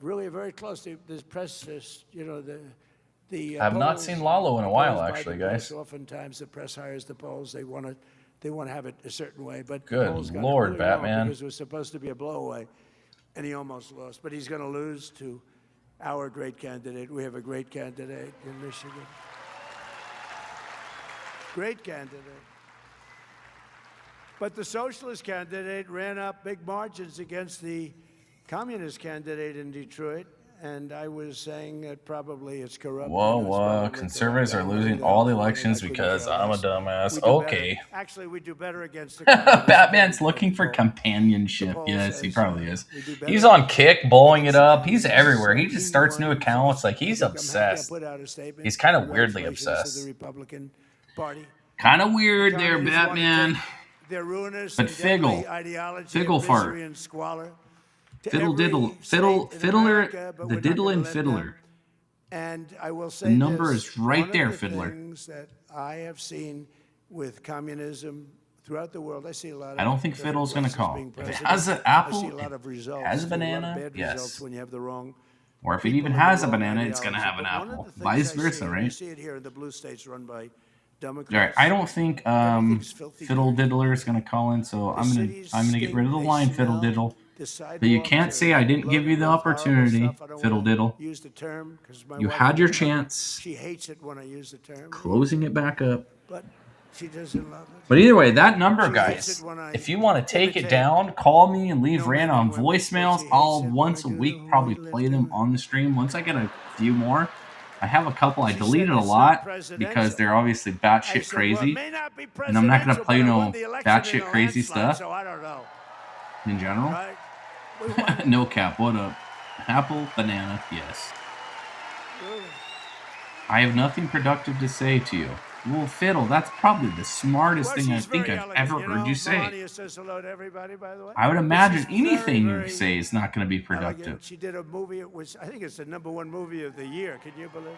really very close. The press, you know, I've not seen Lalo in a while, actually, guys. Oftentimes, the press hires the polls. They want to have it a certain way, but good Lord, Batman, because it was supposed to be a blowaway, and he almost lost. But he's going to lose to our great candidate. We have a great candidate in Michigan. Great candidate. But the socialist candidate ran up big margins against the communist candidate in Detroit. And I was saying that probably it's corrupt. Whoa. Conservatives are losing all the elections because I'm a dumbass. Okay. Actually, we do better against the Batman's looking for companionship. Yes, he probably is. He's on Kick, blowing it up. He's everywhere. He just starts new accounts. Like, he's obsessed. He's kind of weirdly obsessed. Kind of weird there, Batman. But Figgle fart. Fiddle diddle, fiddler, the diddle and fiddler. And I will say the number this, is right one there, of the Fiddler. things that I have seen with communism throughout the world, I see a lot of. I don't think Fiddle's going to call. If it has an apple, has a banana, yes. When you have the wrong. Or if it even has a banana, it's going to have an apple. Vice versa, right? You see it here in the blue states run by Democrats. All right, I don't think Fiddle Diddler is going to call in, so I'm gonna get rid of the line, Fiddle Diddle. But you can't say I didn't give you the opportunity, Fiddle Diddle. You had your chance. She hates it when I use the term. Closing it back up. But she doesn't love it. But either way, that number, guys, if you want to take it down, call me and leave random voicemails. I'll once a week probably play them on the stream. Once I get a few more, I have a couple I deleted a lot because they're obviously batshit crazy. And I'm not going to play no batshit crazy stuff in general. No cap, what up? Apple, banana, yes. I have nothing productive to say to you. Well, Fiddle, that's probably the smartest thing I think I've ever heard you say. I would imagine anything you say is not going to be productive. She did a movie, it was, I think it's the #1 movie of the year, can you believe?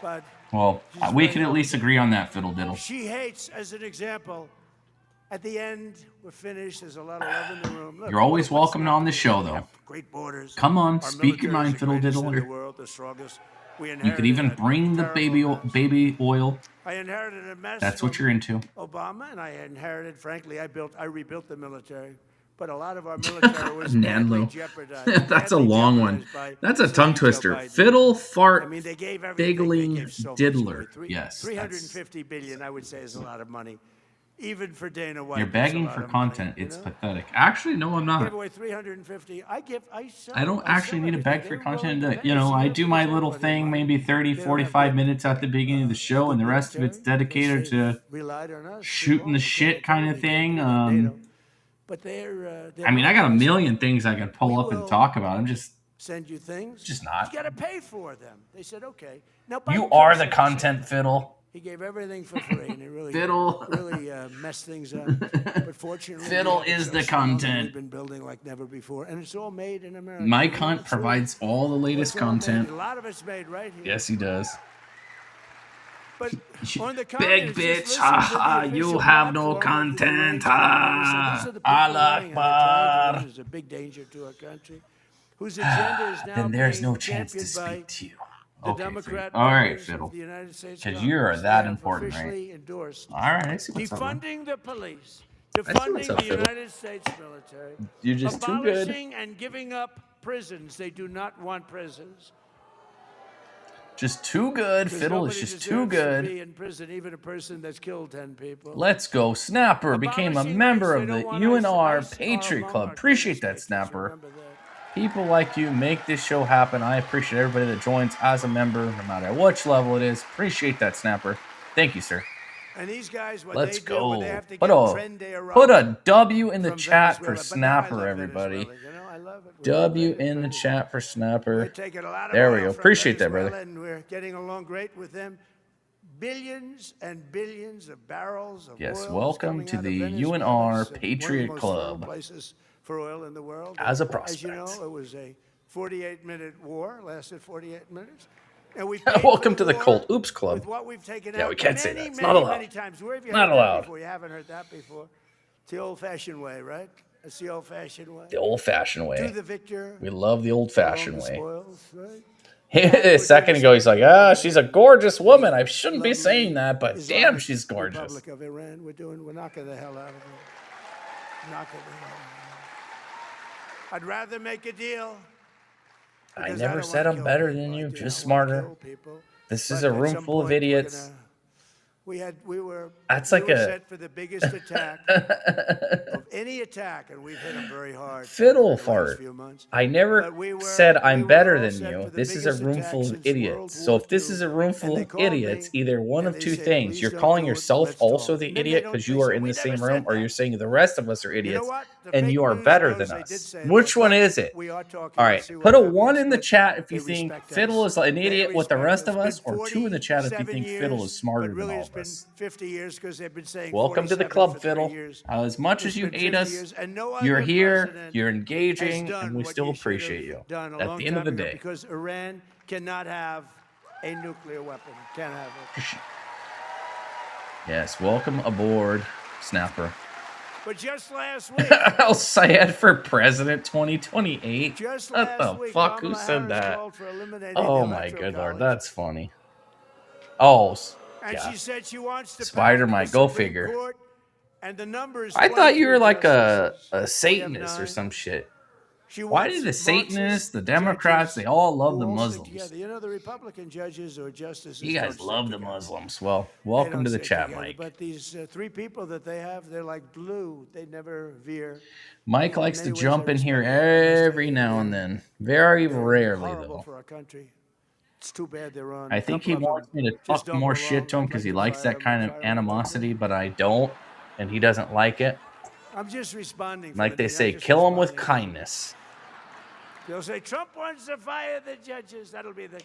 But well, we can at least agree on that, Fiddle Diddle. She hates, as an example, at the end, we're finished, there's a lot of love in the room. Look, you're always welcome on the show, though. Great borders. Come on, speak your mind, Fiddle Diddle. You could even bring the baby oil. I inherited a mess. That's what you're into. Obama, and I inherited, frankly, I rebuilt the military. But a lot of our military was Nanlo. jeopardized. That's a long one. That's a tongue twister. Fiddle, fart, figgling, diddler. Yes. 350 billion, I would say, is a lot of money. Even for Dana White. You're begging for content. It's pathetic. Actually, no, I'm not. Give away 350. I don't actually need to beg for content. I do my little thing, maybe 30, 45 minutes at the beginning of the show, and the rest of it's dedicated to shooting the shit kind of thing. I mean, I got a million things I can pull up and talk about. I'm just send you things. Just not. You got to pay for them. They said, okay. Now, you are the content, Fiddle. He gave everything for free, and it really, Fiddle. really messed things up. But fortunately, Fiddle is the content. We've been building like never before, and it's all made in America. Mike Hunt provides all the latest content. A lot of it's made right here. Yes, he does. But on the big bitch, haha, you have no content. Allah Akbar. This is a big danger to our country. Whose agenda is now then there's no chance to speak to you. Okay, all right, Fiddle. Because you are that important, right? All right, I see what's up. Defunding the police, defunding the United States military, you're just too good. Abolishing and giving up prisons. They do not want prisons. Just too good. Fiddle is just too good. To be in prison, even a person that's killed 10 people. Let's go. Snapper became a member of the UNR Patriot Club. Appreciate that, Snapper. People like you make this show happen. I appreciate everybody that joins as a member, no matter which level it is. Appreciate that, Snapper. Thank you, sir. And these guys, let's go. Put a W in the chat for Snapper, everybody. W in the chat for Snapper. There we go. Appreciate that, brother. And we're getting along great with them. Billions and billions of barrels of yes, oil welcome to the UNR Patriot Club. For oil in the world. As a prospect. As you know, it was a 48-minute war, lasted 48 minutes. And we welcome to the Colt Oops Club. Yeah, we can't say that. It's not allowed. Many times. Where have you not heard allowed. That before? You haven't heard that before. It's the old-fashioned way, right? It's the old-fashioned way. The old-fashioned way. To the victor. We love the old-fashioned way. Spoils, right? A second ago, he's like, she's a gorgeous woman. I shouldn't be saying that, but damn, she's gorgeous. Republic of Iran. We're knocking the hell out of it. Knocking the hell out of it. I'd rather make a deal. I never said I'm better than you, just smarter. This is a room full of idiots. We were set for the biggest attack of any attack, and we've hit them very hard. Fiddle fart. I never said I'm better than you. This is a room full of idiots. So if this is a room full of idiots, either one of two things. You're calling yourself also the idiot because you are in the same room, or you're saying the rest of us are idiots. and you are better than us. Which one is it? All right, put a 1 in the chat if you think Fiddle is an idiot with the rest of us, or 2 in the chat if you think Fiddle is smarter than all of us. 50 years because they've been saying welcome to the club, Fiddle. As much as you hate us, you're here, you're engaging, and we still appreciate you. At the end of the day. Because Iran cannot have a nuclear weapon. Can't have it. Yes, welcome aboard, Snapper. But just last week, El-Sayed for president 2028. Just what the week, fuck? Kamala Who said Harris that? called for eliminating Oh the my Electoral good lord, College. that's funny. Oh, And yeah. she said she wants to Spider pack might the go Supreme figure. Court, and the numbers I thought you were like a justices. Satanist or 9. some shit. She Why wants do the Satanists, the Democrats, judges they all love who the all stick Muslims? together. You know, the Republican judges or justices. You guys don't love stick the together. Muslims. Well, They welcome don't to the stick chat, together. Mike. But these 3 people that they have, they're like glue. They never veer. Mike And likes in to many ways, jump I in here respect them. I must tell every you, now and they're- then. Very they're rarely, horrible though. for our country. It's too bad they're on. I think he Couple of wants them me to just talk don't more belong. shit to him I'd because like he to likes fire that him, kind of fire him, but animosity, but I don't, and he doesn't like it. I'm just responding. for Like the they thing. I'm say, just kill him with responding. kindness. They'll say Trump wants to fire the judges. That'll be the.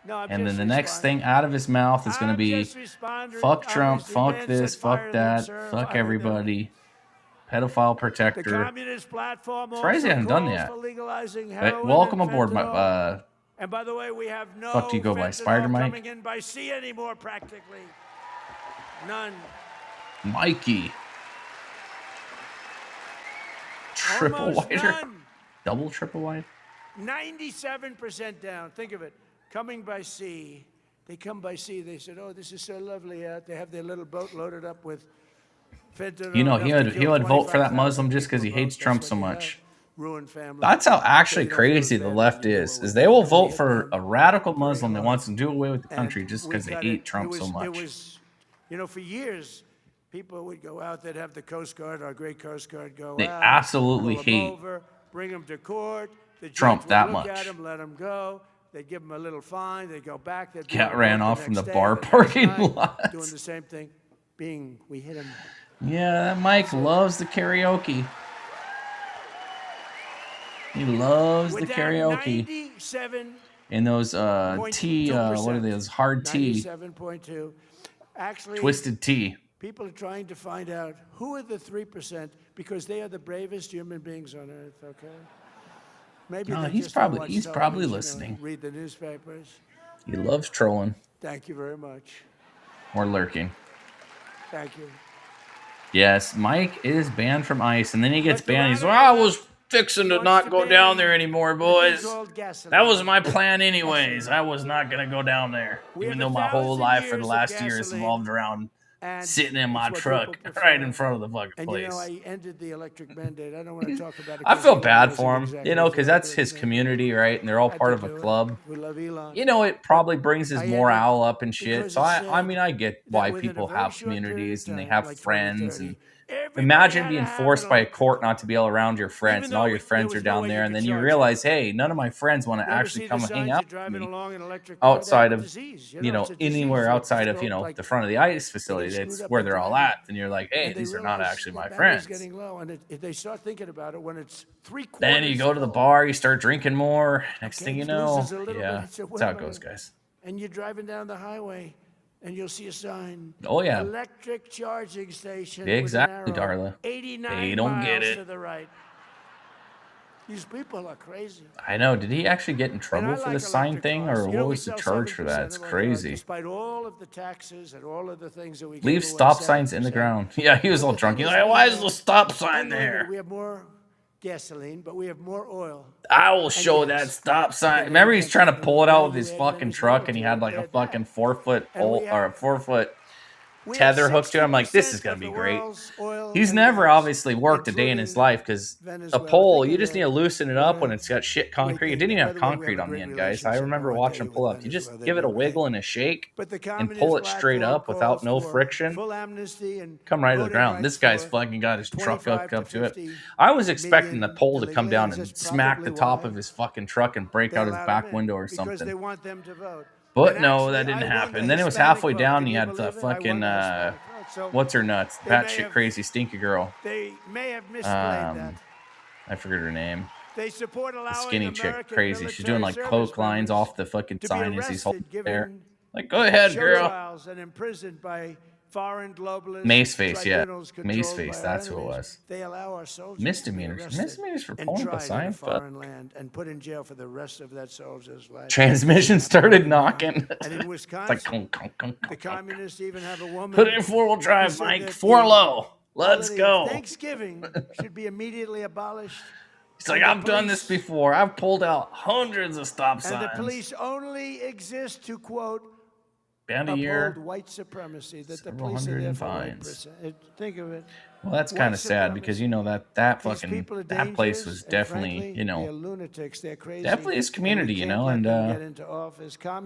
No, I'm And just then the next responding. thing out of his mouth is going to I'm be, just responding. fuck Trump, Obviously, fuck man this, said fire fuck them, that, sir, fuck fire them. everybody, pedophile The protector. Communist platform Surprised he also hadn't done calls that. for legalizing Hey, heroin welcome and aboard, fentanyl. And by the way, we have no fuck do you go by, fentanyl Spider Mike? coming in by sea anymore, practically. None. Mikey. Triple Almost wider? none. Double triple wide? 97% down. Think of it. Coming by sea. They come by sea. They said, oh, this is so lovely out. They have their little boat loaded up with fentanyl. You know, enough to he kill would vote for that 25,000 Muslim just because he people. hates That's Trump what so you much. have. Ruined families. That's how actually So you don't crazy feel the bad left when you do is it with they will them. vote We for had a them radical very Muslim that low. wants to do away with the And country just we because they got hate it. Trump It so much. was, you know, for years, people would go out. They'd have the Coast Guard, our great Coast Guard, go They out. absolutely pull 'em hate over, bring them to court. The judge Trump would that look much. At them, let them go. They'd give them a little fine. They'd go back. They'd be Cat on ran court off from next the day, bar next parking night, lot. doing the same thing. We hit him. Yeah, that Mike loves the karaoke. He loves the karaoke. 97. And those tea, what are they? Those hard tea, 97.2. Actually, twisted tea. people are trying to find out who are the 3% because they are the bravest human beings on earth. Okay. Maybe No, they he's just don't probably- watch he's probably television or listening. Read the newspapers. He loves trolling Thank you very much. or lurking. Thank you. Yes, Mike is banned from ICE, and then he gets banned. He's like, I was fixing to not go down there anymore, boys. That was my plan anyways. I was not going to go down there, even though my whole life for the last year is involved around sitting in my truck right in front of the fucking And place. you know, I ended the electric mandate. I don't want to talk about it. I 'cause feel Elon bad wasn't for him, exactly you know, as because that's his community, right? And they're all part of a club. We love Elon. You know, it probably brings his I morale up and shit. because So it I said mean, I get why within a people very have short period of communities and they time, have like friends. 2030, And everybody imagine had being to have forced an by a court not to be able around your friends, and all your friends there are was no down way there, you and could then you charge realize, hey, none of my friends want to You ever actually see come the and hang signs out you're with driving me along an electric car? They outside have a of, disease. you know, it's a disease. anywhere It's outside of, called, you know, like, the front of the ICE they facility. get That's screwed up where with they're all battery. at, and you're like, hey, And they these are not realize actually the my battery's friends. getting low, and they start thinking about it when it's 3/4. Then you go to the bar, you start drinking more. Next thing you it know, loses a little bit. yeah, It's a that's how it whatever. goes, guys. And you're driving down the highway, and you'll see a sign. Oh, yeah. Electric charging station. Exactly, with an arrow, Darla. 89 They don't miles get it. to the right. These people are crazy. I know. Did he actually get in trouble I for like the sign electric thing, cars. or You know, what we was the sell charge for that? 7% It's of our cars, crazy. Despite all of the taxes and all of the things that we Leave give away, stop signs in the 7%. ground. Yeah, he was all But the drunk. thing He's is, like, we why is have- the stop sign unbelievable. there? We have more gasoline, but we have more oil. I will And show gas. that stop sign. Remember, he's trying to pull it out with his fucking truck, and he had like a fucking 4-foot pole or a 4-foot tether hooked to him. I'm like, this is gonna be great. He's never obviously worked a day in his life because a pole, you just need to loosen it up when it's got shit concrete. It didn't even have concrete on the end, guys. I remember watching him pull up. You just give it a wiggle and a shake and pull it straight up without no friction. Full amnesty and Come right to the ground. This guy's fucking got his truck hooked up to it. I was expecting the pole to come down and smack the top of his fucking truck and break out his back window or because they something. want them to vote. But And no, actually, that didn't I won happen. the And then it was Hispanic halfway vote. down, Can and he you had the believe it? I won fucking the Hispanic vote. So what's her nuts? Batshit crazy stinky girl. They may have misplayed that. I forget her name. They support allowing the skinny American chick, crazy. She's doing like cloak lines off the fucking sign as he's holding there. Like, go ahead, girl. Trials and imprisoned by foreign globalists. Maceface, yeah. Maceface, that's who it was. They allow our soldiers Misdemeanors. Misdemeanors for pulling up a sign. Foreign land and put in jail for the rest of that soldier's life. Transmission started knocking. And in Wisconsin, the communists even have a woman. Put it in four-wheel drive, Mike. 4 low. Let's go. Thanksgiving should be immediately abolished. He's like, I've done this before. I've pulled out hundreds of stop signs. And the police only exist to, quote, Band a year, uphold white supremacy. That the police are there for fines. Think of it. Well, that's kind of sad because you know that fucking that place was definitely, frankly, you know, they're lunatics. They're crazy. definitely his community, you know, and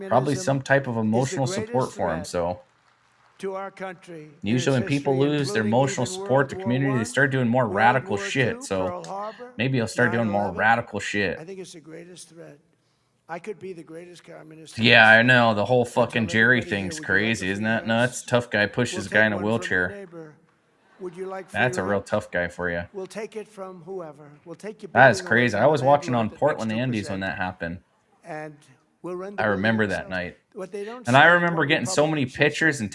probably some type of emotional support for him. So to our country, usually when people lose their emotional support, the community, they start doing more radical shit. So maybe he'll start doing more radical shit. I think it's the greatest threat. I could be the greatest communist. Yeah, I know. The whole fucking Jerry thing's crazy. Isn't that nuts? Tough guy pushes a guy in a wheelchair. Would you like That's a real tough guy for you. We'll take it from whoever. We'll take you. That is crazy. I was watching on Portland Andes when that happened. And we'll run I remember that night. And I remember getting so many pictures and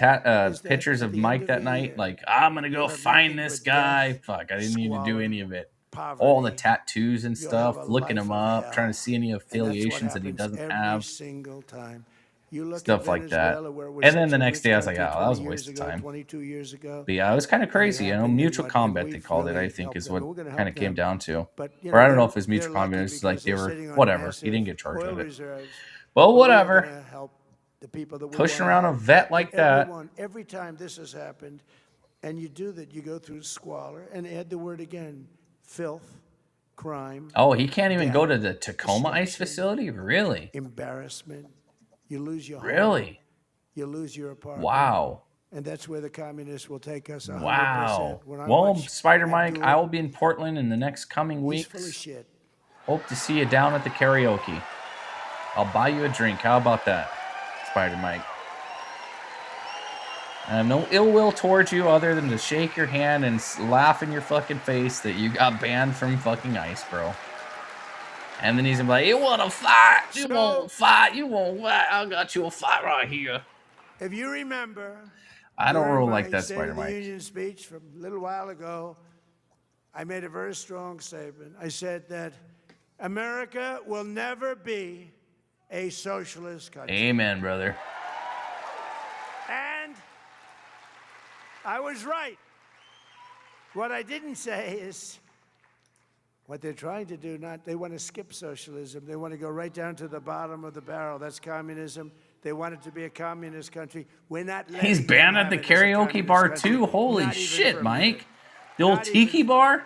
pictures of Mike that night. Like, I'm going to go find this guy. Fuck, I didn't need to do any of it. All the tattoos and stuff, looking him up, trying to see any affiliations that he doesn't have. Stuff like that. And then the next day I was like, oh, that was a waste of time. But yeah, it was kind of crazy. You know, mutual combat, they called it, I think, is what kind of came down to. Or I don't know if it was mutual combat. It was like they were, whatever. He didn't get charged with it. Well, whatever. Pushing around a vet like that. Every time this has happened, and you do that, you go through squalor, and add the word again. Filth, crime. Oh, he can't even go to the Tacoma ICE facility? Really? Embarrassment. You lose your home. Really? You lose your apartment. Wow. And that's where the communists will take us 100%. Wow. Well, Spider Mike, I will be in Portland in the next coming weeks. Full of shit. Hope to see you down at the karaoke. I'll buy you a drink. How about that, Spider Mike? I have no ill will towards you other than to shake your hand and laugh in your fucking face that you got banned from fucking ICE, bro. And then he's gonna be like, you want to fight? You won't fight. You won't fight. I got you a fight right here. If you remember, I don't roll like that, Spider Mike. Union speech from a little while ago, I made a very strong statement. I said that America will never be a socialist country. Amen, brother. And I was right. What I didn't say is what they're trying to do, they want to skip socialism. They want to go right down to the bottom of the barrel. That's communism. They want it to be a communist country. We're not. He's banned at the karaoke bar too. Holy shit, Mike. The old tiki bar?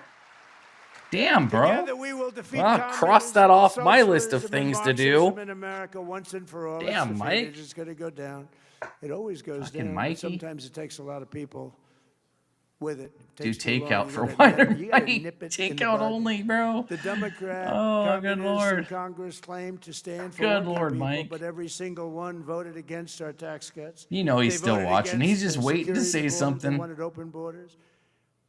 Damn, bro. Well, I'll cross that off my list of things to do. In America once and for all. Damn, Mike. It's going to go down. It always goes down. Mikey. Sometimes it takes a lot of people with it. Do takeout for wider Mike. Takeout only, bro. The Democrat good Lord. Congress claimed to stand for good Lord, people, Mike. But every single one voted against our tax cuts. You know he's still watching. He's just waiting to say something. They wanted open borders.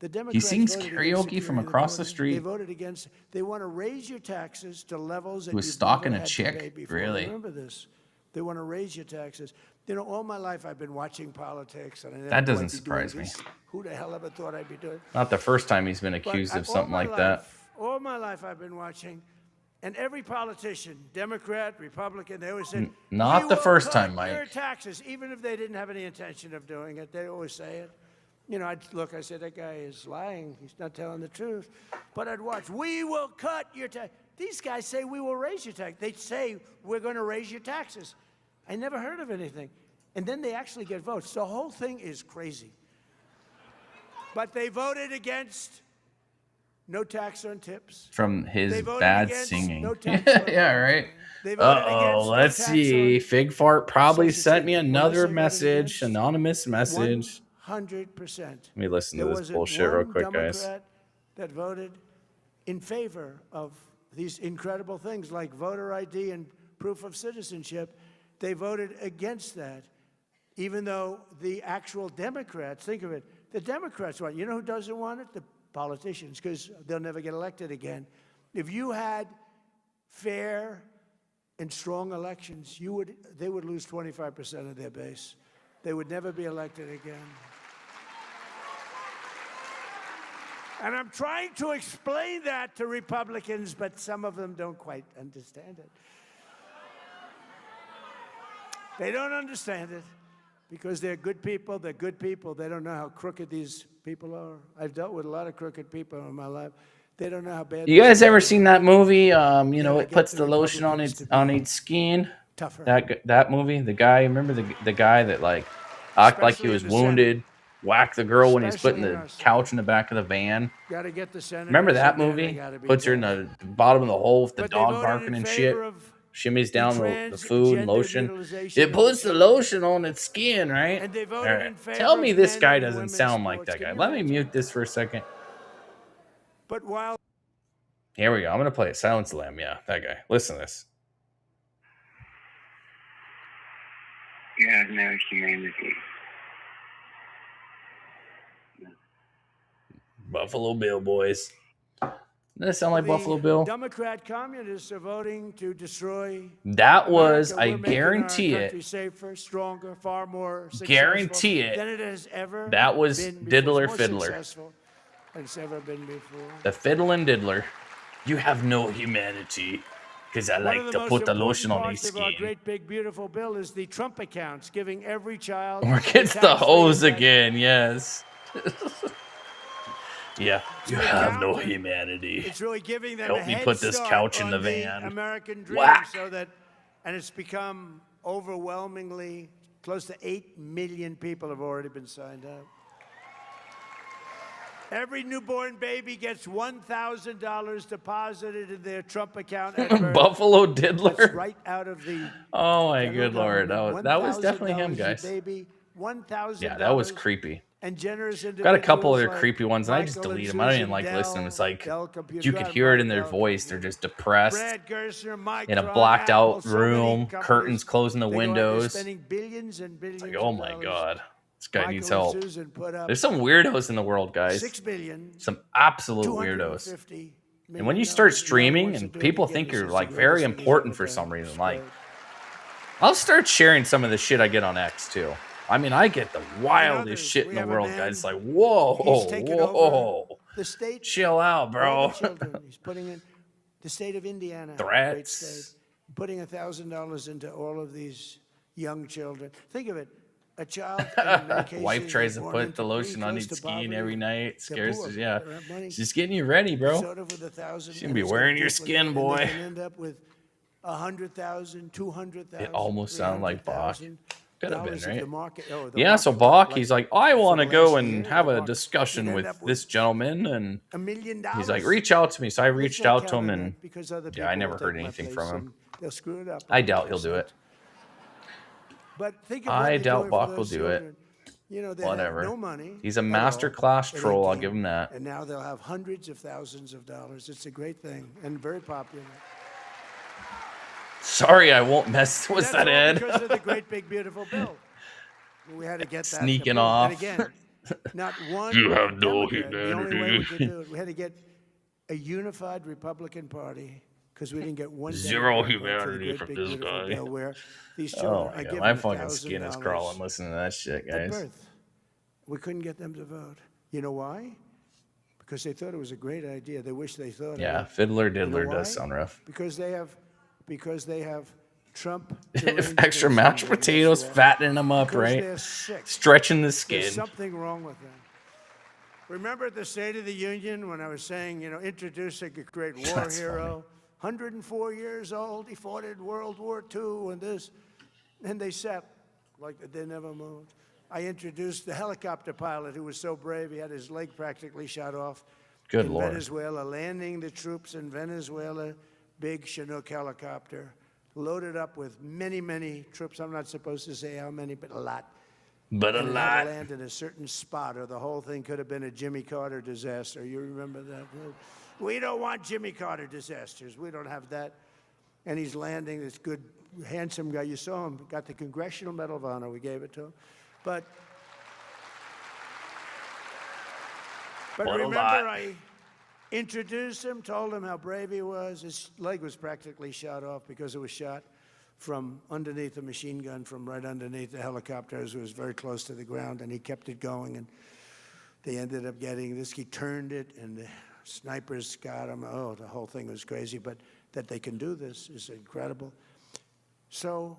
The he sings karaoke from across the street. They voted against. They want to raise your taxes to levels that was stalking a chick. Really? Remember this. They want to raise your taxes. You know, all my life I've been watching politics. And that doesn't surprise me. Who the hell ever thought I'd be doing? Not the first time he's been accused of something like that. All my life I've been watching, and every politician, Democrat, Republican, they always said, not the first time, Mike. Your taxes, even if they didn't have any intention of doing it, they always say it. You know, I said, that guy is lying. He's not telling the truth. But I'd watch, we will cut your tax. These guys say we will raise your tax. They say we're going to raise your taxes. I never heard of anything. And then they actually get votes. The whole thing is crazy. But they voted against no tax on tips. From his bad singing. No yeah, right. Uh-oh, let's see. Fig Fart probably sent me another message, anonymous message. 100%. Let me listen to this bullshit real quick, guys. That voted in favor of these incredible things like voter ID and proof of citizenship. They voted against that. even though the actual Democrats, think of it, the Democrats want it. You know who doesn't want it? The politicians, because they'll never get elected again. If you had fair and strong elections, they would lose 25% of their base. They would never be elected again. And I'm trying to explain that to Republicans, but some of them don't quite understand it. They don't understand it because they're good people. They're good people. They don't know how crooked these people are. I've dealt with a lot of crooked people in my life. They don't know how bad. You guys ever seen that movie? It puts the lotion on its skin. Tougher. That movie. The guy, remember the guy that like acted like he was wounded, whacked the girl when he's putting the couch in the back of the van. Gotta get the senators. Remember that movie? Puts her in the bottom of the hole with the dog barking and shit. Shimmies down the food and lotion. It puts the lotion on its skin, right? And they All voted right. in favor Tell me of this men guy and doesn't women's sound like sports. that guy. Can you Let me imagine? mute this for a second. But while Here we go. I'm going to play it. Silence the Lamb. Yeah, that guy. Listen to this. You have no humanity. Buffalo Bill, boys. Doesn't that sound like the Buffalo Bill? Democrat communists are voting to destroy. That was, America. I We're making guarantee our it. country safer, stronger, far more successful Guarantee it. than it has ever That was been before. Diddler It's more Fiddler. successful than it's ever been before. The fiddling diddler. You have no humanity. Because I One like of to most put the important lotion on parts his of our skin. great big beautiful bill is the Trump accounts, giving every child. Or gets the hose again, yes. Yeah, you have no humanity. It's really giving them Help a me head put this start couch in on the van. American dream, Whack. so that, and it's become overwhelmingly close to 8 million people have already been signed up. Every newborn baby gets $1,000 deposited in their Trump account at birth. Buffalo Diddler. That's right out of the. Oh my federal good lord, government. that was definitely him, $1,000 a guys. Baby, $1,000. Yeah, that was creepy. And generous Got a couple individuals other like creepy ones, and I just Michael delete and them. I don't Susan even like Dell, listening. It's like Dell Computer you could Drive, hear it in Mike their Dell voice. They're just depressed Brad Gerstner, Mike in a Tron, blacked Apple, out so many room, companies, curtains closing the they go out there windows. spending billions and billions Like, oh of my dollars. god, this guy Michael needs and help. Susan put up There's some weirdos in the world, guys. $6 billion, Some absolute weirdos. $250 And when you million. start No one streaming wants to and do it people again. think This you're is like the very greatest thing he's important ever for some done. reason, It's like great. I'll start sharing some of the shit I get on X too. I mean, I get the wildest others, shit in we the have a world, man, guys. It's like, whoa, he's taken over whoa. the state, Chill out, all bro. the children. He's putting in the state of Indiana, great Threats. state, putting $1,000 into all of these young children. Think of it. A child, in many cases, Wife tries is to born put into the lotion on close its to skin poverty. every night. They're Scares poor. us, yeah. They don't have money. She's getting you ready, bro. Sort of with 1,000, She's and gonna be it's wearing your duplicate, skin, and boy. They can end up with 100,000, 200,000. It almost sounded like Bach. Could have been, dollars of right? the market. Oh, the Yeah, so market, Bach, like, he's like, I want to the go last and year, have the a market, discussion you'd end with up with this gentleman, and $1 million. he's like, reach out to me. So I reached Let's not out to him, count on and that, because other yeah, I people never will heard take my anything place from him. and they'll screw it up. I doubt he'll do it. But think of what I they're doubt doing for Bach will those do it. children. You know, they Whatever. have no money. He's a at master all class in troll. I'll Indiana, give him that. And now they'll have hundreds of thousands of dollars. It's a great thing and very popular. Sorry, I won't mess. Was That's that all Ed? because of the great big beautiful bill. We had to get that Sneaking approved. off. And again, not one. You have no Democrat. The only way we could humanity. do it, we had to get a unified Republican Party because we didn't get one. Zero Democrat vote for the humanity great from big this beautiful guy. bill where these children Oh are my god, given my fucking skin is $1,000 crawling listening to that shit, at guys. birth. We couldn't get them to vote. You know why? Because they thought it was a great idea. They wish they thought. Yeah, of it. Fiddler You Diddler know does why? sound rough. Because they have Trump. If extra mashed potatoes, fattening them up, Because right? they're sick. Stretching the skin. There's something wrong with them. Remember at the State of the Union when I was saying, introducing a great war That's hero, 104 years old, he fought in World War II and this, and they sat like they never moved. I introduced the helicopter pilot who was so brave he had his leg practically shot off. Good in Lord. Venezuela, landing the troops in Venezuela, big Chinook helicopter, loaded up with many, many troops. I'm not supposed to say how many, but a lot. But a And it had lot. to land in a certain spot, or the whole thing could have been a Jimmy Carter disaster. You remember that? We don't want Jimmy Carter disasters. We don't have that. And he's landing this good handsome guy. You saw him, got the Congressional Medal of Honor. We gave it to him. But remember, I introduced him, told him how brave he was. His leg was practically shot off because it was shot from underneath a machine gun, from right underneath the helicopters. It was very close to the ground, and he kept it going. And they ended up getting this. He turned it, and the snipers got him. Oh, the whole thing was crazy. But that they can do this is incredible. So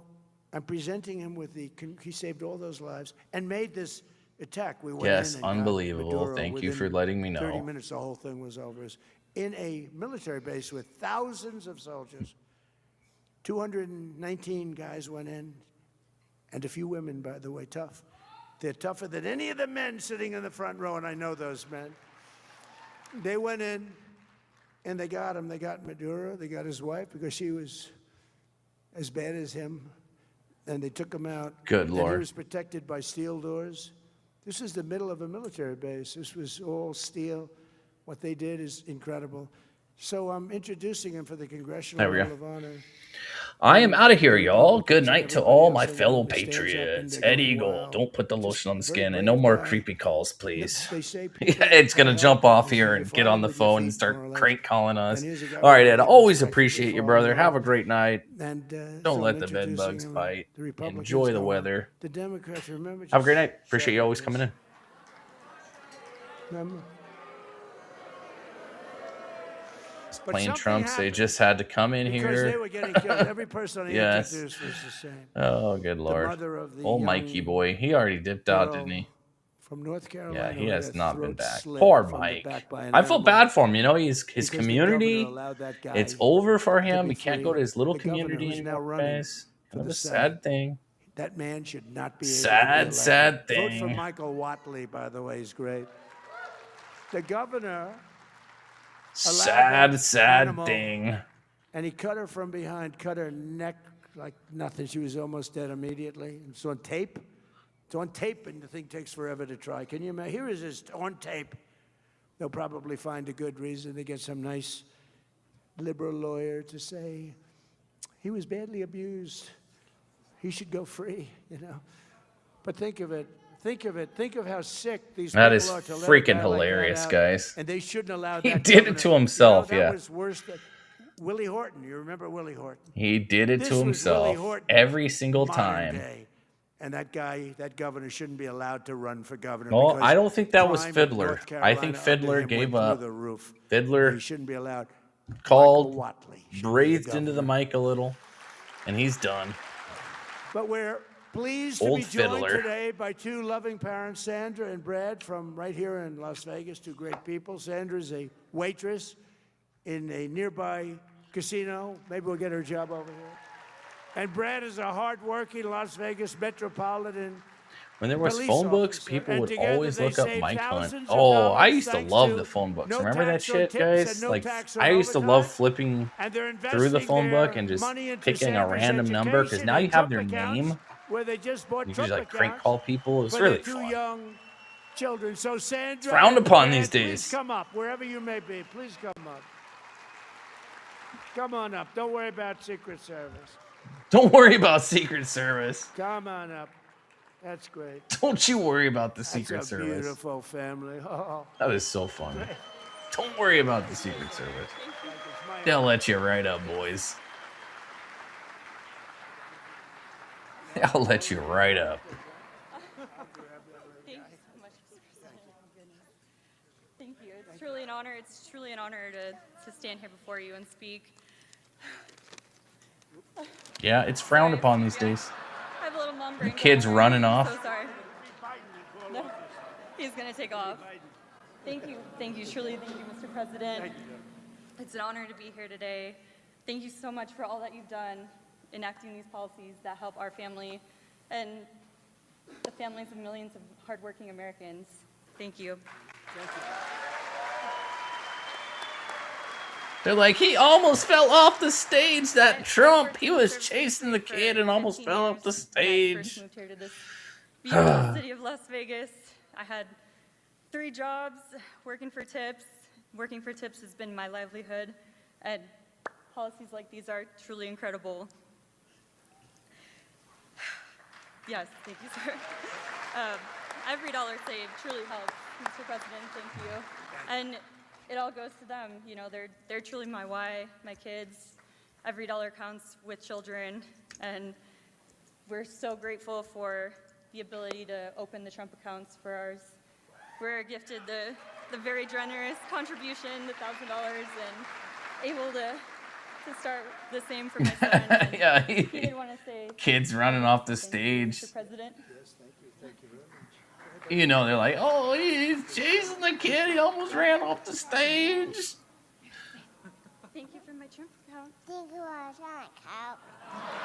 I'm presenting him with he saved all those lives and made this attack. We went yes, in and unbelievable. Thank you for letting me know. 30 minutes, the whole thing was over. In a military base with thousands of soldiers, 219 guys went in, and a few women, by the way, tough. They're tougher than any of the men sitting in the front row, and I know those men. They went in, and they got him. They got Maduro. They got his wife because she was as bad as him, and they took him out. Good Lord. And he was protected by steel doors. This is the middle of a military base. This was all steel. What they did is incredible. So I'm introducing him for the Congressional Medal of Honor. I am out of here, y'all. Good night to all my fellow patriots. Ed Eagle, don't put the lotion on the skin, and no more creepy calls, please. Ed's going to jump off here and get on the phone and start crank calling us. All right, Ed, always appreciate you, brother. Have a great night. Don't let the bed bugs bite. Enjoy the weather. The Democrats, remember, have a great night. Appreciate you always coming in. Remember? Playing Trumps, they just had to come in here. Because they were getting killed. Every person I introduced was the same. Oh, good Lord. Old Mikey boy. He already dipped out, didn't he? From North Carolina. Yeah, he has not been back. Poor Mike. I feel bad for him. You know, his community, it's over for him. He can't go to his little community anymore, guys. Kind of a sad thing. That man should not be able sad thing. Vote for Michael Watley, by the way. He's great. The governor... Sad thing. And he cut her from behind, cut her neck like nothing. She was almost dead immediately. It's on tape. It's on tape, and the thing takes forever to try. Can you imagine? Here it is on tape. They'll probably find a good reason to get some nice liberal lawyer to say he was badly abused. He should go free, you know. But think of it. Think of it. Think of how sick these people are. That is freaking hilarious, guys. And they shouldn't allow that. He did it to himself, that was worse than Willie Horton. You remember Willie Horton? He did it to himself every single time. And that guy, that governor, shouldn't be allowed to run for governor. Well, I don't think that was Fiddler. I think Fiddler gave up. Fiddler he shouldn't be allowed. Called, breathed into the mic a little, and he's done. But we're pleased to be joined today by two loving parents, Sandra and Brad, from right here in Las Vegas, two great people. Sandra's a waitress in a nearby casino. Maybe we'll get her job over here. And Brad is a hard-working Las Vegas metropolitan. When there was phone books, people would always look up Mike Hunt. Oh, I used to love the phone books. Remember that shit, guys? Like, I used to love flipping through the phone book and just picking a random number, because now you have their name. Where they just bought you just like crank call people. It's really fun. Young children. So Sandra, it's frowned upon these days. Please come up wherever you may be. Please come up. Come on up. Don't worry about Secret Service. Don't worry about Secret Service. Come on up. That's great. Don't you worry about the Secret Service. That's a beautiful family. Oh. That is so funny. Great. Don't worry about the Secret Service. They'll let you right up, boys. I'll let you right up. Thank you so much. Thank you. It's truly an honor. It's truly an honor to stand here before you and speak. Yeah, it's frowned upon these days. I have a little mom brain. The kid's running off. So sorry. No, he's gonna take off. Thank you. Thank you. Truly, thank you, Mr. President. It's an honor to be here today. Thank you so much for all that you've done enacting these policies that help our family and the families of millions of hardworking Americans. Thank you. Thank you. They're like, he almost fell off the stage, that Trump. He was chasing the kid and almost fell off the stage. When I first moved here to this beautiful city of Las Vegas, I had 3 jobs working for tips. Working for tips has been my livelihood, and policies like these are truly incredible. Yes, thank you, sir. Every dollar saved truly helps, Mr. President. Thank you. And it all goes to them. You know, they're truly my why, my kids. Every dollar counts with children, and we're so grateful for the ability to open the Trump accounts for ours. We're gifted the very generous contribution, the $1,000, and able to start the same for my son. Yeah, he did want to say kids running off the stage. Mr. President. Yes, thank you very much. You know, they're like, oh, he's chasing the kid. He almost ran off the stage. Thank you for my Trump account. Thank you for my Trump account.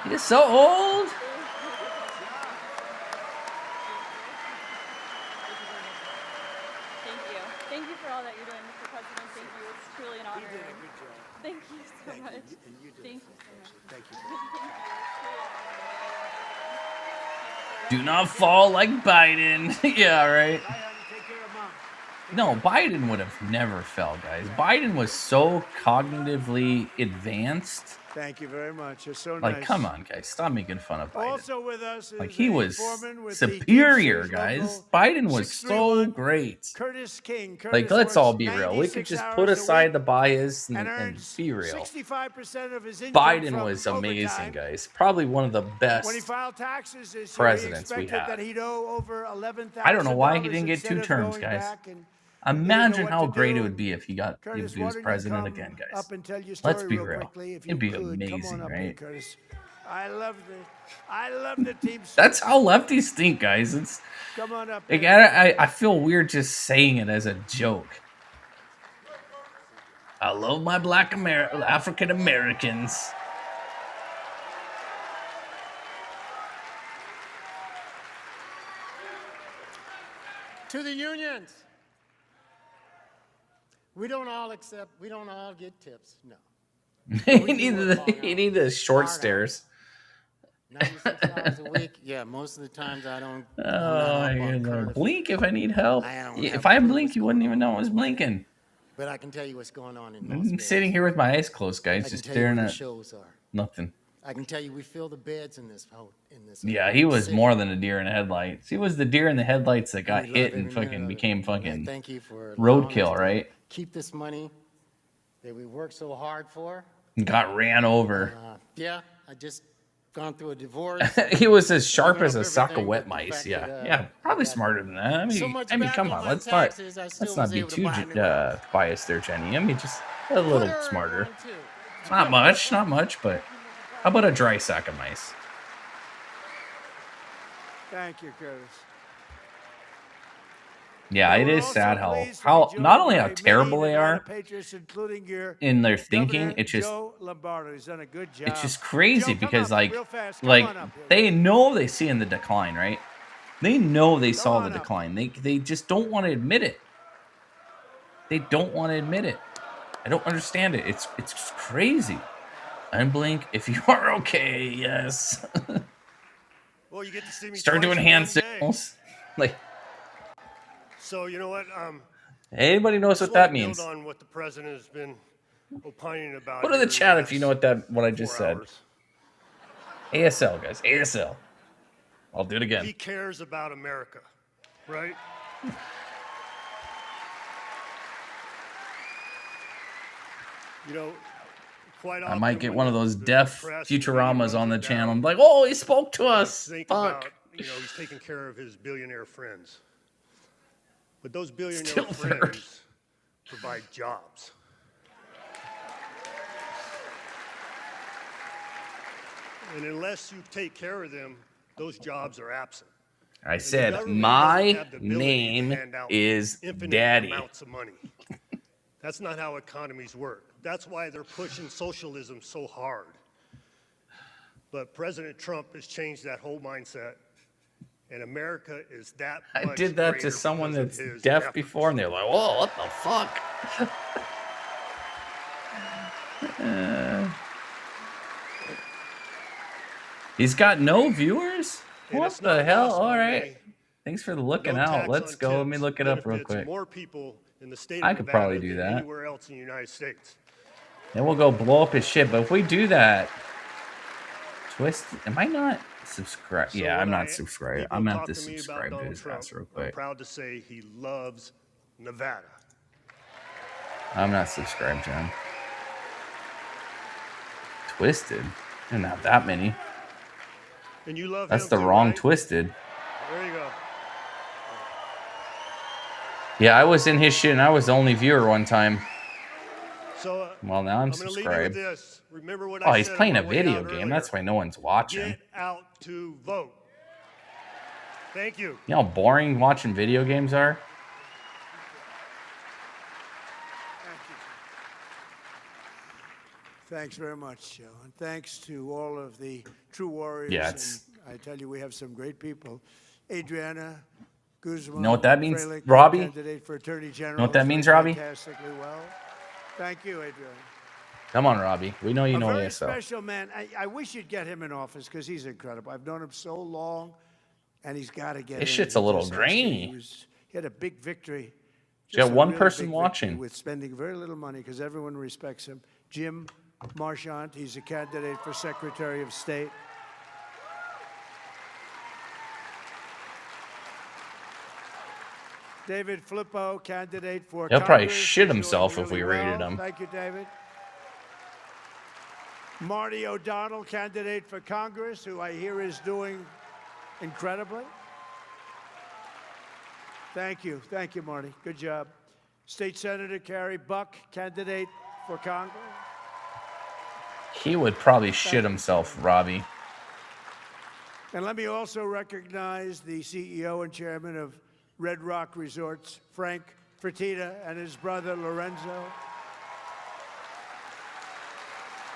You're so old. Thank you. Thank you for all that you're doing, Mr. President. Thank you. It's truly an honor. You did a good job. Thank you so much. And you did Thank you so much. Thank you. Do not fall like Biden. Yeah, right. Bye, honey. Take care of Mom. No, Biden would have never fell, guys. Biden was so cognitively advanced. Thank you very much. You're so Like, nice. come on, guys. Stop making fun of Biden. Also with us is Like, he was foreman with superior, the guys. Biden was so great. Curtis King. Curtis Like, let's all be works real. We could 96 just hours put a aside week the bias and and earns be real. 65% of his income Biden from was amazing, overtime. guys. Probably one of the best When he filed taxes this presidents year, he we expected had. that he'd owe over $11,000 I don't know why he didn't get 2 instead of terms, going guys. back and Imagine what how to great do. it would be if he was Curtis, why don't you president come again, guys. up and tell your story Let's be real real. quickly, if you It'd be could. Come on amazing, up here, right? Curtis. I love the team. That's how lefties think, guys. It's Come on up. like, here. I feel weird just saying it as a joke. I love my African Americans. To the unions. We don't all get tips. No. You need the short stairs. 96 hours a week. Yeah, most of the times I don't. Oh, you're gonna blink if I need help. If I blink, you wouldn't even know I was blinking. But I can tell you what's going on in I'm sitting here with my eyes closed, guys, just staring at nothing. I can tell you we fill the beds in this. Yeah, he was more than a deer in the headlights. He was the deer in the headlights that got hit and fucking became fucking thank you for roadkill, right? Keep this money that we worked so hard for. And got ran over. Yeah, I just gone through a divorce. He was as sharp as a sock of wet mice. Yeah, probably smarter than that. I mean, come on, let's not be too biased there, Jenny. I mean, just a little smarter. Not much, but how about a dry sack of mice? Thank you, Curtis. Yeah, it is sad how not only how terrible they are in their thinking, it's just crazy because like they know they see in the decline, right? They know they saw the decline. They just don't want to admit it. They don't want to admit it. I don't understand it. It's crazy. Unblink if you are okay. Yes. Well, you get to see me. Start doing hand signals. Like. So you know what? Anybody knows what that means? Build on what the president has been opining about. Put in the chat if you know what I just said. ASL, guys. ASL. I'll do it again. He cares about America, right? You know, quite often I might get one of those deaf Futuramas on the channel. I'm like, oh, he spoke to us. Think Fuck. about, he's taking care of his billionaire friends. But those billionaire friends provide jobs. And unless you take care of them, those jobs are absent. I said, my name is Daddy. Amounts of money. That's not how economies work. That's why they're pushing socialism so hard. But President Trump has changed that whole mindset. And America is that much I did that to someone that's deaf before, and they're like, whoa, what the fuck? He's got no viewers? What the hell? All right. Thanks for looking out. Let's go. Let me look it up real quick. More people in the state I of could Nevada probably do than that. anywhere else in the United States. Then we'll go blow up his shit. But if we do that, twist. Am I not? Subscribe. So yeah, I'm when not subscribed. I'm gonna have to subscribe to his ass real I'm quick. proud to say he loves Nevada. I'm not subscribed to him. Twisted. Didn't have that many. And you love That's him the too, wrong right? Twisted. There you go. Yeah, I was in his shit and I was the only viewer one time. So Well, now I'm gonna leave you with subscribed. this. Remember what Oh, I he's said playing on a my way video out game. earlier. That's why no one's watching. Get out to vote. Thank you. You know how boring watching video games are? Thanks very much, Joe. And thanks to all of the true warriors. Yeah, it's... And I tell you, we have some great people. Adriana Guzman. You know what that means, Freilich, Robbie? candidate for Attorney General. You know what that means, doing Robbie? Fantastically well. Thank you, Adriana. Come on, Robbie. We know you know A very ASL. special man. I wish you'd get him in office because he's incredible. I've known him so long, and he's got to get This in. shit's a He little just has to. grainy. He had a big victory. You got Just a one really person big watching. victory with spending very little money because everyone respects him. Jim Marchant, he's a candidate for Secretary of State. David Flippo, candidate for He'll probably Congress. shit He's doing himself if we really rated well. him. Thank you, David. Marty O'Donnell, candidate for Congress, who I hear is doing incredibly. Thank you, Marty. Good job. State Senator Carrie Buck, candidate for Congress. He would probably shit himself, Robbie. And let me also recognize the CEO and chairman of Red Rock Resorts, Frank Fertitta, and his brother Lorenzo.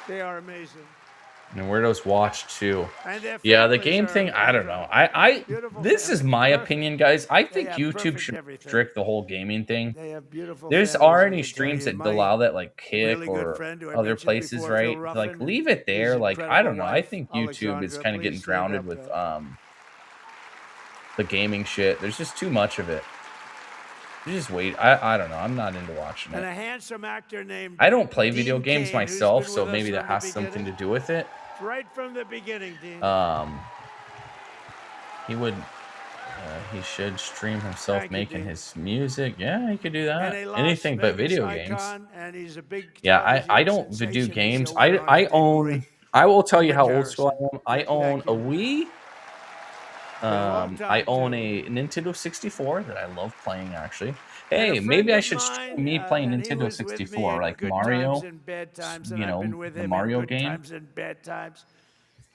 They are amazing. And Weirdos watch too. And their Yeah, the families game are thing, I don't know. This is my opinion, guys. I think have YouTube perfect should everything. restrict the whole gaming thing. They have beautiful There's families, already I can tell streams you. that My allow that, like Kick really good or friend who I other mentioned places, before, right? Phil Like, Ruffin, leave it there. his Like, I incredible don't know. I wife, think YouTube is Alexandra. kind of getting Please stand drowned up, with Phil. the gaming shit. There's just too much of it. You just wait. I don't know. I'm not into watching And a it. handsome actor named I don't play video Dean games Cain, who's myself, been so with us maybe that from the has something to do with it. Right from the beginning, Dean. He should stream himself Thank you, making Dean. his music. Yeah, he could do that. And a Las Anything but Vegas video icon, games. and he's a big Yeah, television I don't do sensation. games. So we're honored I to own. bring I will tell you Rick how old school Harrison. I am. I own a Wii. long I time, own too. a Nintendo 64 that I love playing actually. And a Hey, friend maybe I of should mine, stream me playing and he Nintendo was with me 64, in like good Mario. times and bad times, and You I've know, been with the him Mario in good game. times and bad times.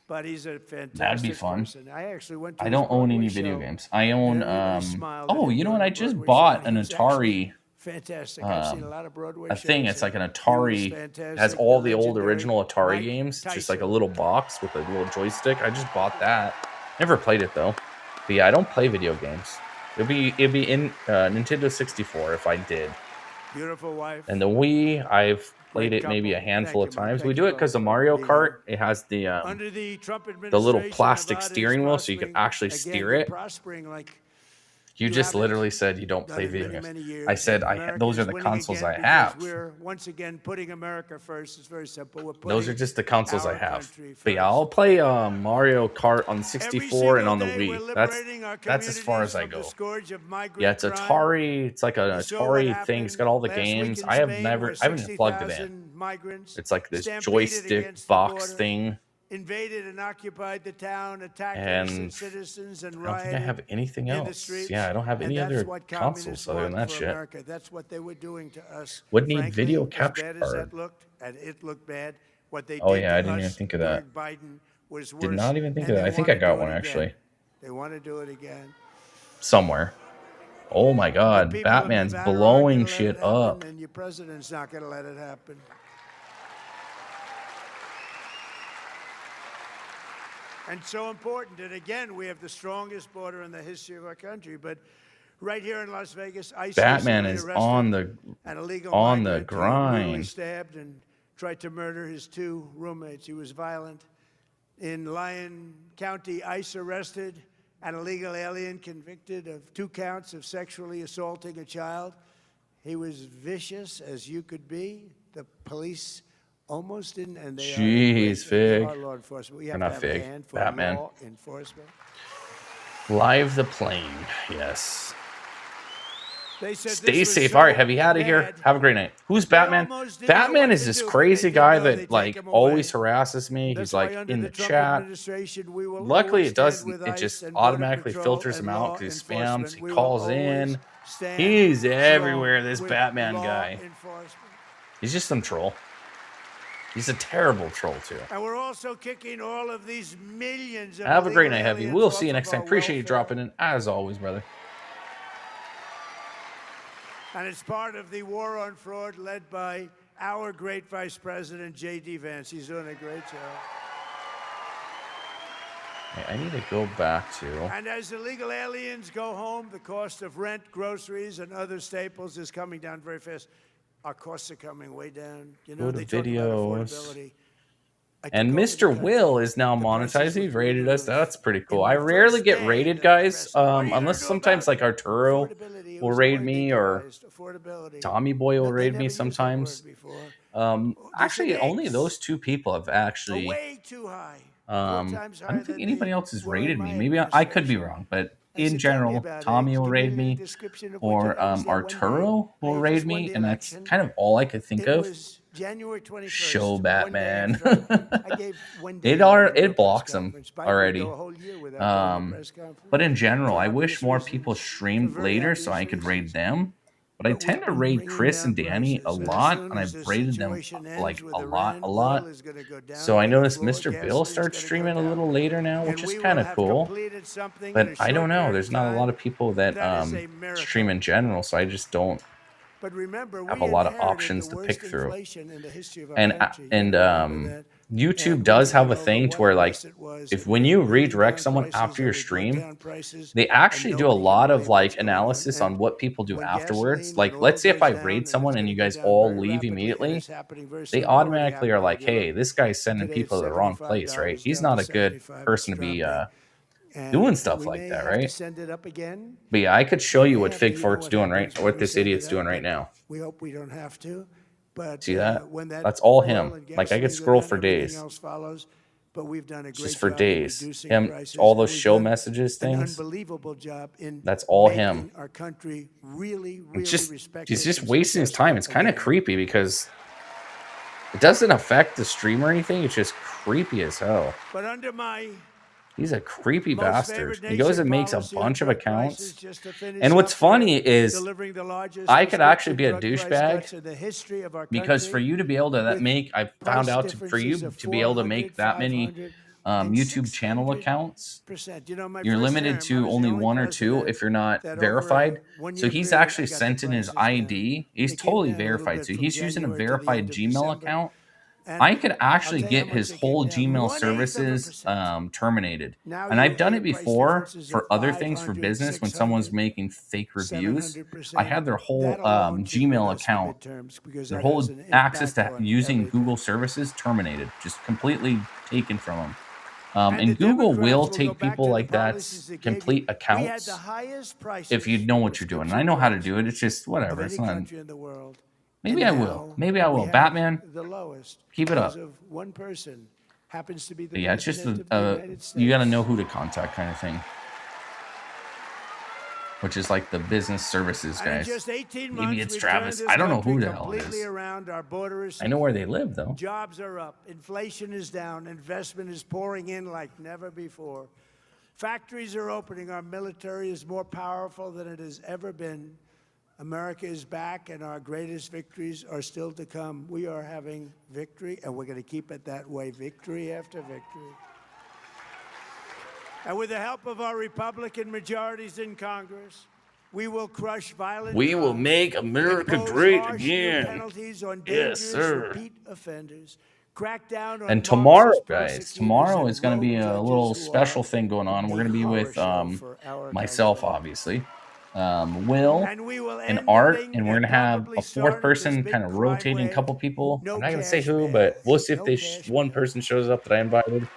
But he's a fantastic That'd be fun. person. I actually went to I his don't own any Broadway video show, games. I own and everybody smiled at oh, him you know what? during I the just Broadway bought show, an and he was actually Atari fantastic. I've seen a lot of Broadway a thing. shows, It's like an and he was Atari. fantastic, Has all the old legendary original Atari Mike games. It's just like a Tyson. little box with a little joystick. I just bought that. Never played it though. But yeah, I don't play video games. It'd be in Nintendo 64 if I did. Beautiful wife. And the Wii, I've played Great it maybe a couple. handful Thank of you, Mike. times. Thank We you do it both because the for Mario being Kart, it has Under the Trump the little administration, plastic Nevada is steering wheel, so you can prospering. actually Again, steer you're it. prospering like You just haven't literally said you don't done play in video many, games. many years. I said America those are is the winning consoles again I because have. We're once again putting America first. It's very simple. We're Those are putting just the consoles I our have. country But yeah, first. I'll play Mario Kart on the 64 and on the Every single day, Wii. we're That's liberating our as far as I communities from the go. scourge of migrant Yeah, it's crime. Atari. It's like an You saw what Atari thing. It's got all the happened last week games. in I have Spain, never, where I haven't plugged it in. 60,000 migrants It's like this stampeded joystick against the box border, thing. invaded and occupied the town, attacked And innocent citizens, and I don't think I rioted have anything in the else. streets. Yeah, I don't have And any that's other what consoles communists other than want that for shit. America. That's what they were doing to us. Would need Frankly, video as capture bad as card. that looked, and it looked bad. What they Oh did yeah, I to didn't even us think of that. during Biden was worse. Did not even think and of that. they I think I wanna got do one it actually. again. They want to do it again. Somewhere. Oh my god, People of Batman's Nevada aren't blowing gonna let shit it happen, up. and your president's not going to let it happen. And so important. And again, we have the strongest border in the history of our country. But right here in Las Vegas, ICE Batman recently is arrested on an illegal the migrant who brutally grind. stabbed and tried to murder his two roommates. He was violent. In Lyon County, ICE arrested an illegal alien convicted of 2 counts of sexually assaulting a child. He was vicious as you could be. The police almost didn't, and they Jeez, Fig. are law enforcement. We Or have not to have Fig. a hand for Batman. law enforcement. Live the plane. Yes. They said Stay this was safe. so All right, have you out of bad, here? Have a great night. Who's they Batman? almost didn't know Batman what is to this do, but crazy they did guy know they'd that take like him always away. harasses me. That's He's why like under in the the Trump chat. administration, we will Luckily, always it doesn't. stand with It ICE just and Border automatically Patrol filters him and out law because he enforcement. spams. He We will calls always in. stand He's strong everywhere. This with Batman law guy. enforcement. He's just some troll. He's a terrible troll too. And we're also kicking all of these millions of Have a great illegal night, Heavy. aliens We'll off see you of next time. our Appreciate you welfare. dropping in as always, brother. And it's part of the war on fraud led by our great Vice President, J.D. Vance. He's doing a great job. Hey, I need to go back to. And as illegal aliens go home, the cost of rent, groceries, and other staples is coming down very fast. Our costs are coming way down. You know, Go to they talk about videos. affordability. And Mr. Will is now monetized. He's rated us. That's pretty cool. I rarely get rated, guys, unless sometimes like Arturo will raid me or Tommy Boy will raid me sometimes. Actually, only those two people have actually. Way too high. I don't think anybody else has rated me. Maybe I could be wrong, but in general, Tommy will raid me, or Arturo will raid me, and that's kind of all I could think of. January 21st. Show Batman. It it blocks them already. But in general, I wish more people streamed later so I could raid them. But I tend to raid Chris and Danny a lot, and I've raided them like a lot. So I noticed Mr. Bill starts streaming a little later now, which is kind of cool. But I don't know. There's not a lot of people that stream in general, so I just don't have a lot of options to pick through. And YouTube does have a thing to where, like, if when you redirect someone after your stream, they actually do a lot of like analysis on what people do afterwards. Like, let's say if I raid someone and you guys all leave immediately, they automatically are like, hey, this guy's sending people to the wrong place, right? He's not a good person to be doing stuff like that, right? Send it up again. But yeah, I could show you what Fig Fort's doing right, what this idiot's doing right now. We hope we don't have to. But See that? when That's all him. Like, I could scroll for days. else follows, but we've done a great Just for job days. in reducing Him, prices, all and those we've show done messages an things. unbelievable job in That's all making him. our country really It's just respected he's just and wasting his time. It's kind of creepy because it doesn't affect the stream or anything. It's just creepy as hell. But under my He's a creepy most bastard. favored He goes nation and makes a policy bunch on of drug prices, accounts. just to finish And what's up, funny is delivering the largest I could actually be a prescription drug price cuts douchebag in the history of our because country, for you to be able to with make, I found out for you differences of to be able to make that many 400, YouTube channel accounts, You know, my you're first limited term, I to was only the only one or two president if you're not that verified. over a one-year So he's period, actually I got sent the in his prices down. ID. He's They came totally down a little verified. bit So from he's using a January to the verified end of Gmail December. account. And I could actually I'll tell you get how much his they whole came down. Gmail 1/8 of a services terminated. Now And you I've done hear it price before differences for of other things for 500, business when someone's 600, making fake reviews. 700%. I had their whole That alone took Gmail us to account, midterms because their that whole has an access to impact on using everything. Google services terminated, just completely taken from them. And And the Google Democrats will will go take back people to the like policies that's that gave complete you- we had accounts the highest prices if you know what you're doing. And I know how to do it. It's just of whatever. It's any not. country in the world. Maybe And I will. now Maybe I we will. have Batman, the lowest keep it up. because of one person happens to be the But yeah, it's just president of the United you got to States. know who to contact, kind of thing. Which is like the business services And in guys. just 18 Maybe months, it's we've Travis. turned this I don't know who country the hell it completely is. around. Our border is I know where they secure. live though. Jobs are up. Inflation is down. Investment is pouring in like never before. Factories are opening. Our military is more powerful than it has ever been. America is back, and our greatest victories are still to come. We are having victory, and we're going to keep it that way, victory after victory. And with the help of our Republican majorities in Congress, we will crush violent We will crimes, make America impose great harsh new again. penalties on Yes, dangerous sir. repeat offenders, crack down on And tomorrow, Marxist guys, persecutors tomorrow and is going to be rogue a judges little who special are thing going on. We're going to be horror with show for our myself, country. obviously, Will, And we will and end Art, the thing and we're that going to have probably a fourth started person this kind of big crime rotating a wave. couple people. No I'm not going to say cash who, bail. but we'll see if No they cash one person shows up that I invited.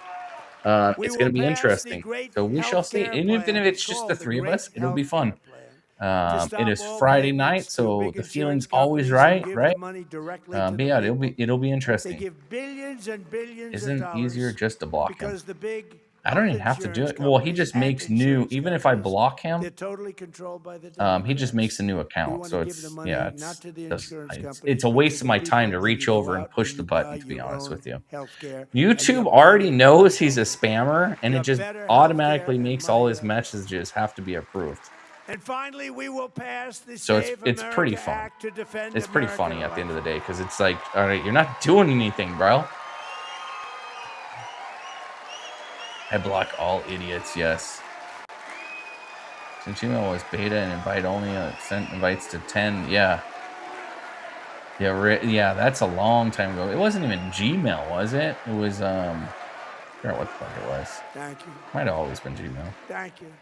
We It's will going to be pass the interesting. great So we shall see. healthcare And even plan. if it's It's just called the the three of Great us, it'll be fun. Healthcare Plan. It is Friday night, so the feeling's always right? But yeah, it'll be interesting. They give billions and billions Isn't of it easier dollars just to block him? because the big I don't even have to do it. Well, he just makes new. Even if I block him, they're totally controlled by the he just makes a new account. So give the money not to the insurance companies, it's a but waste to of my the time to people reach who go over and out push and the you button. buy To be your honest own with you, healthcare, YouTube already knows he's a spammer, and it just automatically makes all his messages have to be approved. And finally, we will pass the So Save it's pretty America fun. Act to defend It's pretty American funny at the end of the life. day because it's like, all right, you're not doing anything, bro. I block all idiots, yes. Since email was beta and invite only, sent invites to 10, yeah. Yeah, that's a long time ago. It wasn't even Gmail, was it? It was, I forgot what the fuck it was. Thank you. Might have always been Gmail. Thank you.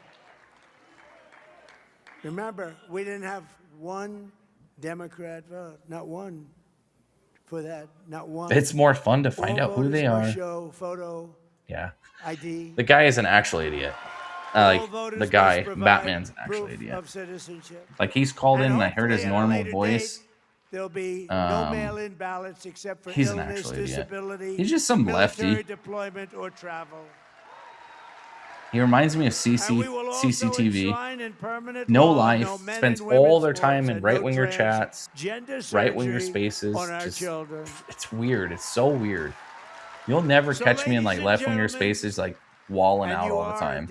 Remember, we didn't have one Democrat vote, not one for that, not one. It's more fun to find All out who voters they must are. Show photo, Yeah. ID. The guy is an actual idiot. Like, the guy, Batman's an actual idiot. Of citizenship. Like, he's called in and I heard his normal voice. There'll be no mail-in ballots except for He's an illness, actual idiot. disability, He's just some military lefty. deployment or travel. He reminds me of CCTV. No life. Spends all their time in right-winger chats, right-winger spaces. Just, it's weird. It's so weird. You'll never catch me in like left-winger spaces, like walling out all the time.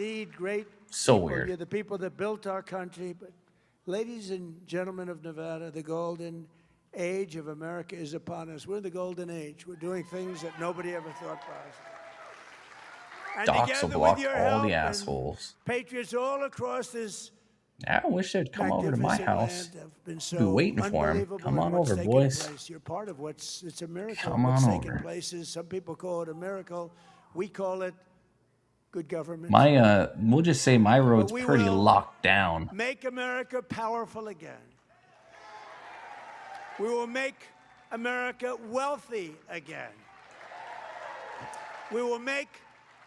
So weird. You're the people that built our country. But ladies and gentlemen of Nevada, the golden age of America is upon us. We're in the golden age. We're doing things that nobody ever thought possible. And Docs will block all the assholes. Patriots all across this. I wish they'd come over to my house. Be waiting for him. Come on over, boys. You're part of it's a miracle. Come on over. Some people call it a miracle. We call it good government. My we'll just say my road's pretty locked down. Make America powerful again. We will make America wealthy again. We will make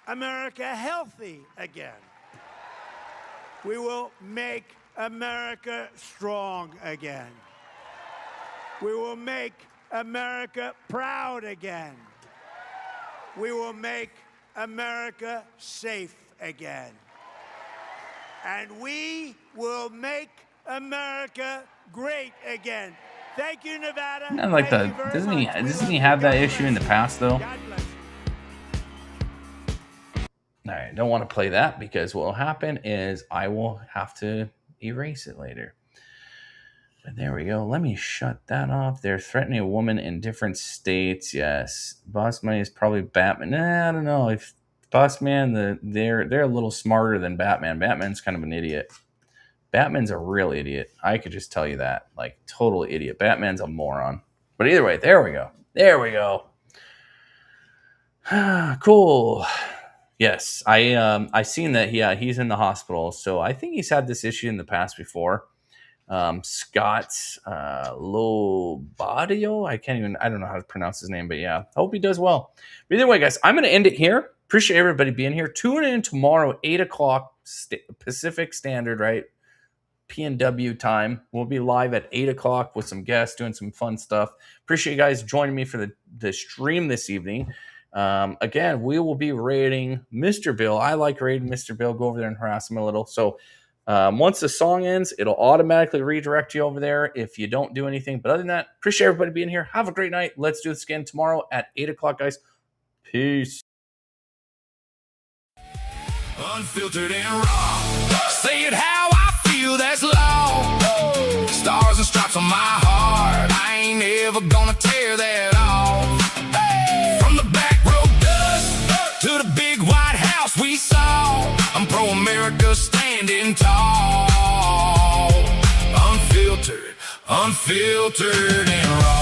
America healthy again. We will make America strong again. We will make America proud again. We will make America safe again. And we will make America great again. Thank you, Nevada. I like the doesn't he have that issue in the past though? All right, don't want to play that because what will happen is I will have to erase it later. But there we go. Let me shut that off. They're threatening a woman in different states. Yes, Boss Money is probably Batman. Nah, I don't know if Boss Man. They're a little smarter than Batman. Batman's kind of an idiot. Batman's a real idiot. I could just tell you that, like total idiot. Batman's a moron. But either way, there we go. There we go. Cool. Yes, I seen that. Yeah, he's in the hospital. So I think he's had this issue in the past before. Scott Lobadio. I don't know how to pronounce his name, but yeah, hope he does well. But either way, guys, I'm going to end it here. Appreciate everybody being here. Tune in tomorrow, 8 o'clock Pacific Standard, right? PNW time. We'll be live at 8 o'clock with some guests doing some fun stuff. Appreciate you guys joining me for the stream this evening. Again, we will be raiding Mr. Bill. I like raiding Mr. Bill. Go over there and harass him a little. So once the song ends, it'll automatically redirect you over there if you don't do anything. But other than that, appreciate everybody being here. Have a great night. Let's do this again tomorrow at 8 o'clock, guys. Peace. Unfiltered and raw. Say it how I feel, that's law. Stars and stripes on my heart. I ain't ever gonna tear that off. From the back road dust to the big white house we saw. I'm pro-America standing tall. Unfiltered and raw.